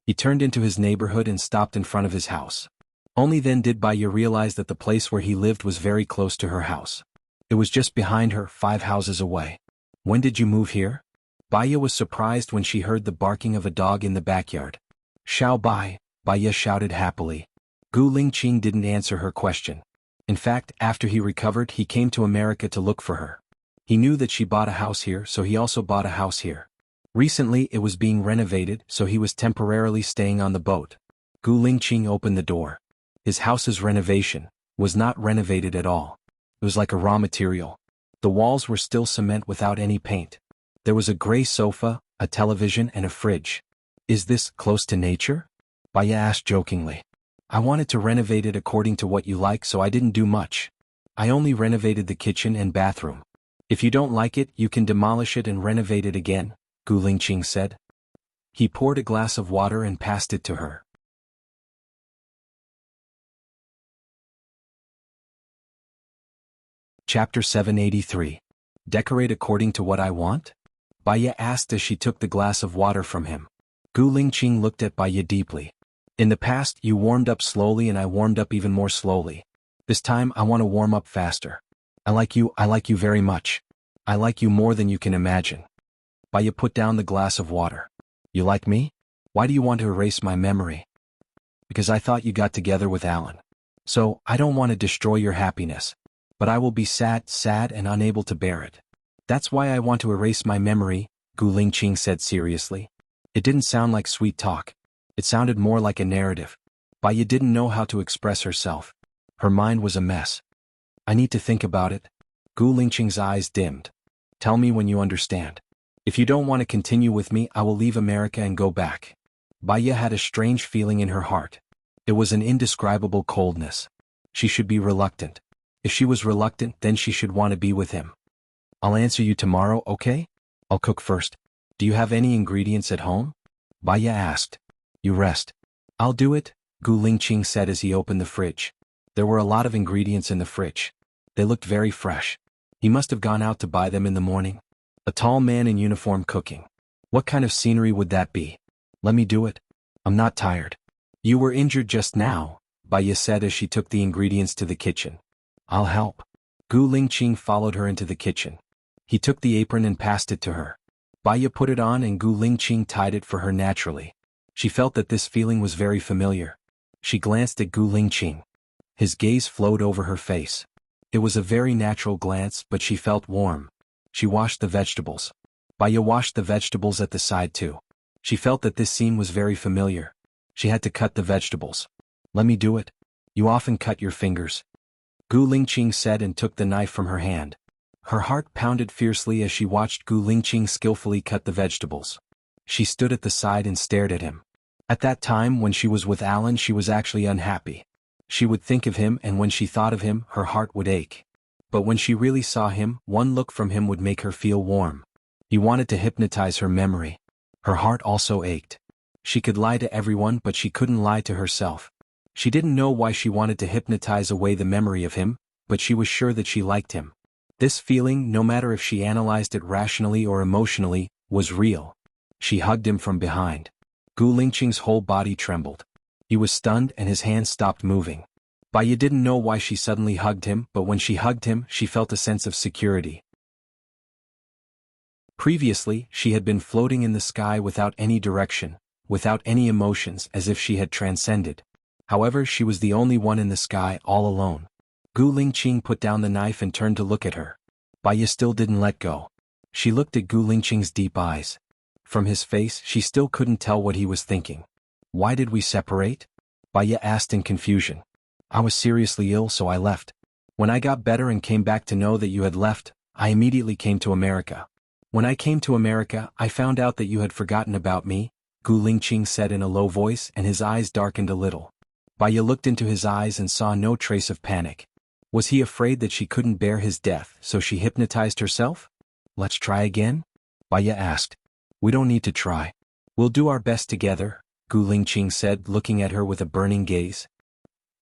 He turned into his neighborhood and stopped in front of his house. Only then did Baya realize that the place where he lived was very close to her house. It was just behind her, 5 houses away. When did you move here? Baya was surprised when she heard the barking of a dog in the backyard. Xiao Bai, Baya shouted happily. Gu Lingqing didn't answer her question. In fact, after he recovered, he came to America to look for her. He knew that she bought a house here, so he also bought a house here. Recently, it was being renovated, so he was temporarily staying on the boat. Gu Lingqing opened the door. His house's renovation was not renovated at all. It was like a raw material. The walls were still cement without any paint. There was a gray sofa, a television and a fridge. Is this close to nature? Baya asked jokingly. I wanted to renovate it according to what you like, so I didn't do much. I only renovated the kitchen and bathroom. If you don't like it, you can demolish it and renovate it again, Gu Lingqing said. He poured a glass of water and passed it to her. Chapter 783. Decorate according to what I want? Baya asked as she took the glass of water from him. Gu Lingqing looked at Baya deeply. In the past, you warmed up slowly and I warmed up even more slowly. This time, I want to warm up faster. I like you very much. I like you more than you can imagine. Baya put down the glass of water. You like me? Why do you want to erase my memory? Because I thought you got together with Alan. So, I don't want to destroy your happiness. But I will be sad and unable to bear it. That's why I want to erase my memory, Gu Lingqing said seriously. It didn't sound like sweet talk. It sounded more like a narrative. Baya didn't know how to express herself. Her mind was a mess. I need to think about it. Gu Lingqing's eyes dimmed. Tell me when you understand. If you don't want to continue with me, I will leave America and go back. Baya had a strange feeling in her heart. It was an indescribable coldness. She should be reluctant. If she was reluctant, then she should want to be with him. I'll answer you tomorrow, okay? I'll cook first. Do you have any ingredients at home? Baya asked. You rest. I'll do it, Gu Lingqing said as he opened the fridge. There were a lot of ingredients in the fridge. They looked very fresh. He must have gone out to buy them in the morning. A tall man in uniform cooking. What kind of scenery would that be? Let me do it. I'm not tired. You were injured just now, Baya said as she took the ingredients to the kitchen. I'll help. Gu Lingqing followed her into the kitchen. He took the apron and passed it to her. Baya put it on and Gu Lingqing tied it for her naturally. She felt that this feeling was very familiar. She glanced at Gu Lingqing. His gaze flowed over her face. It was a very natural glance, but she felt warm. She washed the vegetables. Baya washed the vegetables at the side too. She felt that this scene was very familiar. She had to cut the vegetables. Let me do it. You often cut your fingers. Gu Lingqing said and took the knife from her hand. Her heart pounded fiercely as she watched Gu Lingqing skillfully cut the vegetables. She stood at the side and stared at him. At that time, when she was with Alan, she was actually unhappy. She would think of him, and when she thought of him, her heart would ache. But when she really saw him, one look from him would make her feel warm. He wanted to hypnotize her memory. Her heart also ached. She could lie to everyone, but she couldn't lie to herself. She didn't know why she wanted to hypnotize away the memory of him, but she was sure that she liked him. This feeling, no matter if she analyzed it rationally or emotionally, was real. She hugged him from behind. Gu Lingqing's whole body trembled. He was stunned and his hands stopped moving. Baya didn't know why she suddenly hugged him, but when she hugged him, she felt a sense of security. Previously, she had been floating in the sky without any direction, without any emotions, as if she had transcended. However, she was the only one in the sky, all alone. Gu Lingqing put down the knife and turned to look at her. Baya still didn't let go. She looked at Gu Lingqing's deep eyes. From his face, she still couldn't tell what he was thinking. Why did we separate? Baya asked in confusion. I was seriously ill, so I left. When I got better and came back to know that you had left, I immediately came to America. When I came to America, I found out that you had forgotten about me, Gu Lingqing said in a low voice, and his eyes darkened a little. Baya looked into his eyes and saw no trace of panic. Was he afraid that she couldn't bear his death, so she hypnotized herself? Let's try again? Baya asked. We don't need to try. We'll do our best together, Gu Lingqing said, looking at her with a burning gaze.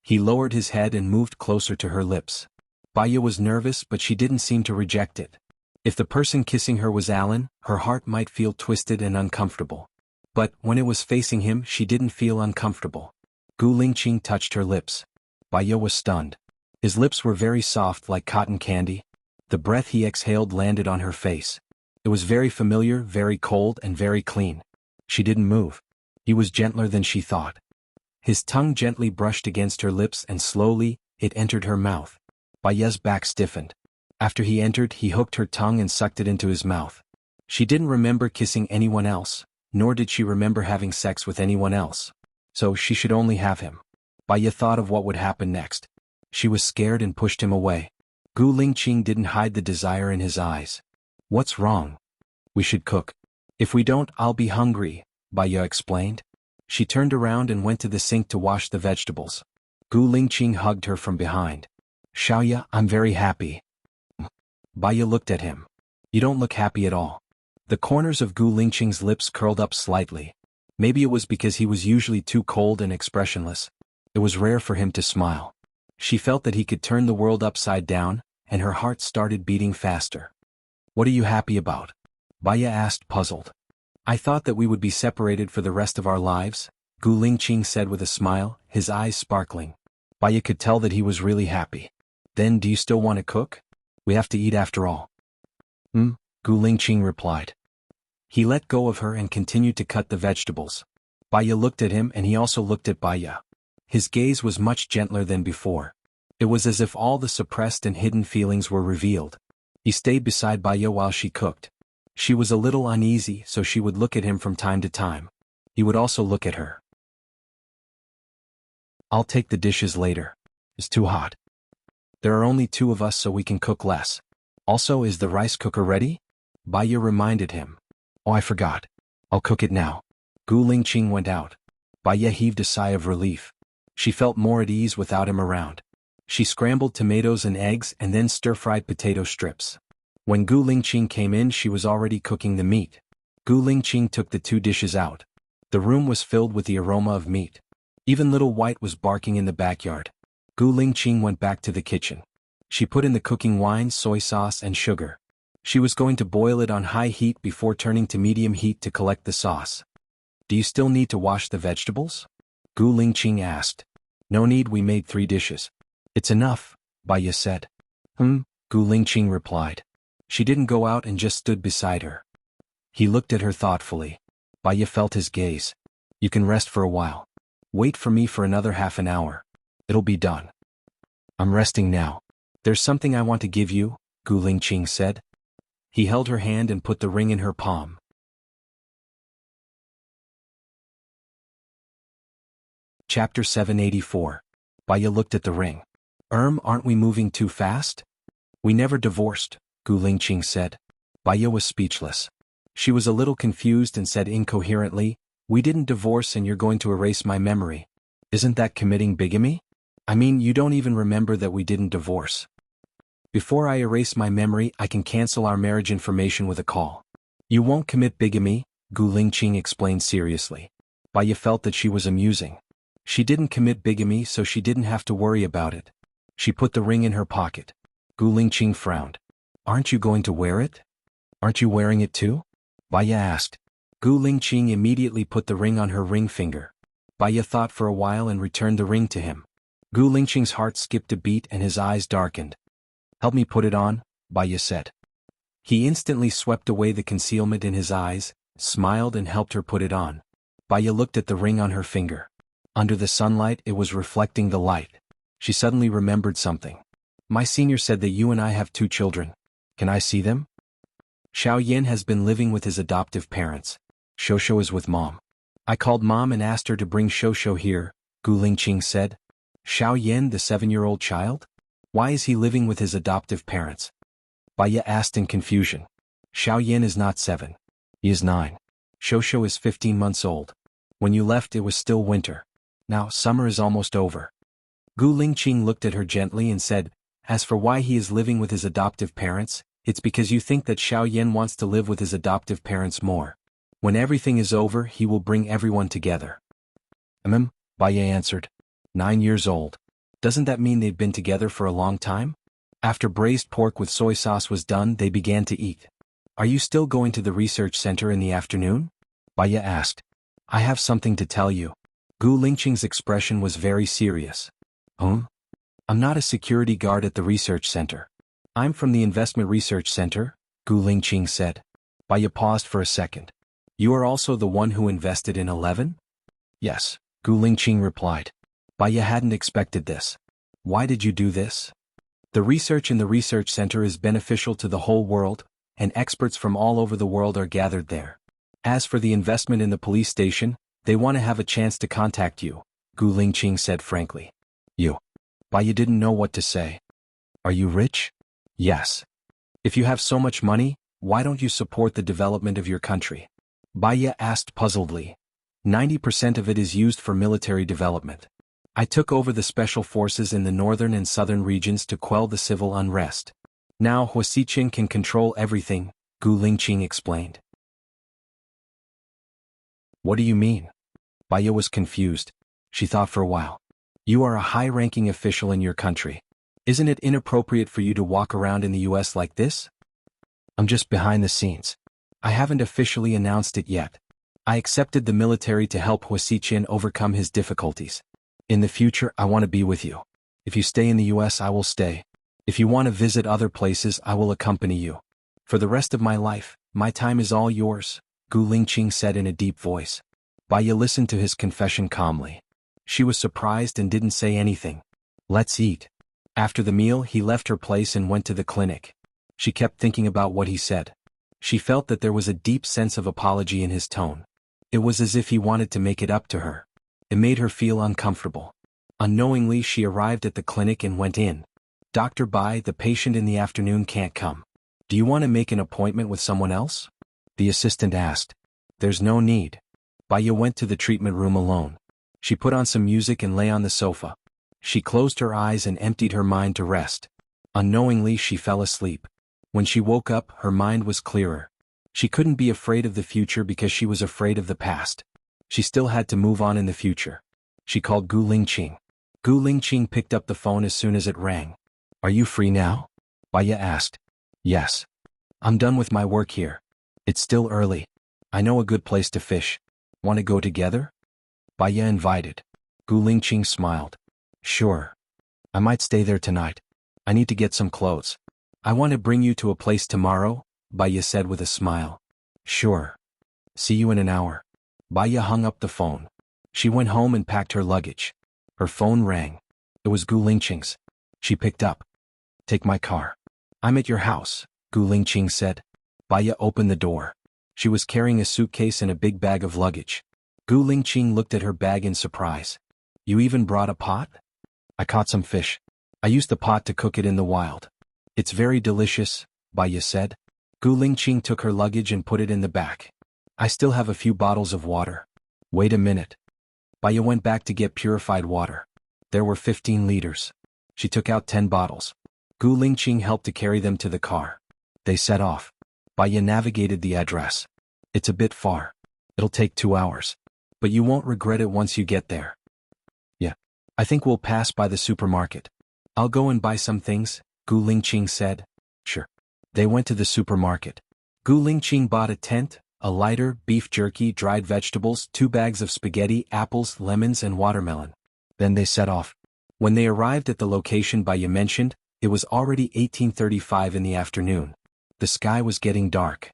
He lowered his head and moved closer to her lips. Baya was nervous, but she didn't seem to reject it. If the person kissing her was Alan, her heart might feel twisted and uncomfortable. But when it was facing him, she didn't feel uncomfortable. Gu Lingqing touched her lips. Baya was stunned. His lips were very soft like cotton candy. The breath he exhaled landed on her face. It was very familiar, very cold, and very clean. She didn't move. He was gentler than she thought. His tongue gently brushed against her lips and slowly, it entered her mouth. Baya's back stiffened. After he entered, he hooked her tongue and sucked it into his mouth. She didn't remember kissing anyone else, nor did she remember having sex with anyone else. So she should only have him. Baya thought of what would happen next. She was scared and pushed him away. Gu Lingqing didn't hide the desire in his eyes. What's wrong? We should cook. If we don't, I'll be hungry, Baya explained. She turned around and went to the sink to wash the vegetables. Gu Lingqing hugged her from behind. Xiaoya, I'm very happy. Baya looked at him. You don't look happy at all. The corners of Gu Lingqing's lips curled up slightly. Maybe it was because he was usually too cold and expressionless. It was rare for him to smile. She felt that he could turn the world upside down, and her heart started beating faster. What are you happy about? Baya asked, puzzled. I thought that we would be separated for the rest of our lives, Gu Lingqing said with a smile, his eyes sparkling. Baya could tell that he was really happy. Then do you still want to cook? We have to eat after all. Gu Lingqing replied. He let go of her and continued to cut the vegetables. Baya looked at him and he also looked at Baya. His gaze was much gentler than before. It was as if all the suppressed and hidden feelings were revealed. He stayed beside Baya while she cooked. She was a little uneasy, so she would look at him from time to time. He would also look at her. I'll take the dishes later. It's too hot. There are only two of us so we can cook less. Also, is the rice cooker ready? Baya reminded him. Oh, I forgot. I'll cook it now. Gu Lingqing went out. Baya heaved a sigh of relief. She felt more at ease without him around. She scrambled tomatoes and eggs and then stir-fried potato strips. When Gu Lingqing came in, she was already cooking the meat. Gu Lingqing took the two dishes out. The room was filled with the aroma of meat. Even little White was barking in the backyard. Gu Lingqing went back to the kitchen. She put in the cooking wine, soy sauce, and sugar. She was going to boil it on high heat before turning to medium heat to collect the sauce. Do you still need to wash the vegetables? Gu Lingqing asked. No need, we made 3 dishes. It's enough, Baya said. Gu Lingqing replied. She didn't go out and just stood beside her. He looked at her thoughtfully. Baya felt his gaze. You can rest for a while. Wait for me for another half an hour. It'll be done. I'm resting now. There's something I want to give you, Gu Lingqing said. He held her hand and put the ring in her palm. Chapter 784. Baya looked at the ring. Aren't we moving too fast? We never divorced, Gu Lingqing said. Baya was speechless. She was a little confused and said incoherently, we didn't divorce and you're going to erase my memory. Isn't that committing bigamy? I mean, you don't even remember that we didn't divorce. Before I erase my memory, I can cancel our marriage information with a call. You won't commit bigamy, Gu Lingqing explained seriously. Baya felt that she was amusing. She didn't commit bigamy, so she didn't have to worry about it. She put the ring in her pocket. Gu Lingqing frowned. Aren't you going to wear it? Aren't you wearing it too? Baya asked. Gu Lingqing immediately put the ring on her ring finger. Baya thought for a while and returned the ring to him. Gu Lingqing's heart skipped a beat and his eyes darkened. Help me put it on, Baya said. He instantly swept away the concealment in his eyes, smiled and helped her put it on. Baya looked at the ring on her finger. Under the sunlight, it was reflecting the light. She suddenly remembered something. My senior said that you and I have 2 children. Can I see them? Xiao Yin has been living with his adoptive parents. Shosho is with mom. I called mom and asked her to bring Shosho here, Gu Lingqing said. Xiao Yin, the 7-year-old child? Why is he living with his adoptive parents? Baya asked in confusion. Xiao Yin is not 7. He is 9. Shosho is 15 months old. When you left, it was still winter. Now, summer is almost over. Gu Lingqing looked at her gently and said, as for why he is living with his adoptive parents, it's because you think that Xiao Yin wants to live with his adoptive parents more. When everything is over, he will bring everyone together. Baya answered. 9 years old. Doesn't that mean they've been together for a long time? After braised pork with soy sauce was done, they began to eat. Are you still going to the research center in the afternoon? Baya asked. I have something to tell you. Gu Lingqing's expression was very serious. I'm not a security guard at the research center. I'm from the investment research center, Gu Lingqing said. Baya paused for a second. You are also the one who invested in 11? Yes, Gu Lingqing replied. Baya hadn't expected this. Why did you do this? The research in the research center is beneficial to the whole world, and experts from all over the world are gathered there. As for the investment in the police station, they want to have a chance to contact you, Gu Lingqing said frankly. You. Baya didn't know what to say. Are you rich? Yes. If you have so much money, why don't you support the development of your country? Baya asked puzzledly. 90% of it is used for military development. I took over the special forces in the northern and southern regions to quell the civil unrest. Now Wuxia can control everything, Gu Lingqing explained. What do you mean? Baya was confused. She thought for a while. You are a high-ranking official in your country. Isn't it inappropriate for you to walk around in the US like this? I'm just behind the scenes. I haven't officially announced it yet. I accepted the military to help Wuxia overcome his difficulties. In the future, I want to be with you. If you stay in the US, I will stay. If you want to visit other places, I will accompany you. For the rest of my life, my time is all yours, Gu Lingqing said in a deep voice. Baya listened to his confession calmly. She was surprised and didn't say anything. Let's eat. After the meal, he left her place and went to the clinic. She kept thinking about what he said. She felt that there was a deep sense of apology in his tone. It was as if he wanted to make it up to her. It made her feel uncomfortable. Unknowingly she arrived at the clinic and went in. Dr. Bai, the patient in the afternoon can't come. Do you want to make an appointment with someone else? The assistant asked. There's no need. Baya went to the treatment room alone. She put on some music and lay on the sofa. She closed her eyes and emptied her mind to rest. Unknowingly she fell asleep. When she woke up, her mind was clearer. She couldn't be afraid of the future because she was afraid of the past. She still had to move on in the future. She called Gu Lingqing. Gu Lingqing picked up the phone as soon as it rang. Are you free now? Baya asked. Yes. I'm done with my work here. It's still early. I know a good place to fish. Want to go together? Baya invited. Gu Lingqing smiled. Sure. I might stay there tonight. I need to get some clothes. I want to bring you to a place tomorrow, Baya said with a smile. Sure. See you in an hour. Baya hung up the phone. She went home and packed her luggage. Her phone rang. It was Gu Lingqing's. She picked up. Take my car. I'm at your house, Gu Lingqing said. Baya opened the door. She was carrying a suitcase and a big bag of luggage. Gu Lingqing looked at her bag in surprise. You even brought a pot? I caught some fish. I used the pot to cook it in the wild. It's very delicious, Baya said. Gu Lingqing took her luggage and put it in the back. I still have a few bottles of water. Wait a minute. Baya went back to get purified water. There were 15 liters. She took out 10 bottles. Gu Lingqing helped to carry them to the car. They set off. Baya navigated the address. It's a bit far. It'll take 2 hours. But you won't regret it once you get there. Yeah. I think we'll pass by the supermarket. I'll go and buy some things, Gu Lingqing said. Sure. They went to the supermarket. Gu Lingqing bought a tent, a lighter, beef jerky, dried vegetables, 2 bags of spaghetti, apples, lemons and watermelon. Then they set off. When they arrived at the location Baya mentioned, it was already 18:35 in the afternoon. The sky was getting dark.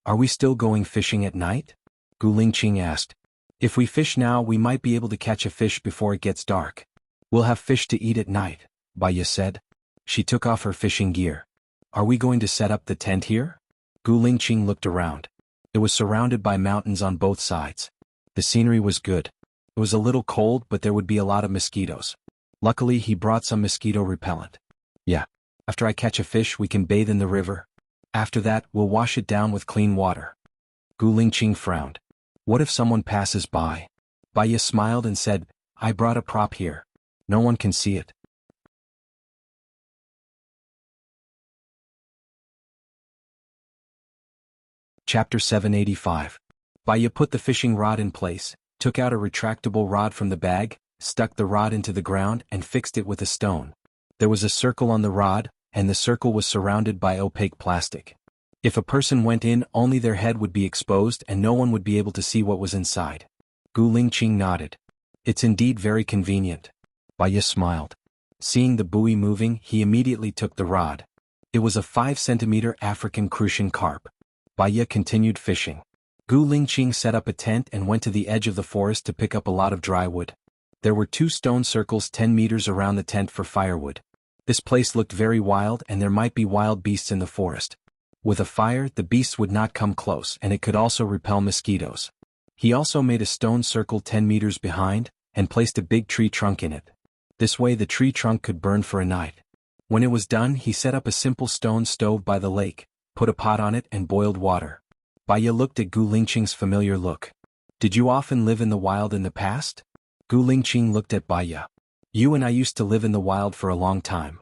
Are we still going fishing at night? Gu Lingqing asked. If we fish now we might be able to catch a fish before it gets dark. We'll have fish to eat at night, Baya said. She took off her fishing gear. Are we going to set up the tent here? Gu Lingqing looked around. It was surrounded by mountains on both sides. The scenery was good. It was a little cold but there would be a lot of mosquitoes. Luckily he brought some mosquito repellent. Yeah. After I catch a fish we can bathe in the river. After that we'll wash it down with clean water. Gu Lingqing frowned. What if someone passes by? Baya smiled and said, I brought a prop here. No one can see it. Chapter 785. Baya put the fishing rod in place, took out a retractable rod from the bag, stuck the rod into the ground and fixed it with a stone. There was a circle on the rod, and the circle was surrounded by opaque plastic. If a person went in, only their head would be exposed and no one would be able to see what was inside. Gu Lingqing nodded. It's indeed very convenient. Baya smiled. Seeing the buoy moving, he immediately took the rod. It was a 5-centimeter African crucian carp. Baya continued fishing. Gu Lingqing set up a tent and went to the edge of the forest to pick up a lot of dry wood. There were 2 stone circles 10 meters around the tent for firewood. This place looked very wild and there might be wild beasts in the forest. With a fire, the beasts would not come close and it could also repel mosquitoes. He also made a stone circle 10 meters behind, and placed a big tree trunk in it. This way the tree trunk could burn for a night. When it was done he set up a simple stone stove by the lake, put a pot on it and boiled water. Baya looked at Gu Lingqing's familiar look. Did you often live in the wild in the past? Gu Lingqing looked at Baya. You and I used to live in the wild for a long time.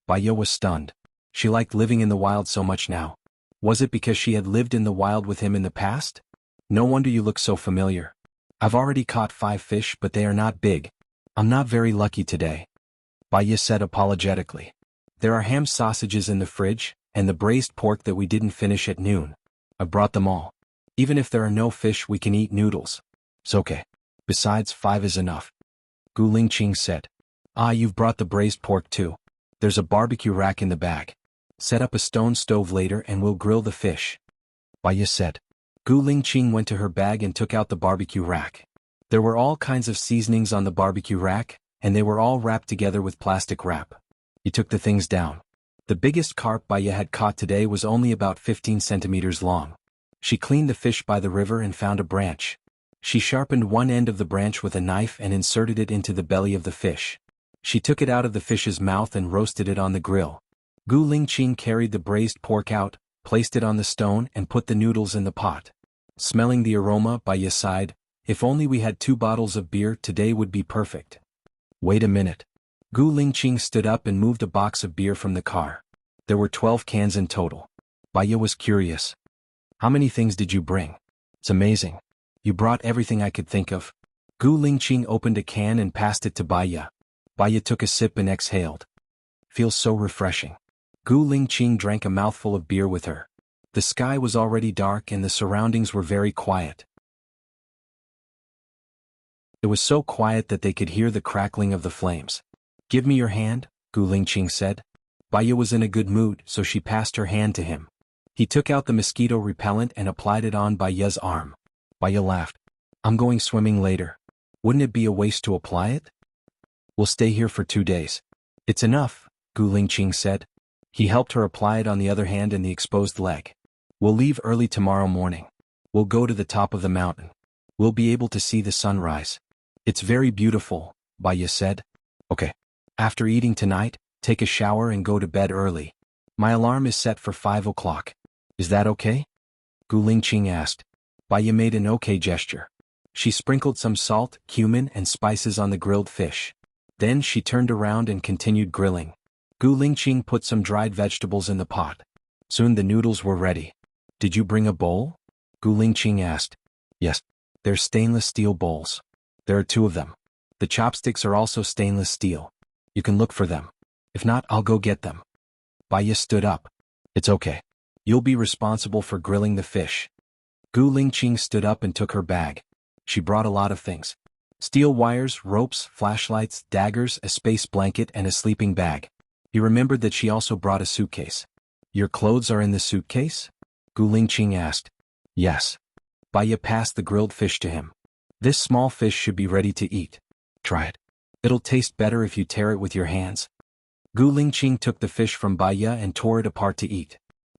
Baya was stunned. She liked living in the wild so much now. Was it because she had lived in the wild with him in the past? No wonder you look so familiar. I've already caught 5 fish but they are not big. I'm not very lucky today. Baya said apologetically. There are ham sausages in the fridge, and the braised pork that we didn't finish at noon. I brought them all. Even if there are no fish we can eat noodles. It's okay. Besides 5 is enough. Gu Lingqing said. Ah, you've brought the braised pork too. There's a barbecue rack in the bag. Set up a stone stove later and we'll grill the fish. Baya said. Gu Lingqing went to her bag and took out the barbecue rack. There were all kinds of seasonings on the barbecue rack, and they were all wrapped together with plastic wrap. He took the things down. The biggest carp Baya had caught today was only about 15 centimeters long. She cleaned the fish by the river and found a branch. She sharpened one end of the branch with a knife and inserted it into the belly of the fish. She took it out of the fish's mouth and roasted it on the grill. Gu Lingqing carried the braised pork out, placed it on the stone and put the noodles in the pot. Smelling the aroma, Baiya sighed, if only we had 2 bottles of beer today would be perfect. Wait a minute. Gu Lingqing stood up and moved a box of beer from the car. There were 12 cans in total. Baiya was curious. How many things did you bring? It's amazing. You brought everything I could think of. Gu Lingqing opened a can and passed it to Baiya. Baiya took a sip and exhaled. Feels so refreshing. Gu Lingqing drank a mouthful of beer with her. The sky was already dark and the surroundings were very quiet. It was so quiet that they could hear the crackling of the flames. Give me your hand, Gu Lingqing said. Baiya was in a good mood, so she passed her hand to him. He took out the mosquito repellent and applied it on Baiya's arm. Baiya laughed. I'm going swimming later. Wouldn't it be a waste to apply it? We'll stay here for 2 days. It's enough, Gu Lingqing said. He helped her apply it on the other hand and the exposed leg. We'll leave early tomorrow morning. We'll go to the top of the mountain. We'll be able to see the sunrise. It's very beautiful, Baiya said. Okay. After eating tonight, take a shower and go to bed early. My alarm is set for 5 o'clock. Is that okay? Gu Lingqing asked. Baiya made an okay gesture. She sprinkled some salt, cumin and spices on the grilled fish. Then she turned around and continued grilling. Gu Lingqing put some dried vegetables in the pot. Soon the noodles were ready. Did you bring a bowl? Gu Lingqing asked. Yes. They're stainless steel bowls. There are 2 of them. The chopsticks are also stainless steel. You can look for them. If not, I'll go get them. Baiya stood up. It's okay. You'll be responsible for grilling the fish. Gu Lingqing stood up and took her bag. She brought a lot of things. Steel wires, ropes, flashlights, daggers, a space blanket and a sleeping bag. He remembered that she also brought a suitcase. Your clothes are in the suitcase? Gu Lingqing asked. Yes. Baiya passed the grilled fish to him. This small fish should be ready to eat. Try it. It'll taste better if you tear it with your hands. Gu Lingqing took the fish from Baiya and tore it apart to eat.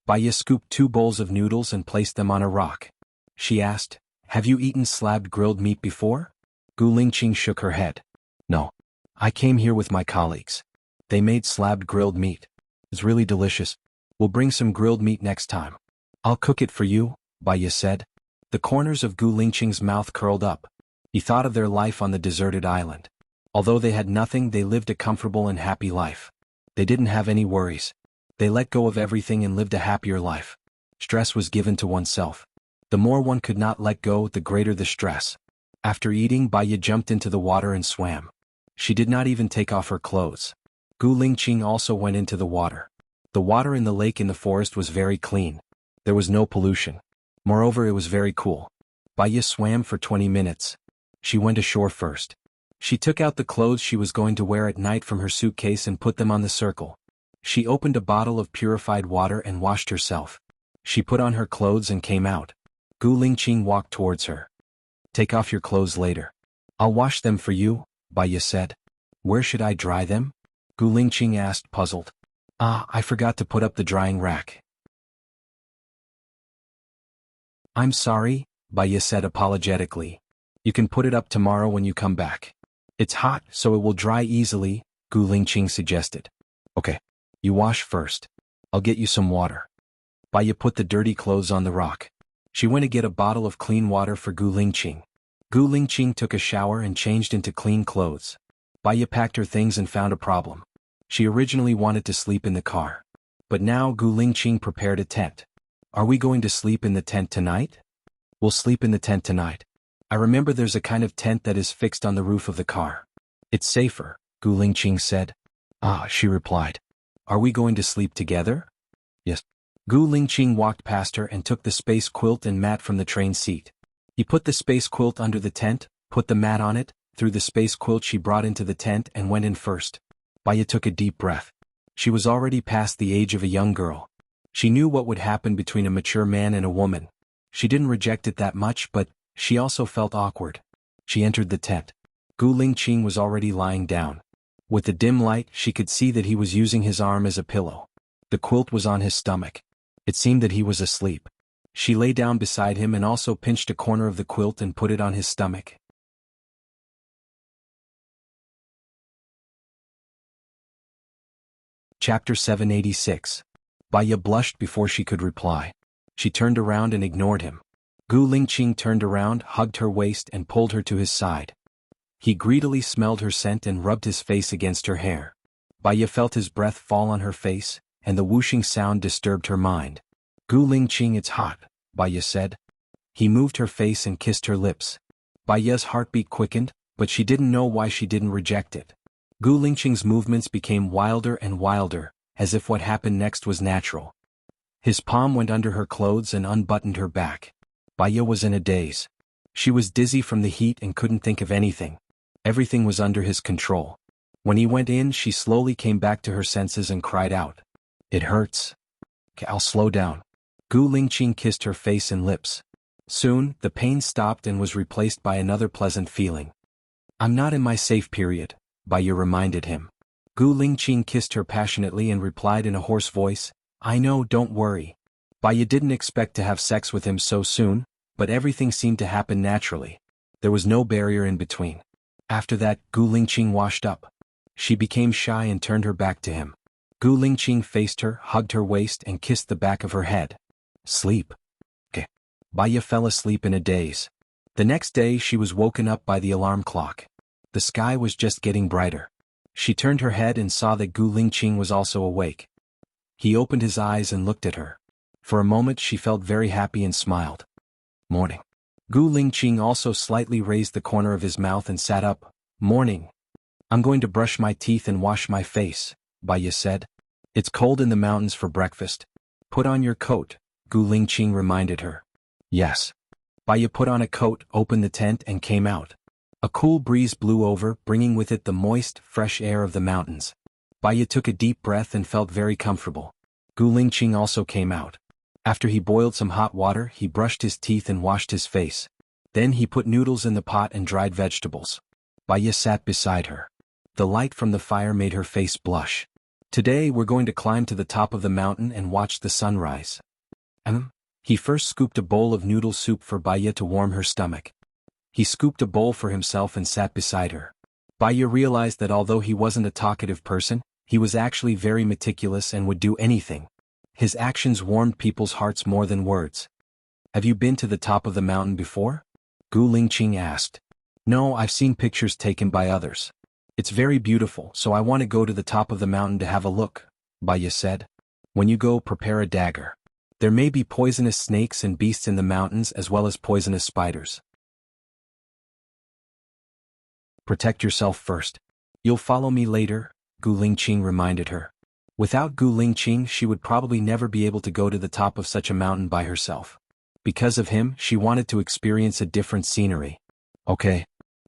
Baiya scooped 2 bowls of noodles and placed them on a rock. She asked, have you eaten slabbed grilled meat before? Gu Lingqing shook her head. No. I came here with my colleagues. They made slabbed grilled meat. It's really delicious. We'll bring some grilled meat next time. I'll cook it for you, Baiya said. The corners of Gu Lingqing's mouth curled up. He thought of their life on the deserted island. Although they had nothing, they lived a comfortable and happy life. They didn't have any worries. They let go of everything and lived a happier life. Stress was given to oneself. The more one could not let go, the greater the stress. After eating, Baiya jumped into the water and swam. She did not even take off her clothes. Gu Lingqing also went into the water. The water in the lake in the forest was very clean. There was no pollution. Moreover, it was very cool. Baiya swam for 20 minutes. She went ashore first. She took out the clothes she was going to wear at night from her suitcase and put them on the circle. She opened a bottle of purified water and washed herself. She put on her clothes and came out. Gu Lingqing walked towards her. Take off your clothes later. I'll wash them for you, Baiya said. Where should I dry them? Gu Lingqing asked, puzzled. I forgot to put up the drying rack. I'm sorry, Baiya said apologetically. You can put it up tomorrow when you come back. It's hot, so it will dry easily, Gu Lingqing suggested. Okay. You wash first. I'll get you some water. Baiya put the dirty clothes on the rock. She went to get a bottle of clean water for Gu Lingqing. Gu Lingqing took a shower and changed into clean clothes. Baiya packed her things and found a problem. She originally wanted to sleep in the car. But now Gu Lingqing prepared a tent. Are we going to sleep in the tent tonight? We'll sleep in the tent tonight. I remember there's a kind of tent that is fixed on the roof of the car. It's safer, Gu Lingqing said. She replied. Are we going to sleep together? Yes. Gu Lingqing walked past her and took the space quilt and mat from the train seat. He put the space quilt under the tent, put the mat on it, threw the space quilt she brought into the tent and went in first. Baiya took a deep breath. She was already past the age of a young girl. She knew what would happen between a mature man and a woman. She didn't reject it that much, but she also felt awkward. She entered the tent. Gu Lingqing was already lying down. With the dim light, she could see that he was using his arm as a pillow. The quilt was on his stomach. It seemed that he was asleep. She lay down beside him and also pinched a corner of the quilt and put it on his stomach. Chapter 786. Baya blushed before she could reply. She turned around and ignored him. Gu Lingqing turned around, hugged her waist and pulled her to his side. He greedily smelled her scent and rubbed his face against her hair. Baya felt his breath fall on her face, and the whooshing sound disturbed her mind. Gu Lingqing, it's hot, Baya said. He moved her face and kissed her lips. Baya's heartbeat quickened, but she didn't know why she didn't reject it. Gu Lingqing's movements became wilder and wilder, as if what happened next was natural. His palm went under her clothes and unbuttoned her back. Baya was in a daze. She was dizzy from the heat and couldn't think of anything. Everything was under his control. When he went in, she slowly came back to her senses and cried out. It hurts. I'll slow down. Gu Lingqing kissed her face and lips. Soon, the pain stopped and was replaced by another pleasant feeling. I'm not in my safe period, Baya reminded him. Gu Lingqing kissed her passionately and replied in a hoarse voice, I know, don't worry. Baya didn't expect to have sex with him so soon, but everything seemed to happen naturally. There was no barrier in between. After that, Gu Lingqing washed up. She became shy and turned her back to him. Gu Lingqing faced her, hugged her waist and kissed the back of her head. Sleep. Baya fell asleep in a daze. The next day she was woken up by the alarm clock. The sky was just getting brighter. She turned her head and saw that Gu Lingqing was also awake. He opened his eyes and looked at her. For a moment she felt very happy and smiled. Morning. Gu Lingqing also slightly raised the corner of his mouth and sat up. Morning. I'm going to brush my teeth and wash my face, Baya said. It's cold in the mountains for breakfast. Put on your coat, Gu Lingqing reminded her. Yes. Baya put on a coat, opened the tent and came out. A cool breeze blew over, bringing with it the moist, fresh air of the mountains. Baya took a deep breath and felt very comfortable. Gu Lingqing also came out. After he boiled some hot water, he brushed his teeth and washed his face. Then he put noodles in the pot and dried vegetables. Baya sat beside her. The light from the fire made her face blush. Today we're going to climb to the top of the mountain and watch the sunrise. He first scooped a bowl of noodle soup for Baya to warm her stomach. He scooped a bowl for himself and sat beside her. Baya realized that although he wasn't a talkative person, he was actually very meticulous and would do anything. His actions warmed people's hearts more than words. Have you been to the top of the mountain before? Gu Lingqing asked. No, I've seen pictures taken by others. It's very beautiful, so I want to go to the top of the mountain to have a look, Baya said. When you go, prepare a dagger. There may be poisonous snakes and beasts in the mountains as well as poisonous spiders. Protect yourself first. You'll follow me later, Gu Lingqing reminded her. Without Gu Lingqing, she would probably never be able to go to the top of such a mountain by herself. Because of him, she wanted to experience a different scenery. Okay.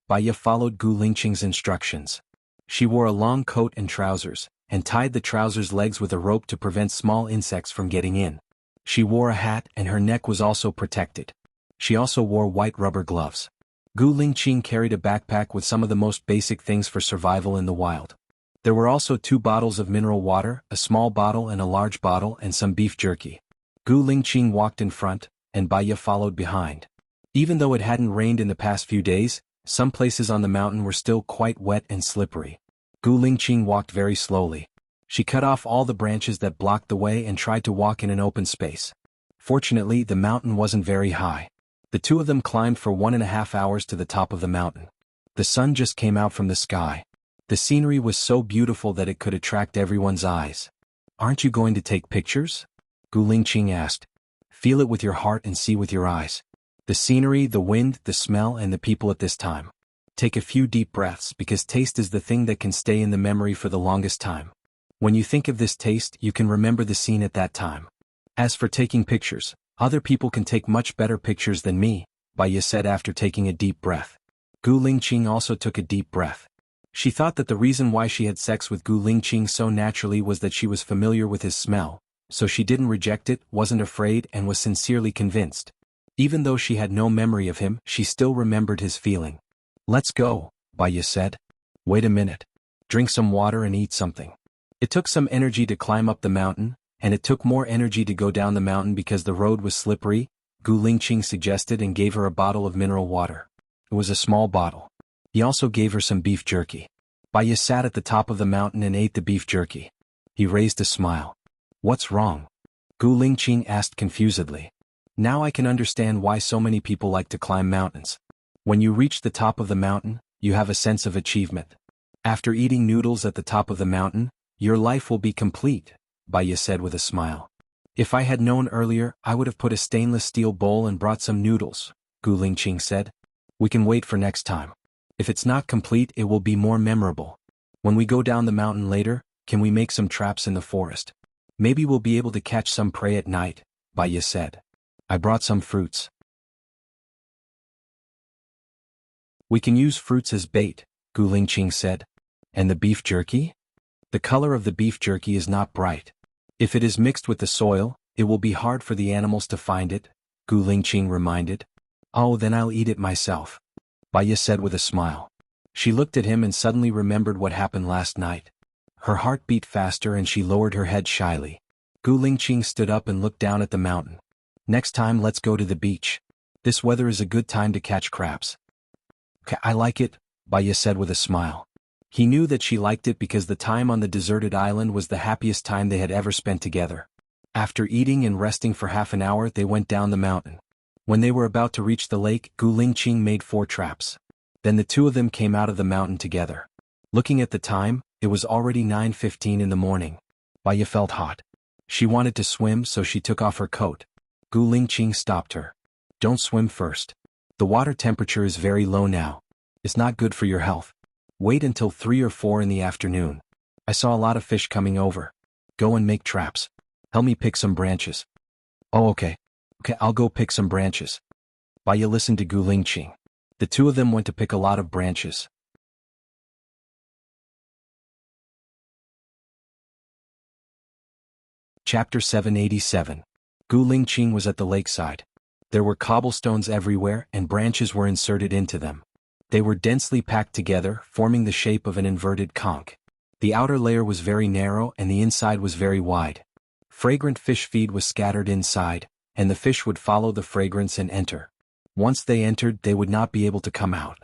Baya followed Gu Lingqing's instructions. She wore a long coat and trousers, and tied the trousers' legs with a rope to prevent small insects from getting in. She wore a hat and her neck was also protected. She also wore white rubber gloves. Gu Lingqing carried a backpack with some of the most basic things for survival in the wild. There were also 2 bottles of mineral water, a small bottle and a large bottle, and some beef jerky. Gu Lingqing walked in front, and Baya followed behind. Even though it hadn't rained in the past few days, some places on the mountain were still quite wet and slippery. Gu Lingqing walked very slowly. She cut off all the branches that blocked the way and tried to walk in an open space. Fortunately, the mountain wasn't very high. The two of them climbed for 1.5 hours to the top of the mountain. The sun just came out from the sky. The scenery was so beautiful that it could attract everyone's eyes. Aren't you going to take pictures? Gu Lingqing asked. Feel it with your heart and see with your eyes. The scenery, the wind, the smell, and the people at this time. Take a few deep breaths because taste is the thing that can stay in the memory for the longest time. When you think of this taste, you can remember the scene at that time. As for taking pictures, other people can take much better pictures than me, Baya said after taking a deep breath. Gu Lingqing also took a deep breath. She thought that the reason why she had sex with Gu Lingqing so naturally was that she was familiar with his smell, so she didn't reject it, wasn't afraid, and was sincerely convinced. Even though she had no memory of him, she still remembered his feeling. Let's go, Baya said. Wait a minute. Drink some water and eat something. It took some energy to climb up the mountain, and it took more energy to go down the mountain because the road was slippery, Gu Lingqing suggested and gave her a bottle of mineral water. It was a small bottle. He also gave her some beef jerky. Baya sat at the top of the mountain and ate the beef jerky. He raised a smile. What's wrong? Gu Lingqing asked confusedly. Now I can understand why so many people like to climb mountains. When you reach the top of the mountain, you have a sense of achievement. After eating noodles at the top of the mountain, your life will be complete, Baya said with a smile. If I had known earlier, I would have put a stainless steel bowl and brought some noodles, Gu Lingqing said. We can wait for next time. If it's not complete, it will be more memorable. When we go down the mountain later, can we make some traps in the forest? Maybe we'll be able to catch some prey at night, Baya said. I brought some fruits. We can use fruits as bait, Gu Lingqing said. And the beef jerky? The color of the beef jerky is not bright. If it is mixed with the soil, it will be hard for the animals to find it, Gu Lingqing reminded. Oh, then I'll eat it myself, Baya said with a smile. She looked at him and suddenly remembered what happened last night. Her heart beat faster and she lowered her head shyly. Gu Lingqing stood up and looked down at the mountain. Next time let's go to the beach. This weather is a good time to catch crabs. Okay, I like it, Baya said with a smile. He knew that she liked it because the time on the deserted island was the happiest time they had ever spent together. After eating and resting for half an hour, they went down the mountain. When they were about to reach the lake, Gu Lingqing made 4 traps. Then the two of them came out of the mountain together. Looking at the time, it was already 9:15 in the morning. Baya felt hot. She wanted to swim, so she took off her coat. Gu Lingqing stopped her. Don't swim first. The water temperature is very low now. It's not good for your health. Wait until 3 or 4 in the afternoon. I saw a lot of fish coming over. Go and make traps. Help me pick some branches. Oh, okay. Okay, I'll go pick some branches. Baya listened to Gu Lingqing. The two of them went to pick a lot of branches. Chapter 787. Gu Lingqing was at the lakeside. There were cobblestones everywhere and branches were inserted into them. They were densely packed together, forming the shape of an inverted conch. The outer layer was very narrow and the inside was very wide. Fragrant fish feed was scattered inside, and the fish would follow the fragrance and enter. Once they entered, they would not be able to come out.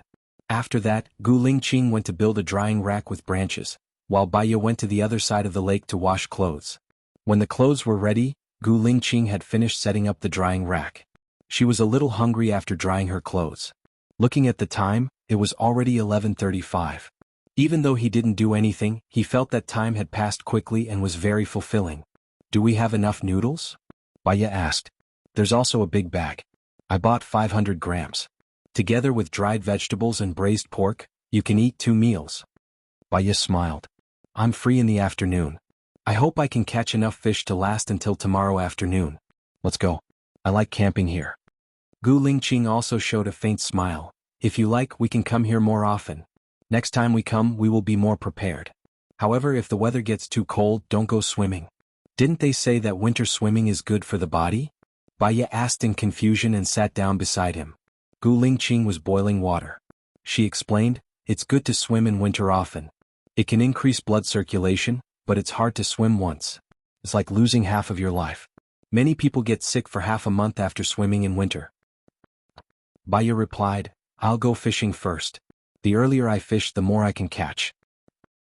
After that, Gu Lingqing went to build a drying rack with branches, while Baya went to the other side of the lake to wash clothes. When the clothes were ready, Gu Lingqing had finished setting up the drying rack. She was a little hungry after drying her clothes. Looking at the time, it was already 11:35. Even though he didn't do anything, he felt that time had passed quickly and was very fulfilling. Do we have enough noodles? Baya asked. There's also a big bag. I bought 500 grams. Together with dried vegetables and braised pork, you can eat 2 meals. Baya smiled. I'm free in the afternoon. I hope I can catch enough fish to last until tomorrow afternoon. Let's go. I like camping here. Gu Lingqing also showed a faint smile. If you like, we can come here more often. Next time we come, we will be more prepared. However, if the weather gets too cold, don't go swimming. Didn't they say that winter swimming is good for the body? Baya asked in confusion and sat down beside him. Gu Lingqing was boiling water. She explained, it's good to swim in winter often. It can increase blood circulation, but it's hard to swim once. It's like losing half of your life. Many people get sick for half a month after swimming in winter. Baya replied, I'll go fishing first. The earlier I fish, the more I can catch.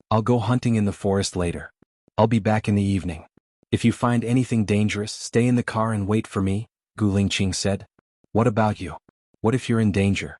I'll go hunting in the forest later. I'll be back in the evening. If you find anything dangerous, stay in the car and wait for me, Gu Lingqing said. What about you? What if you're in danger?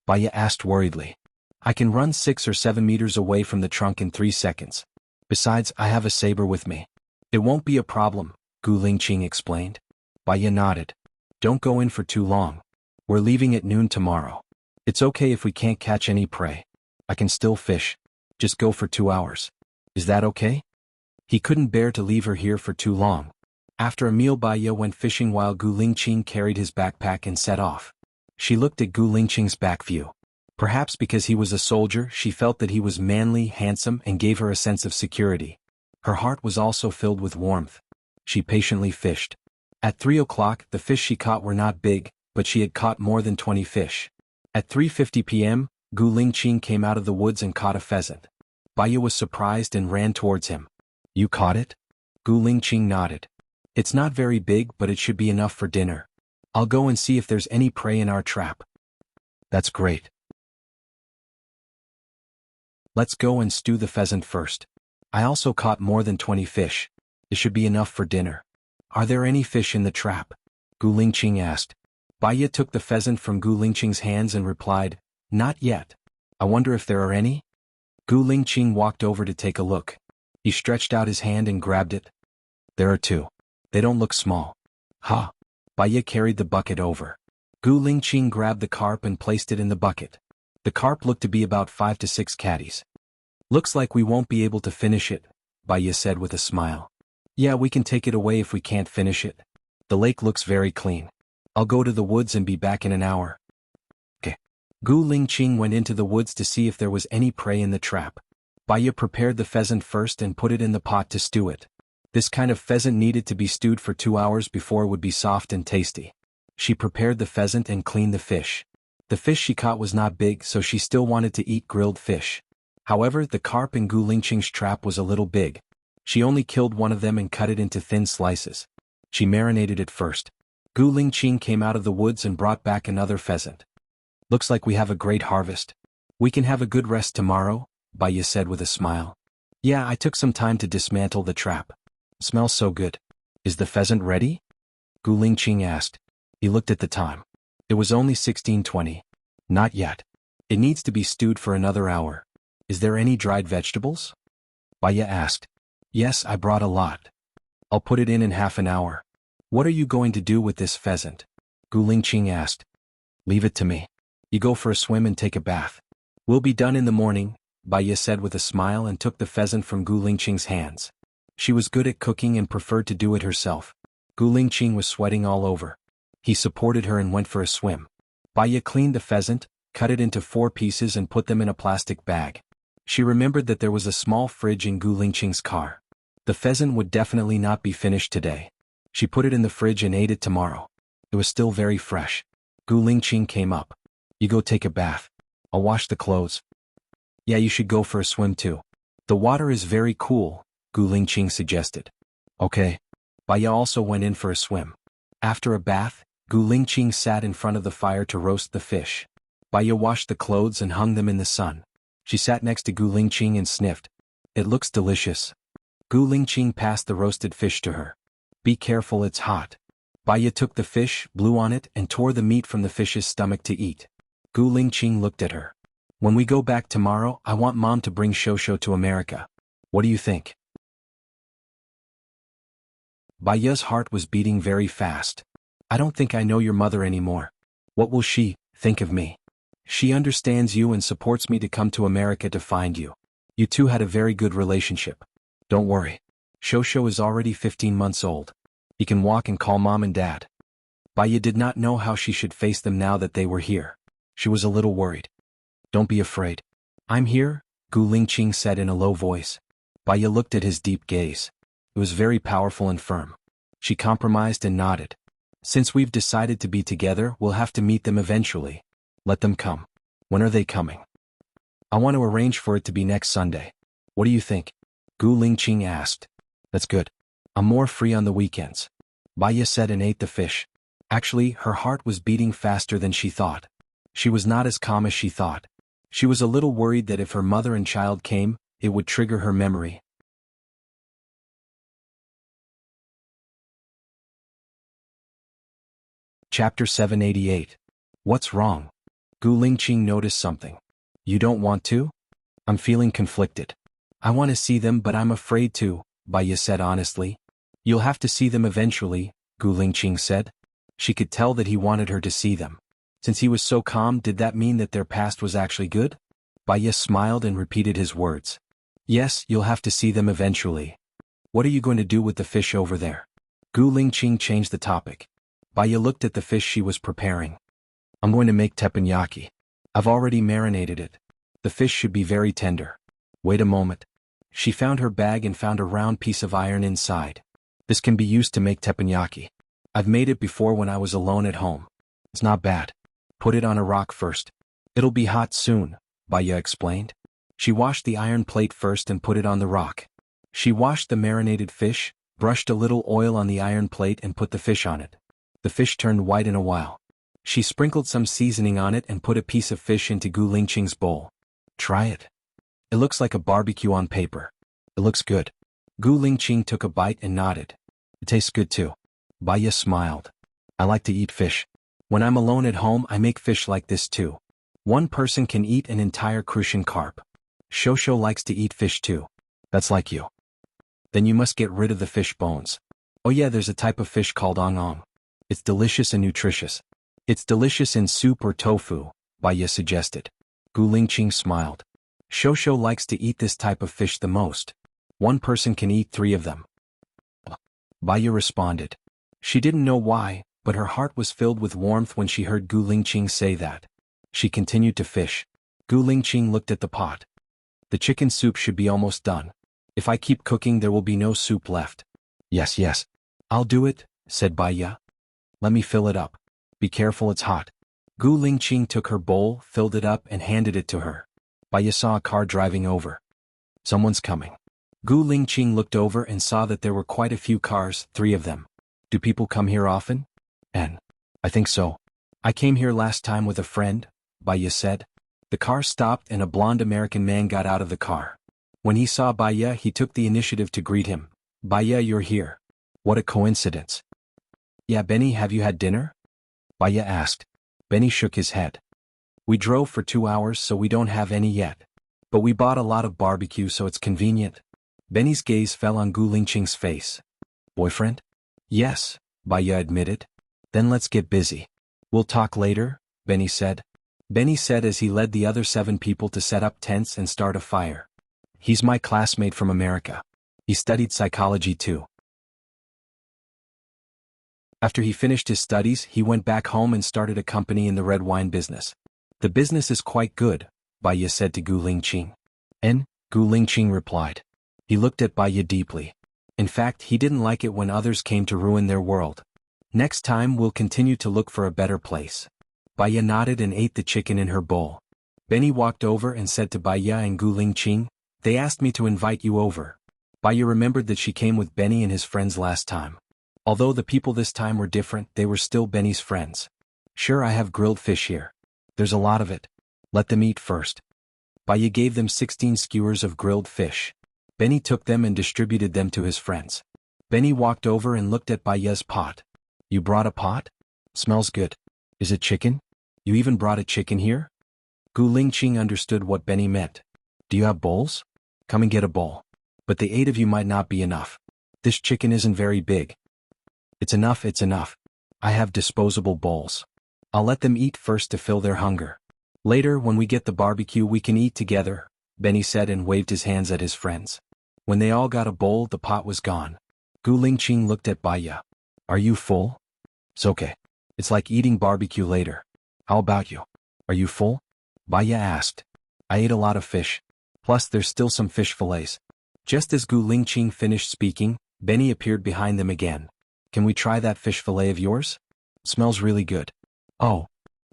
Baya asked worriedly. I can run 6 or 7 meters away from the trunk in 3 seconds. Besides, I have a saber with me. It won't be a problem, Gu Lingqing explained. Baya nodded. Don't go in for too long. We're leaving at noon tomorrow. It's okay if we can't catch any prey. I can still fish. Just go for 2 hours. Is that okay? He couldn't bear to leave her here for too long. After a meal, Baya went fishing while Gu Lingqing carried his backpack and set off. She looked at Gu Lingqing's back view. Perhaps because he was a soldier, she felt that he was manly, handsome, and gave her a sense of security. Her heart was also filled with warmth. She patiently fished. At 3 o'clock, the fish she caught were not big, but she had caught more than 20 fish. At 3:50 p.m., Gu Lingqing came out of the woods and caught a pheasant. Baya was surprised and ran towards him. You caught it? Gu Lingqing nodded. It's not very big, but it should be enough for dinner. I'll go and see if there's any prey in our trap. That's great. Let's go and stew the pheasant first. I also caught more than 20 fish. It should be enough for dinner. Are there any fish in the trap? Gu Lingqing asked. Baiya took the pheasant from Gu Lingqing's hands and replied, Not yet. I wonder if there are any? Gu Lingqing walked over to take a look. He stretched out his hand and grabbed it. There are two. They don't look small. Ha! Baiya carried the bucket over. Gu Lingqing grabbed the carp and placed it in the bucket. The carp looked to be about 5 to 6 catties. Looks like we won't be able to finish it, Baiya said with a smile. Yeah, we can take it away if we can't finish it. The lake looks very clean. I'll go to the woods and be back in an hour. Okay. Gu Lingqing went into the woods to see if there was any prey in the trap. Baiya prepared the pheasant first and put it in the pot to stew it. This kind of pheasant needed to be stewed for 2 hours before it would be soft and tasty. She prepared the pheasant and cleaned the fish. The fish she caught was not big, so she still wanted to eat grilled fish. However, the carp in Gu Lingqing's trap was a little big. She only killed one of them and cut it into thin slices. She marinated it first. Gu Lingqing came out of the woods and brought back another pheasant. Looks like we have a great harvest. We can have a good rest tomorrow, Baiya said with a smile. Yeah, I took some time to dismantle the trap. Smells so good. Is the pheasant ready? Gu Lingqing asked. He looked at the time. It was only 16:20. Not yet. It needs to be stewed for another hour. Is there any dried vegetables? Baiya asked. Yes, I brought a lot. I'll put it in half an hour. What are you going to do with this pheasant? Gu Lingqing asked. Leave it to me. You go for a swim and take a bath. We'll be done in the morning, Baiya said with a smile and took the pheasant from Gu Lingqing's hands. She was good at cooking and preferred to do it herself. Gu Lingqing was sweating all over. He supported her and went for a swim. Baiya cleaned the pheasant, cut it into 4 pieces and put them in a plastic bag. She remembered that there was a small fridge in Gu Lingqing's car. The pheasant would definitely not be finished today. She put it in the fridge and ate it tomorrow. It was still very fresh. Gu Lingqing came up. You go take a bath. I'll wash the clothes. Yeah, you should go for a swim too. The water is very cool, Gu Lingqing suggested. Okay. Baiya also went in for a swim. After a bath, Gu Lingqing sat in front of the fire to roast the fish. Baiya washed the clothes and hung them in the sun. She sat next to Gu Lingqing and sniffed. It looks delicious. Gu Lingqing passed the roasted fish to her. Be careful, it's hot. Baiya took the fish, blew on it, and tore the meat from the fish's stomach to eat. Gu Lingqing looked at her. When we go back tomorrow, I want Mom to bring Shosho to America. What do you think? Baiya's heart was beating very fast. I don't think I know your mother anymore. What will she think of me? She understands you and supports me to come to America to find you. You two had a very good relationship. Don't worry. Shosho is already 15 months old. He can walk and call Mom and Dad. Baiya did not know how she should face them now that they were here. She was a little worried. Don't be afraid. I'm here, Gu Lingqing said in a low voice. Baiya looked at his deep gaze. It was very powerful and firm. She compromised and nodded. Since we've decided to be together, we'll have to meet them eventually. Let them come. When are they coming? I want to arrange for it to be next Sunday. What do you think? Gu Lingqing asked. That's good. I'm more free on the weekends. Baiya said and ate the fish. Actually, her heart was beating faster than she thought. She was not as calm as she thought. She was a little worried that if her mother and child came, it would trigger her memory. Chapter 788. What's wrong? Gu Lingqing noticed something. You don't want to? I'm feeling conflicted. I want to see them but I'm afraid to, Baiya said honestly. You'll have to see them eventually, Gu Lingqing said. She could tell that he wanted her to see them. Since he was so calm, did that mean that their past was actually good? Baiya smiled and repeated his words. Yes, you'll have to see them eventually. What are you going to do with the fish over there? Gu Lingqing changed the topic. Baiya looked at the fish she was preparing. I'm going to make teppanyaki. I've already marinated it. The fish should be very tender. Wait a moment. She found her bag and found a round piece of iron inside. This can be used to make teppanyaki. I've made it before when I was alone at home. It's not bad. Put it on a rock first. It'll be hot soon, Baiya explained. She washed the iron plate first and put it on the rock. She washed the marinated fish, brushed a little oil on the iron plate and put the fish on it. The fish turned white in a while. She sprinkled some seasoning on it and put a piece of fish into Gu Lingqing's bowl. Try it. It looks like a barbecue on paper. It looks good. Gu Lingqing took a bite and nodded. It tastes good too. Baya smiled. I like to eat fish. When I'm alone at home I make fish like this too. One person can eat an entire crucian carp. Shosho likes to eat fish too. That's like you. Then you must get rid of the fish bones. Oh yeah, there's a type of fish called ong ong. It's delicious and nutritious. It's delicious in soup or tofu, Baya suggested. Gu Lingqing smiled. Shosho likes to eat this type of fish the most. One person can eat 3 of them. Baya responded. She didn't know why, but her heart was filled with warmth when she heard Gu Lingqing say that. She continued to fish. Gu Lingqing looked at the pot. The chicken soup should be almost done. If I keep cooking there will be no soup left. Yes. I'll do it, said Baya. Let me fill it up. Be careful, it's hot. Gu Lingqing took her bowl, filled it up and handed it to her. Baya saw a car driving over. Someone's coming. Gu Lingqing looked over and saw that there were quite a few cars, 3 of them. Do people come here often? I think so. I came here last time with a friend, Baya said. The car stopped and a blond American man got out of the car. When he saw Baya he took the initiative to greet him. Baya, you're here. What a coincidence. Yeah, Benny, have you had dinner? Baya asked. Benny shook his head. We drove for 2 hours so we don't have any yet. But we bought a lot of barbecue so it's convenient. Benny's gaze fell on Gu Lingqing's face. Boyfriend? Yes, Baya admitted. Then let's get busy. We'll talk later, Benny said. Benny said as he led the other 7 people to set up tents and start a fire. He's my classmate from America. He studied psychology too. After he finished his studies, he went back home and started a company in the red wine business. The business is quite good, Baya said to Gu Lingqing. And, Gu Lingqing replied. He looked at Baya deeply. In fact, he didn't like it when others came to ruin their world. Next time we'll continue to look for a better place. Baya nodded and ate the chicken in her bowl. Benny walked over and said to Baya and Gu Lingqing, they asked me to invite you over. Baya remembered that she came with Benny and his friends last time. Although the people this time were different, they were still Benny's friends. Sure, I have grilled fish here. There's a lot of it. Let them eat first. Baya gave them 16 skewers of grilled fish. Benny took them and distributed them to his friends. Benny walked over and looked at Baya's pot. You brought a pot? Smells good. Is it chicken? You even brought a chicken here? Gu Lingqing understood what Benny meant. Do you have bowls? Come and get a bowl. But the 8 of you might not be enough. This chicken isn't very big. It's enough. I have disposable bowls. I'll let them eat first to fill their hunger. Later, when we get the barbecue we can eat together, Benny said and waved his hands at his friends. When they all got a bowl, the pot was gone. Gu Lingqing looked at Baya. Are you full? It's okay. It's like eating barbecue later. How about you? Are you full? Baya asked. I ate a lot of fish. Plus there's still some fish fillets. Just as Gu Lingqing finished speaking, Benny appeared behind them again. Can we try that fish fillet of yours? Smells really good. Oh.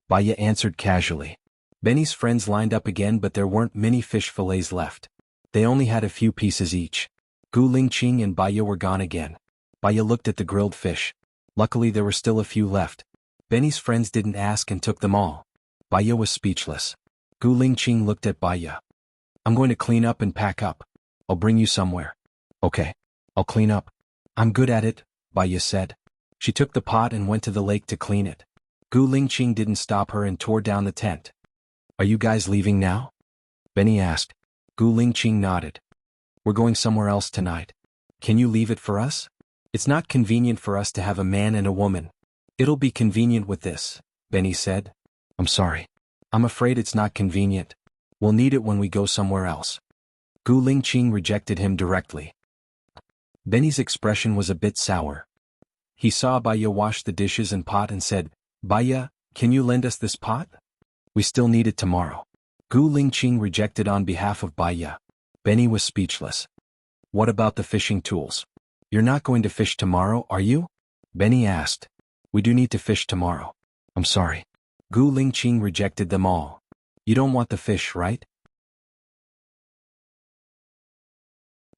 Baya answered casually. Benny's friends lined up again but there weren't many fish fillets left. They only had a few pieces each. Gu Lingqing and Baya were gone again. Baya looked at the grilled fish. Luckily there were still a few left. Benny's friends didn't ask and took them all. Baya was speechless. Gu Lingqing looked at Baya. I'm going to clean up and pack up. I'll bring you somewhere. Okay. I'll clean up. I'm good at it, Baya said. She took the pot and went to the lake to clean it. Gu Lingqing didn't stop her and tore down the tent. Are you guys leaving now? Benny asked. Gu Lingqing nodded. We're going somewhere else tonight. Can you leave it for us? It's not convenient for us to have a man and a woman. It'll be convenient with this, Benny said. I'm sorry. I'm afraid it's not convenient. We'll need it when we go somewhere else. Gu Lingqing rejected him directly. Benny's expression was a bit sour. He saw Baya wash the dishes and pot and said, Baya, can you lend us this pot? We still need it tomorrow. Gu Lingqing rejected on behalf of Baya. Benny was speechless. What about the fishing tools? You're not going to fish tomorrow, are you? Benny asked. We do need to fish tomorrow. I'm sorry. Gu Lingqing rejected them all. You don't want the fish, right?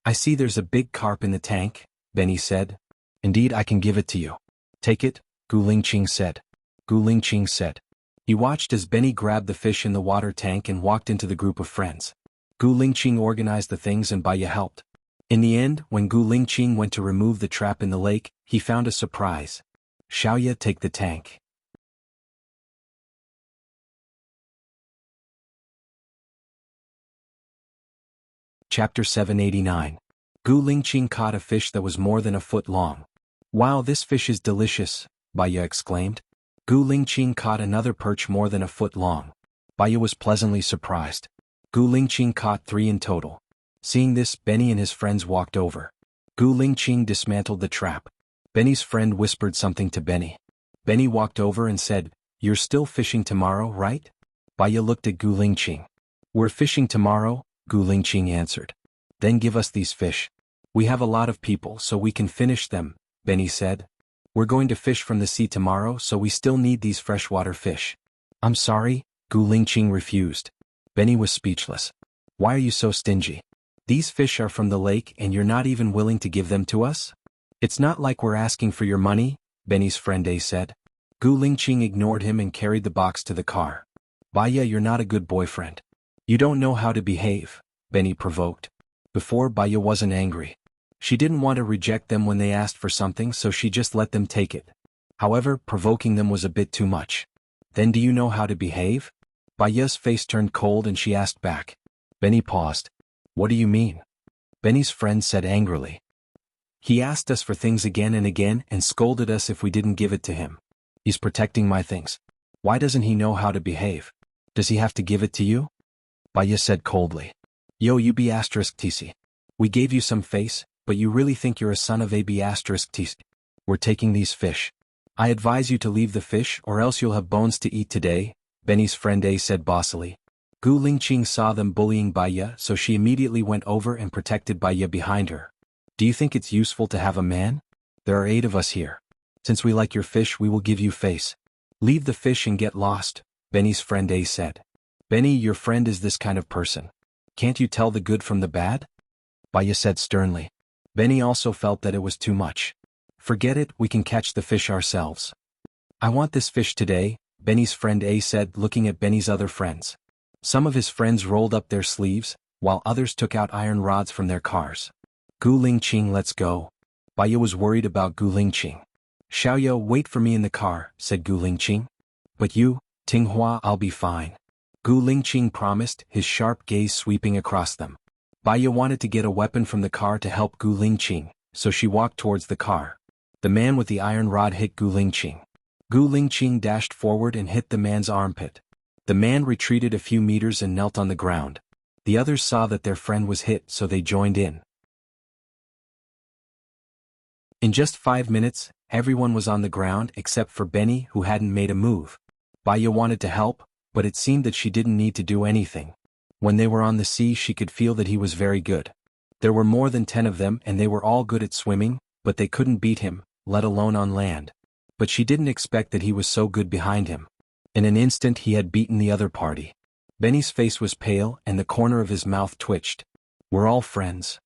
I see there's a big carp in the tank, Benny said. Indeed, I can give it to you. Take it, Gu Lingqing said. Gu Lingqing said. He watched as Benny grabbed the fish in the water tank and walked into the group of friends. Gu Lingqing organized the things and Baya helped. In the end, when Gu Lingqing went to remove the trap in the lake, he found a surprise. Xiaoya, take the tank. Chapter 789. Gu Lingqing caught a fish that was more than a foot long. Wow, this fish is delicious, Baya exclaimed. Gu Lingqing caught another perch more than a foot long. Baya was pleasantly surprised. Gu Lingqing caught 3 in total. Seeing this, Benny and his friends walked over. Gu Lingqing dismantled the trap. Benny's friend whispered something to Benny. Benny walked over and said, "You're still fishing tomorrow, right?" Baya looked at Gu Lingqing. "We're fishing tomorrow," Gu Lingqing answered. "Then give us these fish. We have a lot of people so we can finish them," Benny said. "We're going to fish from the sea tomorrow so we still need these freshwater fish." "I'm sorry," Gu Lingqing refused. Benny was speechless. "Why are you so stingy? These fish are from the lake and you're not even willing to give them to us?" "It's not like we're asking for your money," Benny's friend A said. Gu Lingqing ignored him and carried the box to the car. "Baya, you're not a good boyfriend. You don't know how to behave," Benny provoked. Before, Baya wasn't angry. She didn't want to reject them when they asked for something, so she just let them take it. However, provoking them was a bit too much. "Then do you know how to behave?" Baya's face turned cold and she asked back. Benny paused. "What do you mean?" Benny's friend said angrily. "He asked us for things again and again and scolded us if we didn't give it to him. He's protecting my things. Why doesn't he know how to behave? Does he have to give it to you?" Baya said coldly. "Yo, you be asterisk TC. We gave you some face, but you really think you're a son of a B asterisk TC. We're taking these fish. I advise you to leave the fish or else you'll have bones to eat today," Benny's friend A said bossily. Gu Lingqing saw them bullying Baya, so she immediately went over and protected Baya behind her. "Do you think it's useful to have a man? There are 8 of us here. Since we like your fish, we will give you face. Leave the fish and get lost," Benny's friend A said. "Benny, your friend is this kind of person. Can't you tell the good from the bad?" Baya said sternly. Benny also felt that it was too much. "Forget it, we can catch the fish ourselves." "I want this fish today," Benny's friend A said, looking at Benny's other friends. Some of his friends rolled up their sleeves, while others took out iron rods from their cars. "Gu Lingqing, let's go." Baya was worried about Gu Lingqing. "Xiaoya, wait for me in the car," said Gu Lingqing. "But you, Tinghua, I'll be fine." Gu Lingqing promised, his sharp gaze sweeping across them. Baya wanted to get a weapon from the car to help Gu Lingqing, so she walked towards the car. The man with the iron rod hit Gu Lingqing. Gu Lingqing dashed forward and hit the man's armpit. The man retreated a few meters and knelt on the ground. The others saw that their friend was hit, so they joined in. In just 5 minutes, everyone was on the ground except for Benny, who hadn't made a move. Baya wanted to help, but it seemed that she didn't need to do anything. When they were on the sea, she could feel that he was very good. There were more than 10 of them and they were all good at swimming, but they couldn't beat him, let alone on land. But she didn't expect that he was so good behind him. In an instant he had beaten the other party. Benny's face was pale and the corner of his mouth twitched. "We're all friends.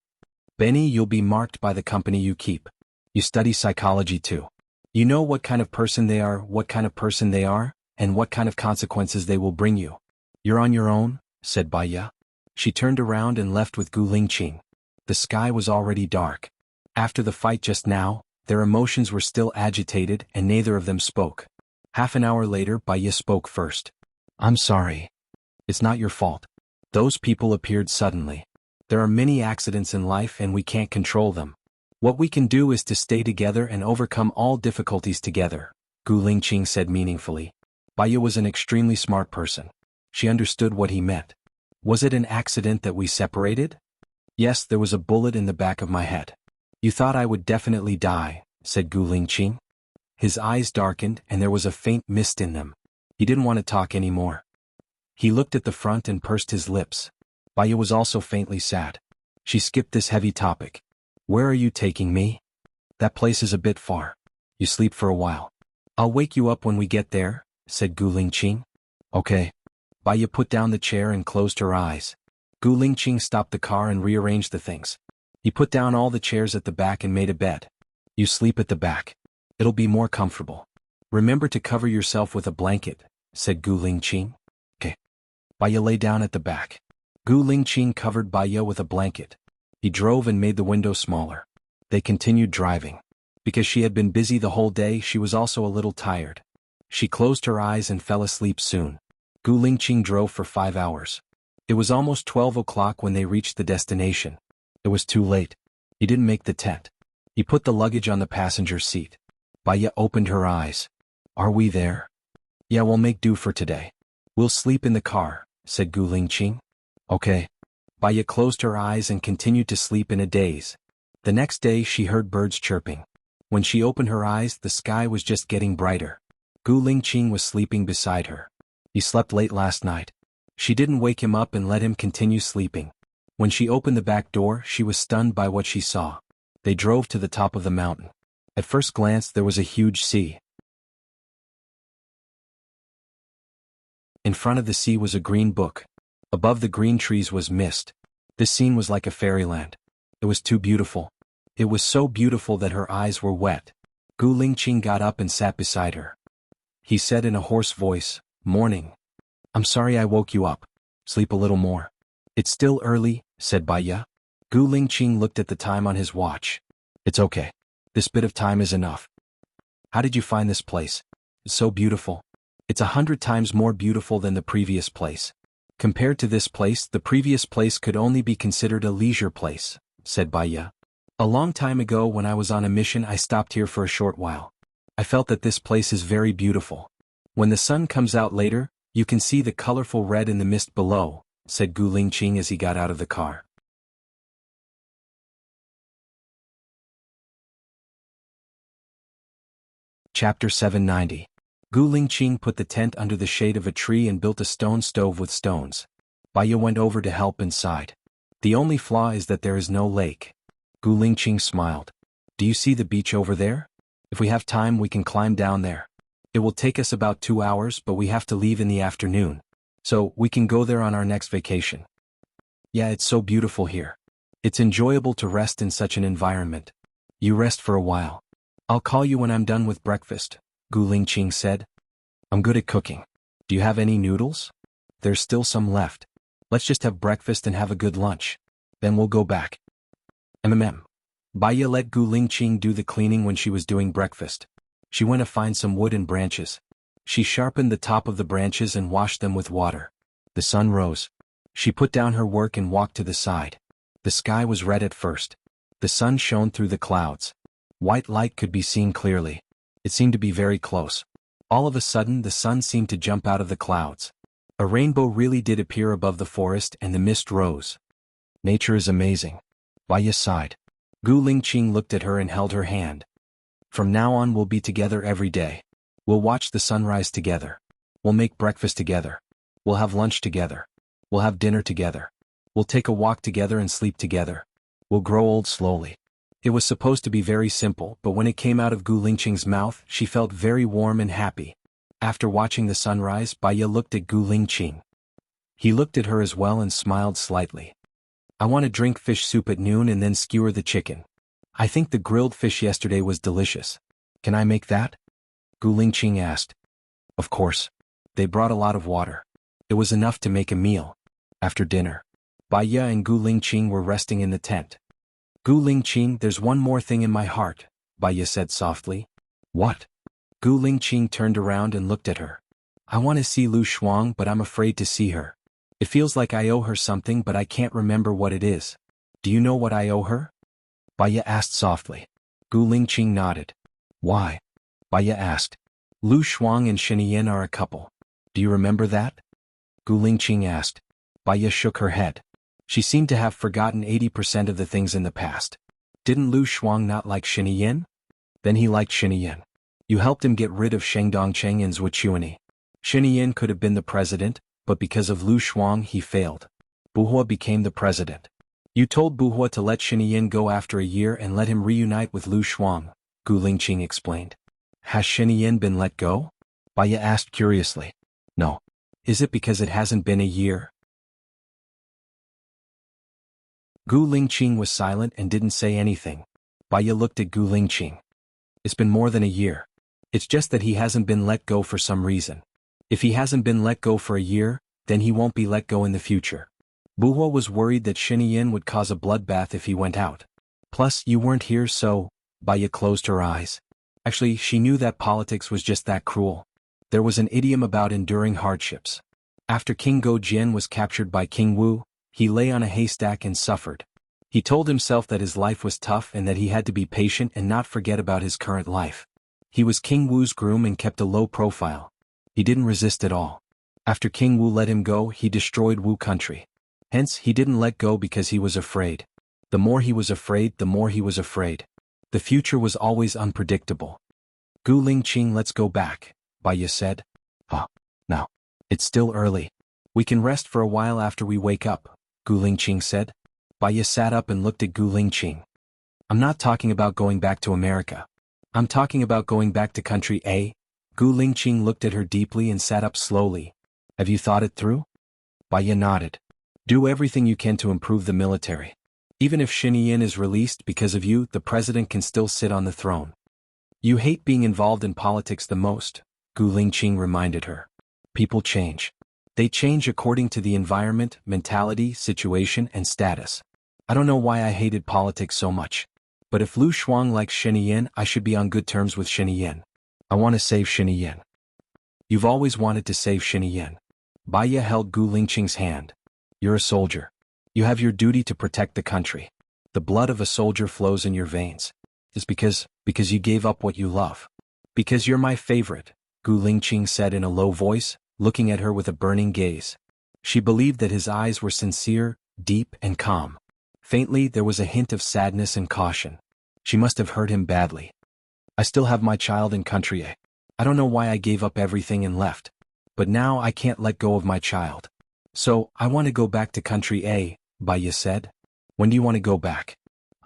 Benny, you'll be marked by the company you keep. You study psychology too. You know what kind of person they are, and what kind of consequences they will bring you. You're on your own," said Baya. She turned around and left with Gu Lingqing. The sky was already dark. After the fight just now, their emotions were still agitated and neither of them spoke. Half an hour later, Baya spoke first. "I'm sorry. It's not your fault. Those people appeared suddenly. There are many accidents in life and we can't control them. What we can do is to stay together and overcome all difficulties together," Gu Lingqing said meaningfully. Baya was an extremely smart person. She understood what he meant. "Was it an accident that we separated?" "Yes, there was a bullet in the back of my head." "You thought I would definitely die," said Gu Lingqing. His eyes darkened and there was a faint mist in them. He didn't want to talk anymore. He looked at the front and pursed his lips. Baya was also faintly sad. She skipped this heavy topic. "Where are you taking me?" "That place is a bit far. You sleep for a while. I'll wake you up when we get there," said Gu Lingqing. "Okay." Baya put down the chair and closed her eyes. Gu Lingqing stopped the car and rearranged the things. He put down all the chairs at the back and made a bed. "You sleep at the back. It'll be more comfortable." Remember to cover yourself with a blanket, said Gu Lingqing. Okay. Baya lay down at the back. Gu Lingqing covered Baya with a blanket. He drove and made the window smaller. They continued driving. Because she had been busy the whole day, she was also a little tired. She closed her eyes and fell asleep soon. Gu Lingqing drove for 5 hours. It was almost 12 o'clock when they reached the destination. It was too late. He didn't make the tent. He put the luggage on the passenger seat. Baya opened her eyes. Are we there? Yeah, we'll make do for today. We'll sleep in the car, said Gu Lingqing. Okay. Baya closed her eyes and continued to sleep in a daze. The next day she heard birds chirping. When she opened her eyes, the sky was just getting brighter. Gu Lingqing was sleeping beside her. He slept late last night. She didn't wake him up and let him continue sleeping. When she opened the back door, she was stunned by what she saw. They drove to the top of the mountain. At first glance, there was a huge sea. In front of the sea was a green book. Above the green trees was mist. This scene was like a fairyland. It was too beautiful. It was so beautiful that her eyes were wet. Gu Lingqing got up and sat beside her. He said in a hoarse voice, "Morning. I'm sorry I woke you up. Sleep a little more." "It's still early," said Baya. Gu Lingqing looked at the time on his watch. "It's okay. This bit of time is enough." "How did you find this place? It's so beautiful." "It's 100 times more beautiful than the previous place. Compared to this place, the previous place could only be considered a leisure place," said Baya. "A long time ago when I was on a mission I stopped here for a short while. I felt that this place is very beautiful. When the sun comes out later, you can see the colorful red in the mist below," said Gu Lingqing as he got out of the car. Chapter 790. Gu Lingqing put the tent under the shade of a tree and built a stone stove with stones. Baya went over to help inside. "The only flaw is that there is no lake." Gu Lingqing smiled. "Do you see the beach over there? If we have time we can climb down there. It will take us about 2 hours, but we have to leave in the afternoon. So we can go there on our next vacation." "Yeah, it's so beautiful here. It's enjoyable to rest in such an environment." "You rest for a while. I'll call you when I'm done with breakfast," Gu Lingqing said. "I'm good at cooking. Do you have any noodles? There's still some left. Let's just have breakfast and have a good lunch. Then we'll go back." Baya let Gu Lingqing do the cleaning when she was doing breakfast. She went to find some wood and branches. She sharpened the top of the branches and washed them with water. The sun rose. She put down her work and walked to the side. The sky was red at first. The sun shone through the clouds. White light could be seen clearly. It seemed to be very close. All of a sudden the sun seemed to jump out of the clouds. A rainbow really did appear above the forest and the mist rose. "Nature is amazing." Baya sighed. Gu Lingqing looked at her and held her hand. "From now on we'll be together every day. We'll watch the sunrise together. We'll make breakfast together. We'll have lunch together. We'll have dinner together. We'll take a walk together and sleep together. We'll grow old slowly." It was supposed to be very simple, but when it came out of Gu Lingqing's mouth, she felt very warm and happy. After watching the sunrise, Baya looked at Gu Lingqing. He looked at her as well and smiled slightly. "I want to drink fish soup at noon and then skewer the chicken. I think the grilled fish yesterday was delicious. Can I make that?" Gu Lingqing asked. "Of course." They brought a lot of water. It was enough to make a meal. After dinner, Baya and Gu Lingqing were resting in the tent. "Gu Lingqing, there's one more thing in my heart," Baya said softly. "What?" Gu Lingqing turned around and looked at her. "I want to see Lu Shuang, but I'm afraid to see her. It feels like I owe her something, but I can't remember what it is. Do you know what I owe her?" Baya asked softly. Gu Lingqing nodded. "Why?" Baya asked. "Lu Shuang and Shiniyin are a couple. Do you remember that?" Gu Lingqing asked. Baya shook her head. She seemed to have forgotten 80% of the things in the past. "Didn't Lu Shuang not like Shiniyin?" "Then he liked Shiniyin. You helped him get rid of Shengdongcheng and Zhuchuani. Shiniyin could have been the president, but because of Lu Shuang he failed. Buhua became the president. You told Buhua to let Shiniyin go after a year and let him reunite with Lu Shuang," Gu Lingqing explained. "Has Shiniyin been let go?" Baya asked curiously. "No. Is it because it hasn't been a year?" Gu Lingqing was silent and didn't say anything. Baya looked at Gu Lingqing. "It's been more than a year. It's just that he hasn't been let go for some reason. If he hasn't been let go for a year, then he won't be let go in the future. Buhua was worried that Shiniyin would cause a bloodbath if he went out. Plus, you weren't here, so... Baya closed her eyes. Actually, she knew that politics was just that cruel. There was an idiom about enduring hardships. After King Go Jian was captured by King Wu, he lay on a haystack and suffered. He told himself that his life was tough and that he had to be patient and not forget about his current life. He was King Wu's groom and kept a low profile. He didn't resist at all. After King Wu let him go, he destroyed Wu country. Hence, he didn't let go because he was afraid. The more he was afraid, the more he was afraid. The future was always unpredictable. Gu Lingqing, let's go back, Baya said. No. It's still early. We can rest for a while after we wake up, Gu Lingqing said. Baya sat up and looked at Gu Lingqing. I'm not talking about going back to America. I'm talking about going back to country A. Gu Lingqing looked at her deeply and sat up slowly. Have you thought it through? Baya nodded. Do everything you can to improve the military. Even if Shiniyin is released because of you, the president can still sit on the throne. You hate being involved in politics the most, Gu Lingqing reminded her. People change. They change according to the environment, mentality, situation, and status. I don't know why I hated politics so much. But if Lu Shuang likes Shiniyin, I should be on good terms with Shiniyin. I want to save Shiniyin. You've always wanted to save Shiniyin. Baya held Gu Lingqing's hand. You're a soldier. You have your duty to protect the country. The blood of a soldier flows in your veins. It's because you gave up what you love. Because you're my favorite, Gu Lingqing said in a low voice, looking at her with a burning gaze. She believed that his eyes were sincere, deep, and calm. Faintly, there was a hint of sadness and caution. She must have hurt him badly. I still have my child in country A. I don't know why I gave up everything and left. But now I can't let go of my child. So, I want to go back to country A, Baya said. When do you want to go back?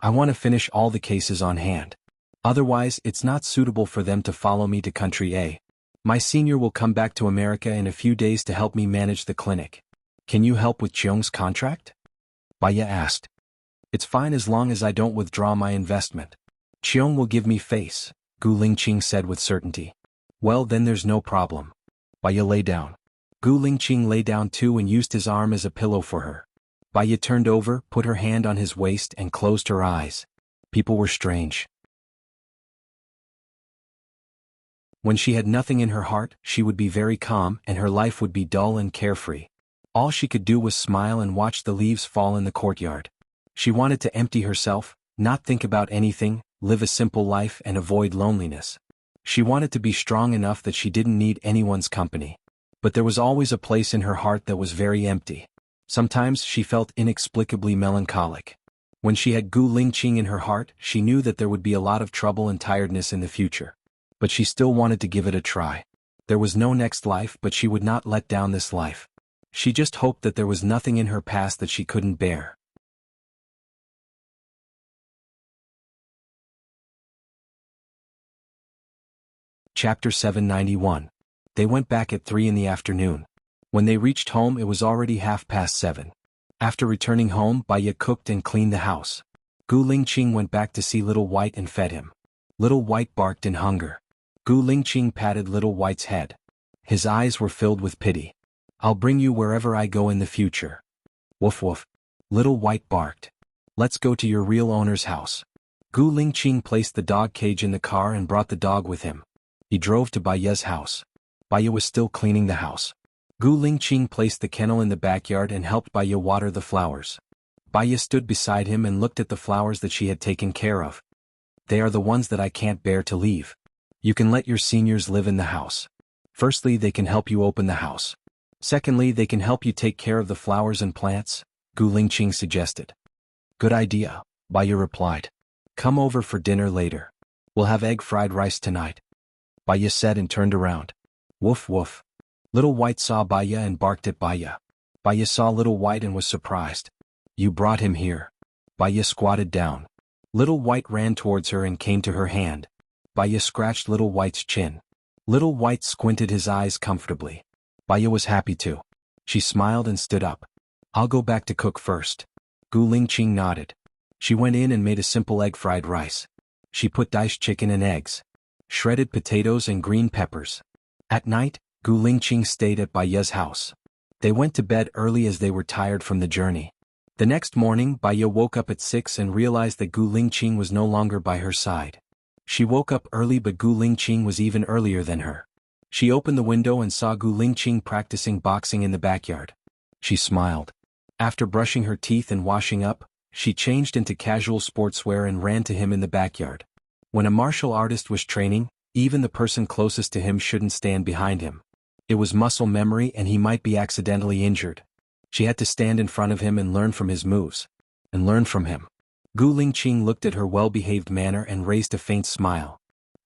I want to finish all the cases on hand. Otherwise, it's not suitable for them to follow me to country A. My senior will come back to America in a few days to help me manage the clinic. Can you help with Cheong's contract? Baya asked. It's fine as long as I don't withdraw my investment. Cheong will give me face, Gu Lingqing said with certainty. Well, then there's no problem. Baya lay down. Gu Lingqing lay down too and used his arm as a pillow for her. Baya turned over, put her hand on his waist and closed her eyes. People were strange. When she had nothing in her heart, she would be very calm and her life would be dull and carefree. All she could do was smile and watch the leaves fall in the courtyard. She wanted to empty herself, not think about anything, live a simple life and avoid loneliness. She wanted to be strong enough that she didn't need anyone's company. But there was always a place in her heart that was very empty. Sometimes she felt inexplicably melancholic. When she had Gu Lingqing in her heart, she knew that there would be a lot of trouble and tiredness in the future. But she still wanted to give it a try. There was no next life, but she would not let down this life. She just hoped that there was nothing in her past that she couldn't bear. Chapter 791. They went back at 3 in the afternoon. When they reached home it was already 7:30. After returning home, Baya cooked and cleaned the house. Gu Lingqing went back to see Little White and fed him. Little White barked in hunger. Gu Lingqing patted Little White's head. His eyes were filled with pity. I'll bring you wherever I go in the future. Woof woof. Little White barked. Let's go to your real owner's house. Gu Lingqing placed the dog cage in the car and brought the dog with him. He drove to Baya's house. Baya was still cleaning the house. Gu Lingqing placed the kennel in the backyard and helped Baya water the flowers. Baya stood beside him and looked at the flowers that she had taken care of. They are the ones that I can't bear to leave. You can let your seniors live in the house. Firstly, they can help you open the house. Secondly, they can help you take care of the flowers and plants, Gu Lingqing suggested. Good idea, Baya replied. Come over for dinner later. We'll have egg fried rice tonight. Baya said and turned around. Woof woof. Little White saw Baya and barked at Baya. Baya saw Little White and was surprised. You brought him here. Baya squatted down. Little White ran towards her and came to her hand. Baya scratched Little White's chin. Little White squinted his eyes comfortably. Baya was happy too. She smiled and stood up. I'll go back to cook first. Gu Lingqing nodded. She went in and made a simple egg fried rice. She put diced chicken and eggs. shredded potatoes and green peppers. At night, Gu Lingqing stayed at Baiya's house. They went to bed early as they were tired from the journey. The next morning, Baiya woke up at 6 and realized that Gu Lingqing was no longer by her side. She woke up early, but Gu Lingqing was even earlier than her. She opened the window and saw Gu Lingqing practicing boxing in the backyard. She smiled. After brushing her teeth and washing up, she changed into casual sportswear and ran to him in the backyard. When a martial artist was training, even the person closest to him shouldn't stand behind him. It was muscle memory and he might be accidentally injured. She had to stand in front of him and learn from his moves. And learn from him. Gu Lingqing looked at her well-behaved manner and raised a faint smile.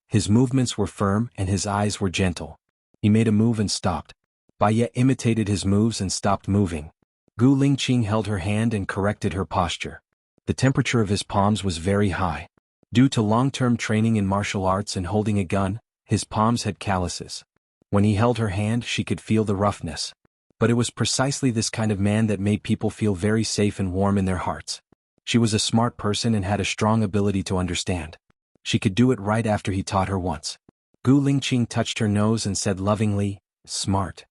His movements were firm and his eyes were gentle. He made a move and stopped. Baiya imitated his moves and stopped moving. Gu Lingqing held her hand and corrected her posture. The temperature of his palms was very high. Due to long-term training in martial arts and holding a gun, his palms had calluses. When he held her hand, she could feel the roughness. But it was precisely this kind of man that made people feel very safe and warm in their hearts. She was a smart person and had a strong ability to understand. She could do it right after he taught her once. Gu Lingqing touched her nose and said lovingly, "Smart."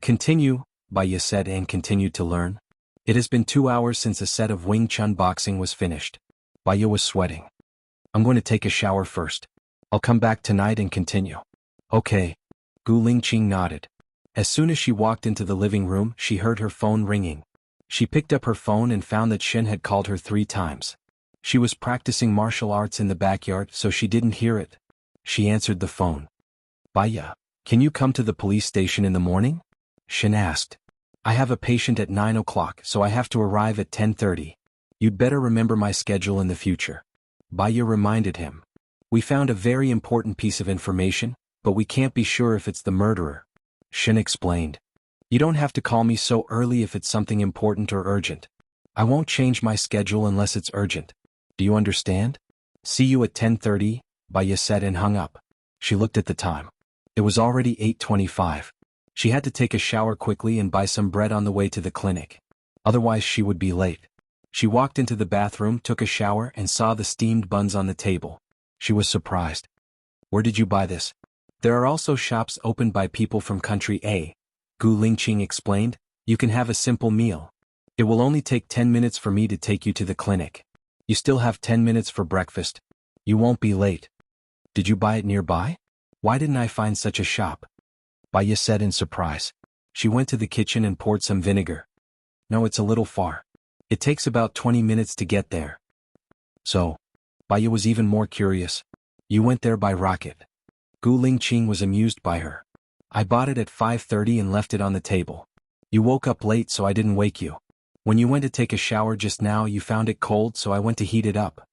"Continue," Baiya said and continued to learn. It has been 2 hours since a set of Wing Chun boxing was finished. Baiya was sweating. "I'm going to take a shower first. I'll come back tonight and continue." "Okay." Gu Lingqing nodded. As soon as she walked into the living room, she heard her phone ringing. She picked up her phone and found that Shen had called her 3 times. She was practicing martial arts in the backyard, so she didn't hear it. She answered the phone. "Baiya, can you come to the police station in the morning?" Shen asked. "I have a patient at 9 o'clock, so I have to arrive at 10:30. You'd better remember my schedule in the future." Baiya reminded him. "We found a very important piece of information, but we can't be sure if it's the murderer." Shen explained. "You don't have to call me so early if it's something important or urgent. I won't change my schedule unless it's urgent. Do you understand?" "See you at 10:30, Baiya said and hung up. She looked at the time. It was already 8:25. She had to take a shower quickly and buy some bread on the way to the clinic. Otherwise she would be late. She walked into the bathroom, took a shower, and saw the steamed buns on the table. She was surprised. "Where did you buy this?" "There are also shops opened by people from country A," Gu Lingqing explained. "You can have a simple meal. It will only take 10 minutes for me to take you to the clinic. You still have 10 minutes for breakfast. You won't be late." "Did you buy it nearby? Why didn't I find such a shop?" Baiya said in surprise. She went to the kitchen and poured some vinegar. "No, it's a little far. It takes about 20 minutes to get there." "So?" Baiya was even more curious. "You went there by rocket." Gu Lingqing was amused by her. "I bought it at 5:30 and left it on the table. You woke up late, so I didn't wake you. When you went to take a shower just now, you found it cold, so I went to heat it up."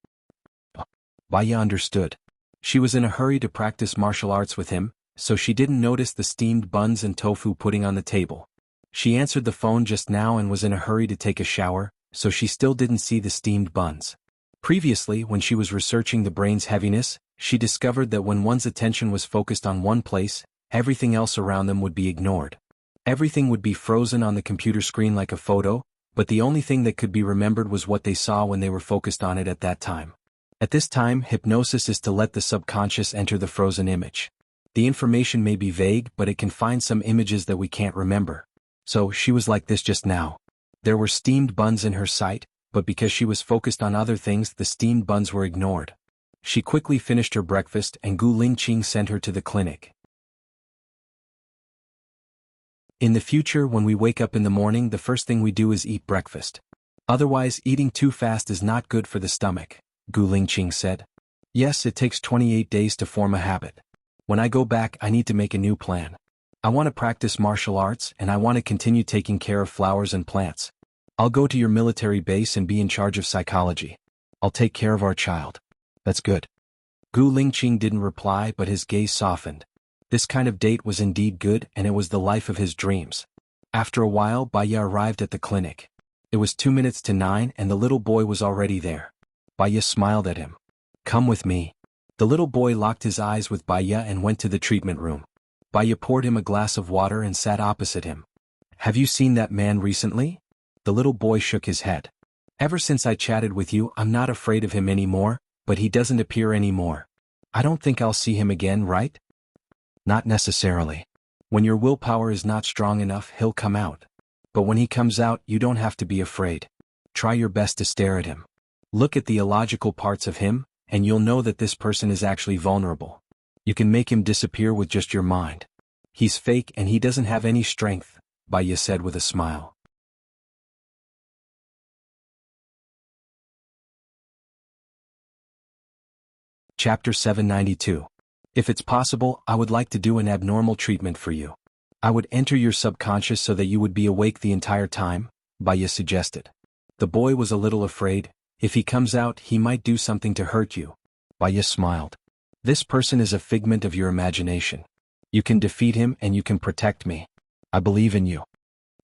Baiya understood. She was in a hurry to practice martial arts with him, so she didn't notice the steamed buns and tofu pudding on the table. She answered the phone just now and was in a hurry to take a shower, so she still didn't see the steamed buns. Previously, when she was researching the brain's heaviness, she discovered that when one's attention was focused on one place, everything else around them would be ignored. Everything would be frozen on the computer screen like a photo, but the only thing that could be remembered was what they saw when they were focused on it at that time. At this time, hypnosis is to let the subconscious enter the frozen image. The information may be vague, but it can find some images that we can't remember. So she was like this just now. There were steamed buns in her sight, but because she was focused on other things, the steamed buns were ignored. She quickly finished her breakfast and Gu Lingqing sent her to the clinic. "In the future, when we wake up in the morning, the first thing we do is eat breakfast. Otherwise, eating too fast is not good for the stomach," Gu Lingqing said. "Yes, it takes 28 days to form a habit. When I go back, I need to make a new plan. I want to practice martial arts and I want to continue taking care of flowers and plants. I'll go to your military base and be in charge of psychology. I'll take care of our child." "That's good." Gu Lingqing didn't reply, but his gaze softened. This kind of date was indeed good, and it was the life of his dreams. After a while, Baiya arrived at the clinic. It was 2 minutes to 9 and the little boy was already there. Baiya smiled at him. "Come with me." The little boy locked his eyes with Baiya and went to the treatment room. Baiya poured him a glass of water and sat opposite him. "Have you seen that man recently?" The little boy shook his head. "Ever since I chatted with you, I'm not afraid of him anymore, but he doesn't appear anymore. I don't think I'll see him again, right? Not necessarily. When your willpower is not strong enough, he'll come out. But when he comes out, you don't have to be afraid. Try your best to stare at him. Look at the illogical parts of him, and you'll know that this person is actually vulnerable. You can make him disappear with just your mind. He's fake and he doesn't have any strength, Baya said with a smile. Chapter 792. If it's possible, I would like to do an abnormal treatment for you. I would enter your subconscious so that you would be awake the entire time, Baya suggested. The boy was a little afraid. If he comes out, he might do something to hurt you. Baya smiled. This person is a figment of your imagination. You can defeat him and you can protect me. I believe in you.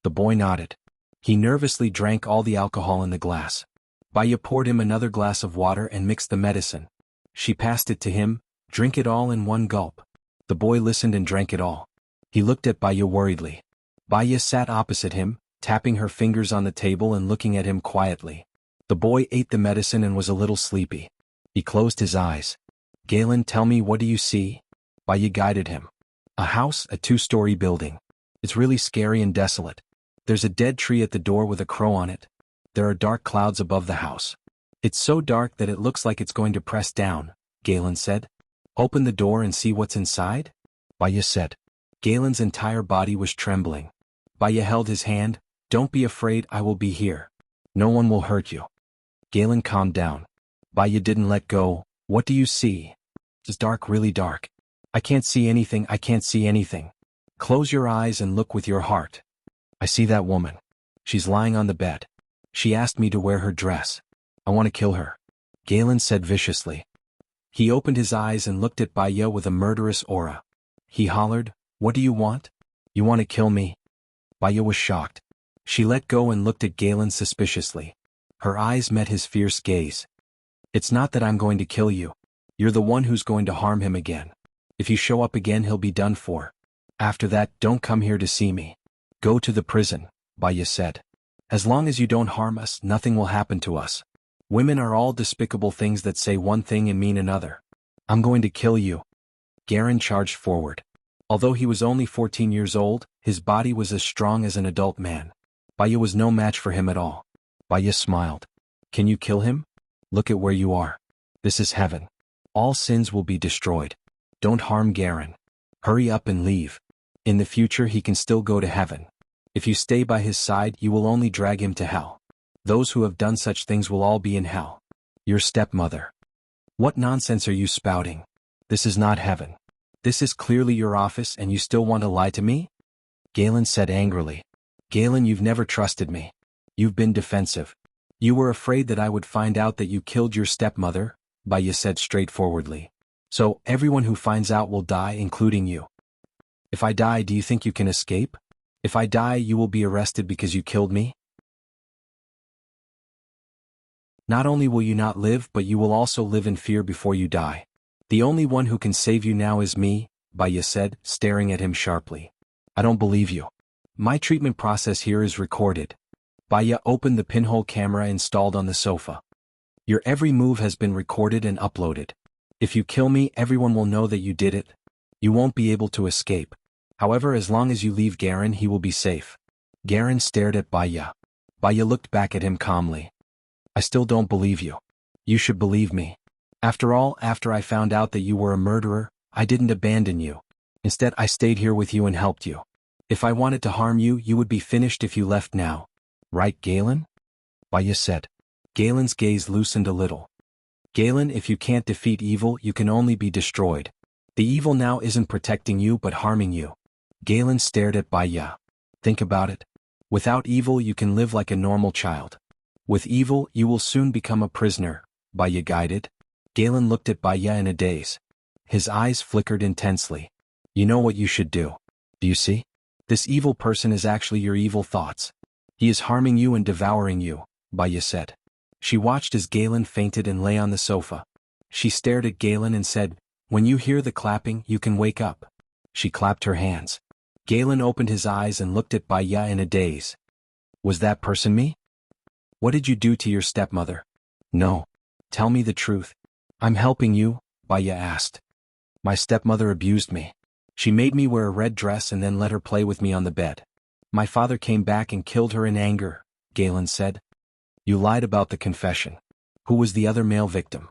The boy nodded. He nervously drank all the alcohol in the glass. Baya poured him another glass of water and mixed the medicine. She passed it to him. Drink it all in one gulp. The boy listened and drank it all. He looked at Baya worriedly. Baya sat opposite him, tapping her fingers on the table and looking at him quietly. The boy ate the medicine and was a little sleepy. He closed his eyes. Galen, tell me, what do you see? Baya guided him. A house, a 2-story building. It's really scary and desolate. There's a dead tree at the door with a crow on it. There are dark clouds above the house. It's so dark that it looks like it's going to press down, Galen said. Open the door and see what's inside? Baya said. Galen's entire body was trembling. Baya held his hand. Don't be afraid, I will be here. No one will hurt you. Galen calmed down. Baya didn't let go. What do you see? It's dark, really dark. I can't see anything, I can't see anything. Close your eyes and look with your heart. I see that woman. She's lying on the bed. She asked me to wear her dress. I want to kill her. Galen said viciously. He opened his eyes and looked at Baya with a murderous aura. He hollered, what do you want? You want to kill me? Baya was shocked. She let go and looked at Galen suspiciously. Her eyes met his fierce gaze. It's not that I'm going to kill you. You're the one who's going to harm him again. If you show up again, he'll be done for. After that, don't come here to see me. Go to the prison, Baya said. As long as you don't harm us, nothing will happen to us. Women are all despicable things that say one thing and mean another. I'm going to kill you. Garen charged forward. Although he was only 14 years old, his body was as strong as an adult man. Baya was no match for him at all. Baya smiled. Can you kill him? Look at where you are. This is heaven. All sins will be destroyed. Don't harm Garen. Hurry up and leave. In the future he can still go to heaven. If you stay by his side, you will only drag him to hell. Those who have done such things will all be in hell. Your stepmother. What nonsense are you spouting? This is not heaven. This is clearly your office and you still want to lie to me? Galen said angrily. Galen, you've never trusted me. You've been defensive. You were afraid that I would find out that you killed your stepmother, Baya said straightforwardly. So, everyone who finds out will die, including you. If I die, do you think you can escape? If I die, you will be arrested because you killed me? Not only will you not live, but you will also live in fear before you die. The only one who can save you now is me, Baya said, staring at him sharply. I don't believe you. My treatment process here is recorded. Baya opened the pinhole camera installed on the sofa. Your every move has been recorded and uploaded. If you kill me, everyone will know that you did it. You won't be able to escape. However, as long as you leave Garen, he will be safe. Garen stared at Baya. Baya looked back at him calmly. I still don't believe you. You should believe me. After all, after I found out that you were a murderer, I didn't abandon you. Instead, I stayed here with you and helped you. If I wanted to harm you, you would be finished if you left now. Right, Galen? Baya said. Galen's gaze loosened a little. Galen, if you can't defeat evil, you can only be destroyed. The evil now isn't protecting you but harming you. Galen stared at Baya. Think about it. Without evil, you can live like a normal child. With evil, you will soon become a prisoner, Baya guided. Galen looked at Baya in a daze. His eyes flickered intensely. You know what you should do. Do you see? This evil person is actually your evil thoughts. He is harming you and devouring you, Baya said. She watched as Galen fainted and lay on the sofa. She stared at Galen and said, When you hear the clapping, you can wake up. She clapped her hands. Galen opened his eyes and looked at Baya in a daze. Was that person me? What did you do to your stepmother? No. Tell me the truth. I'm helping you, Baya asked. My stepmother abused me. She made me wear a red dress and then let her play with me on the bed. My father came back and killed her in anger, Galen said. You lied about the confession. Who was the other male victim?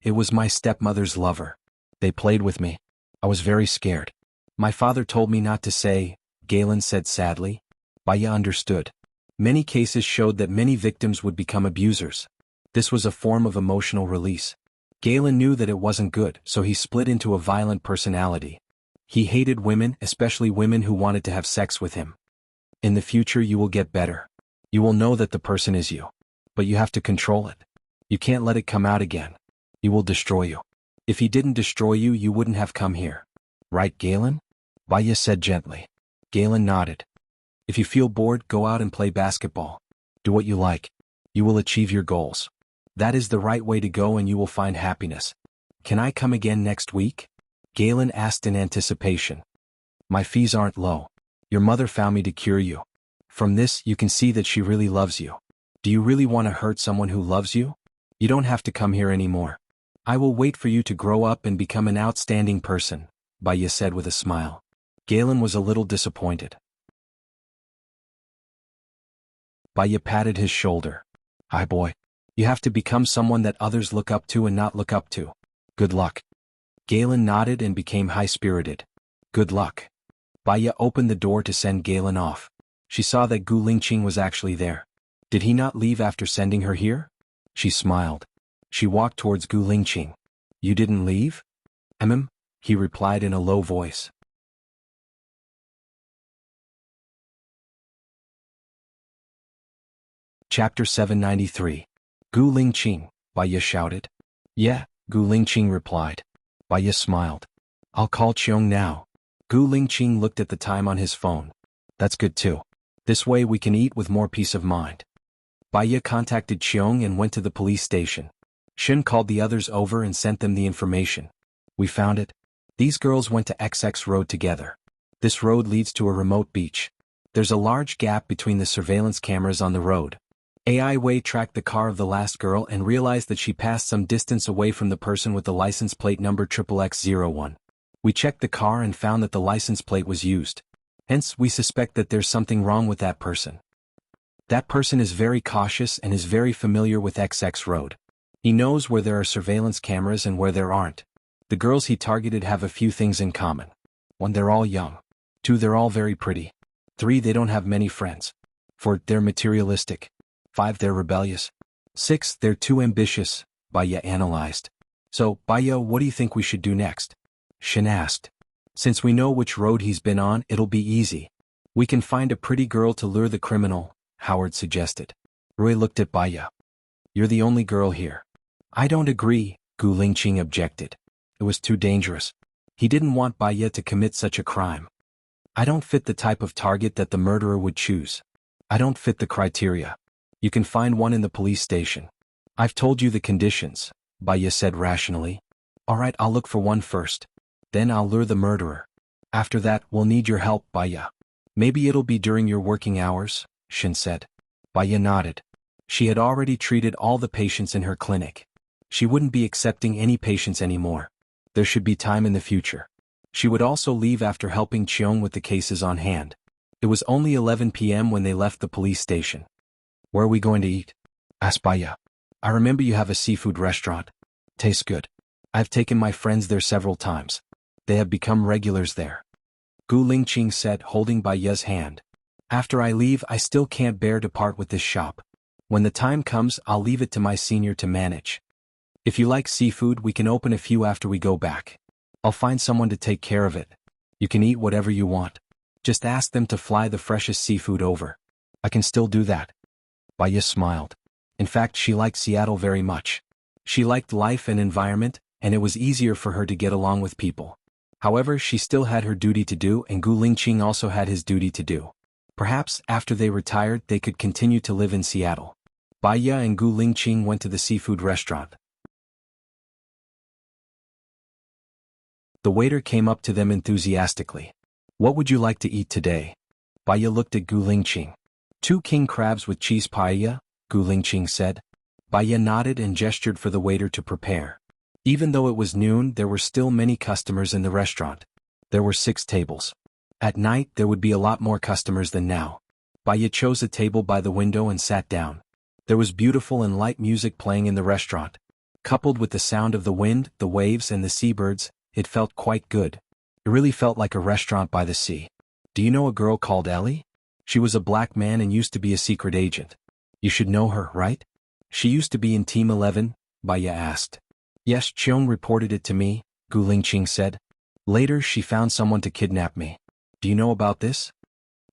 It was my stepmother's lover. They played with me. I was very scared. My father told me not to say, Galen said sadly. Baya understood. Many cases showed that many victims would become abusers. This was a form of emotional release. Galen knew that it wasn't good, so he split into a violent personality. He hated women, especially women who wanted to have sex with him. In the future you will get better. You will know that the person is you. But you have to control it. You can't let it come out again. He will destroy you. If he didn't destroy you, you wouldn't have come here. Right, Galen? Baya said gently. Galen nodded. If you feel bored, go out and play basketball. Do what you like. You will achieve your goals. That is the right way to go and you will find happiness. Can I come again next week? Galen asked in anticipation. My fees aren't low. Your mother found me to cure you. From this, you can see that she really loves you. Do you really want to hurt someone who loves you? You don't have to come here anymore. I will wait for you to grow up and become an outstanding person, Baya said with a smile. Galen was a little disappointed. Baya patted his shoulder. Hi boy. You have to become someone that others look up to and not look up to. Good luck. Galen nodded and became high-spirited. Good luck. Baya opened the door to send Galen off. She saw that Gu Lingqing was actually there. Did he not leave after sending her here? She smiled. She walked towards Gu Lingqing. You didn't leave? He replied in a low voice. Chapter 793. Gu Lingqing, Baya shouted. Yeah, Gu Lingqing replied. Baya smiled. I'll call Qiong now. Gu Lingqing looked at the time on his phone. That's good too. This way we can eat with more peace of mind. Baya contacted Qiong and went to the police station. Shen called the others over and sent them the information. We found it. These girls went to XX Road together. This road leads to a remote beach. There's a large gap between the surveillance cameras on the road. AI Wei tracked the car of the last girl and realized that she passed some distance away from the person with the license plate number XXX01. We checked the car and found that the license plate was used. Hence, we suspect that there's something wrong with that person. That person is very cautious and is very familiar with XX Road. He knows where there are surveillance cameras and where there aren't. The girls he targeted have a few things in common. 1. They're all young. 2. They're all very pretty. 3. They don't have many friends. 4. They're materialistic. 5. They're rebellious. 6. They're too ambitious, Baya analyzed. So, Baya, what do you think we should do next? Shen asked. Since we know which road he's been on, it'll be easy. We can find a pretty girl to lure the criminal, Howard suggested. Rui looked at Baya. You're the only girl here. I don't agree, Gu Lingqing objected. It was too dangerous. He didn't want Baya to commit such a crime. I don't fit the type of target that the murderer would choose. I don't fit the criteria. You can find one in the police station. I've told you the conditions, Baya said rationally. Alright, I'll look for one first. Then I'll lure the murderer. After that, we'll need your help, Baya. Maybe it'll be during your working hours, Shen said. Baya nodded. She had already treated all the patients in her clinic. She wouldn't be accepting any patients anymore. There should be time in the future. She would also leave after helping Qiong with the cases on hand. It was only 11 p.m. when they left the police station. Where are we going to eat? Asked Baya. I remember you have a seafood restaurant. Tastes good. I've taken my friends there several times. They have become regulars there. Gu Lingqing said, holding Baya's hand. After I leave, I still can't bear to part with this shop. When the time comes, I'll leave it to my senior to manage. If you like seafood, we can open a few after we go back. I'll find someone to take care of it. You can eat whatever you want. Just ask them to fly the freshest seafood over. I can still do that. Baya smiled. In fact, she liked Seattle very much. She liked life and environment, and it was easier for her to get along with people. However, she still had her duty to do, and Gu Lingqing also had his duty to do. Perhaps, after they retired, they could continue to live in Seattle. Baya and Gu Lingqing went to the seafood restaurant. The waiter came up to them enthusiastically. What would you like to eat today? Baya looked at Gu Lingqing. 2 king crabs with cheese paella, Gu Lingqing said. Baya nodded and gestured for the waiter to prepare. Even though it was noon, there were still many customers in the restaurant. There were 6 tables. At night, there would be a lot more customers than now. Baya chose a table by the window and sat down. There was beautiful and light music playing in the restaurant. Coupled with the sound of the wind, the waves, and the seabirds, it felt quite good. It really felt like a restaurant by the sea. Do you know a girl called Ellie? She was a black man and used to be a secret agent. You should know her, right? She used to be in Team 11, Baya asked. Yes, Cheong reported it to me, Gu Lingqing said. Later she found someone to kidnap me. Do you know about this?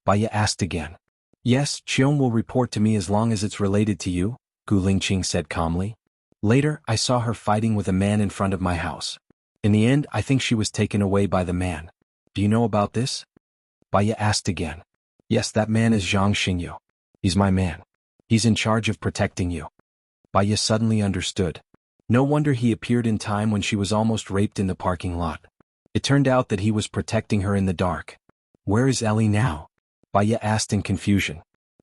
Baya asked again. Yes, Cheong will report to me as long as it's related to you, Gu Lingqing said calmly. Later, I saw her fighting with a man in front of my house. In the end, I think she was taken away by the man. Do you know about this? Baya asked again. Yes, that man is Zhang Xingyu. He's my man. He's in charge of protecting you. Baya suddenly understood. No wonder he appeared in time when she was almost raped in the parking lot. It turned out that he was protecting her in the dark. Where is Ellie now? Baya asked in confusion.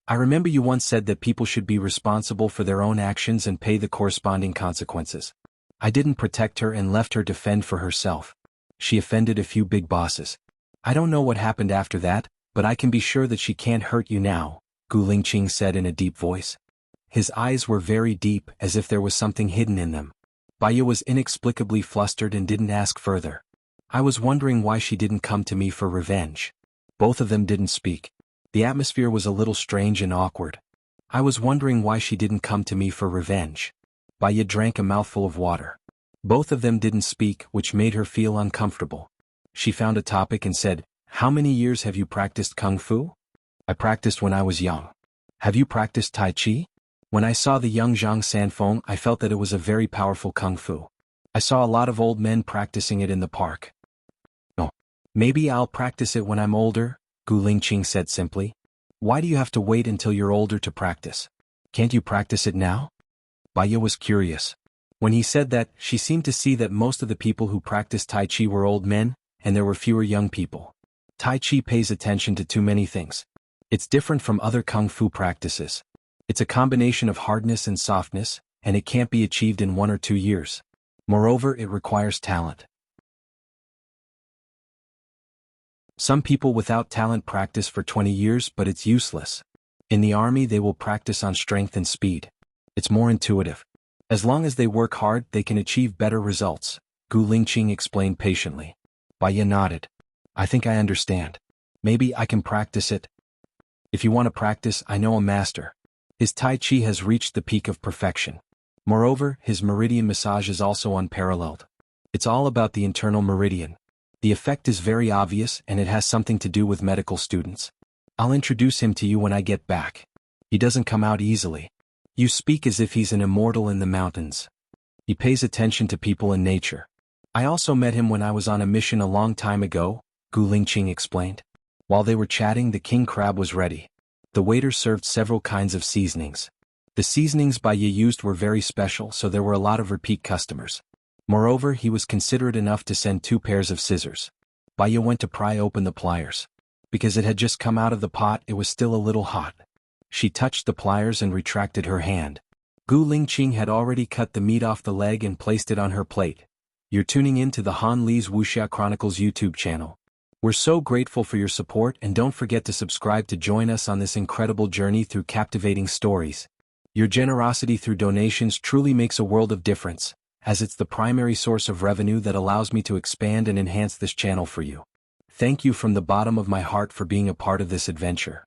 I remember you once said that people should be responsible for their own actions and pay the corresponding consequences. I didn't protect her and left her to fend for herself. She offended a few big bosses. I don't know what happened after that, but I can be sure that she can't hurt you now, Gu Lingqing said in a deep voice. His eyes were very deep, as if there was something hidden in them. Baya was inexplicably flustered and didn't ask further. I was wondering why she didn't come to me for revenge. Both of them didn't speak. The atmosphere was a little strange and awkward. I was wondering why she didn't come to me for revenge. Baya drank a mouthful of water. Both of them didn't speak, which made her feel uncomfortable. She found a topic and said, How many years have you practiced Kung Fu? I practiced when I was young. Have you practiced Tai Chi? When I saw the young Zhang Sanfeng, I felt that it was a very powerful Kung Fu. I saw a lot of old men practicing it in the park. Oh, maybe I'll practice it when I'm older, Gu Lingqing said simply. Why do you have to wait until you're older to practice? Can't you practice it now? Baya was curious. When he said that, she seemed to see that most of the people who practiced Tai Chi were old men, and there were fewer young people. Tai Chi pays attention to too many things. It's different from other Kung Fu practices. It's a combination of hardness and softness, and it can't be achieved in 1 or 2 years. Moreover, it requires talent. Some people without talent practice for 20 years, but it's useless. In the army, they will practice on strength and speed. It's more intuitive. As long as they work hard, they can achieve better results, Gu Lingqing explained patiently. Baya nodded. I think I understand. Maybe I can practice it. If you want to practice, I know a master. His Tai Chi has reached the peak of perfection. Moreover, his meridian massage is also unparalleled. It's all about the internal meridian. The effect is very obvious, and it has something to do with medical students. I'll introduce him to you when I get back. He doesn't come out easily. You speak as if he's an immortal in the mountains. He pays attention to people and nature. I also met him when I was on a mission a long time ago, Gu Lingqing explained. While they were chatting, the king crab was ready. The waiter served several kinds of seasonings. The seasonings Baya used were very special, so there were a lot of repeat customers. Moreover, he was considerate enough to send 2 pairs of scissors. Baya went to pry open the pliers. Because it had just come out of the pot, it was still a little hot. She touched the pliers and retracted her hand. Gu Lingqing had already cut the meat off the leg and placed it on her plate. You're tuning in to the Han Li's Wuxia Chronicles YouTube channel. We're so grateful for your support, and don't forget to subscribe to join us on this incredible journey through captivating stories. Your generosity through donations truly makes a world of difference, as it's the primary source of revenue that allows me to expand and enhance this channel for you. Thank you from the bottom of my heart for being a part of this adventure.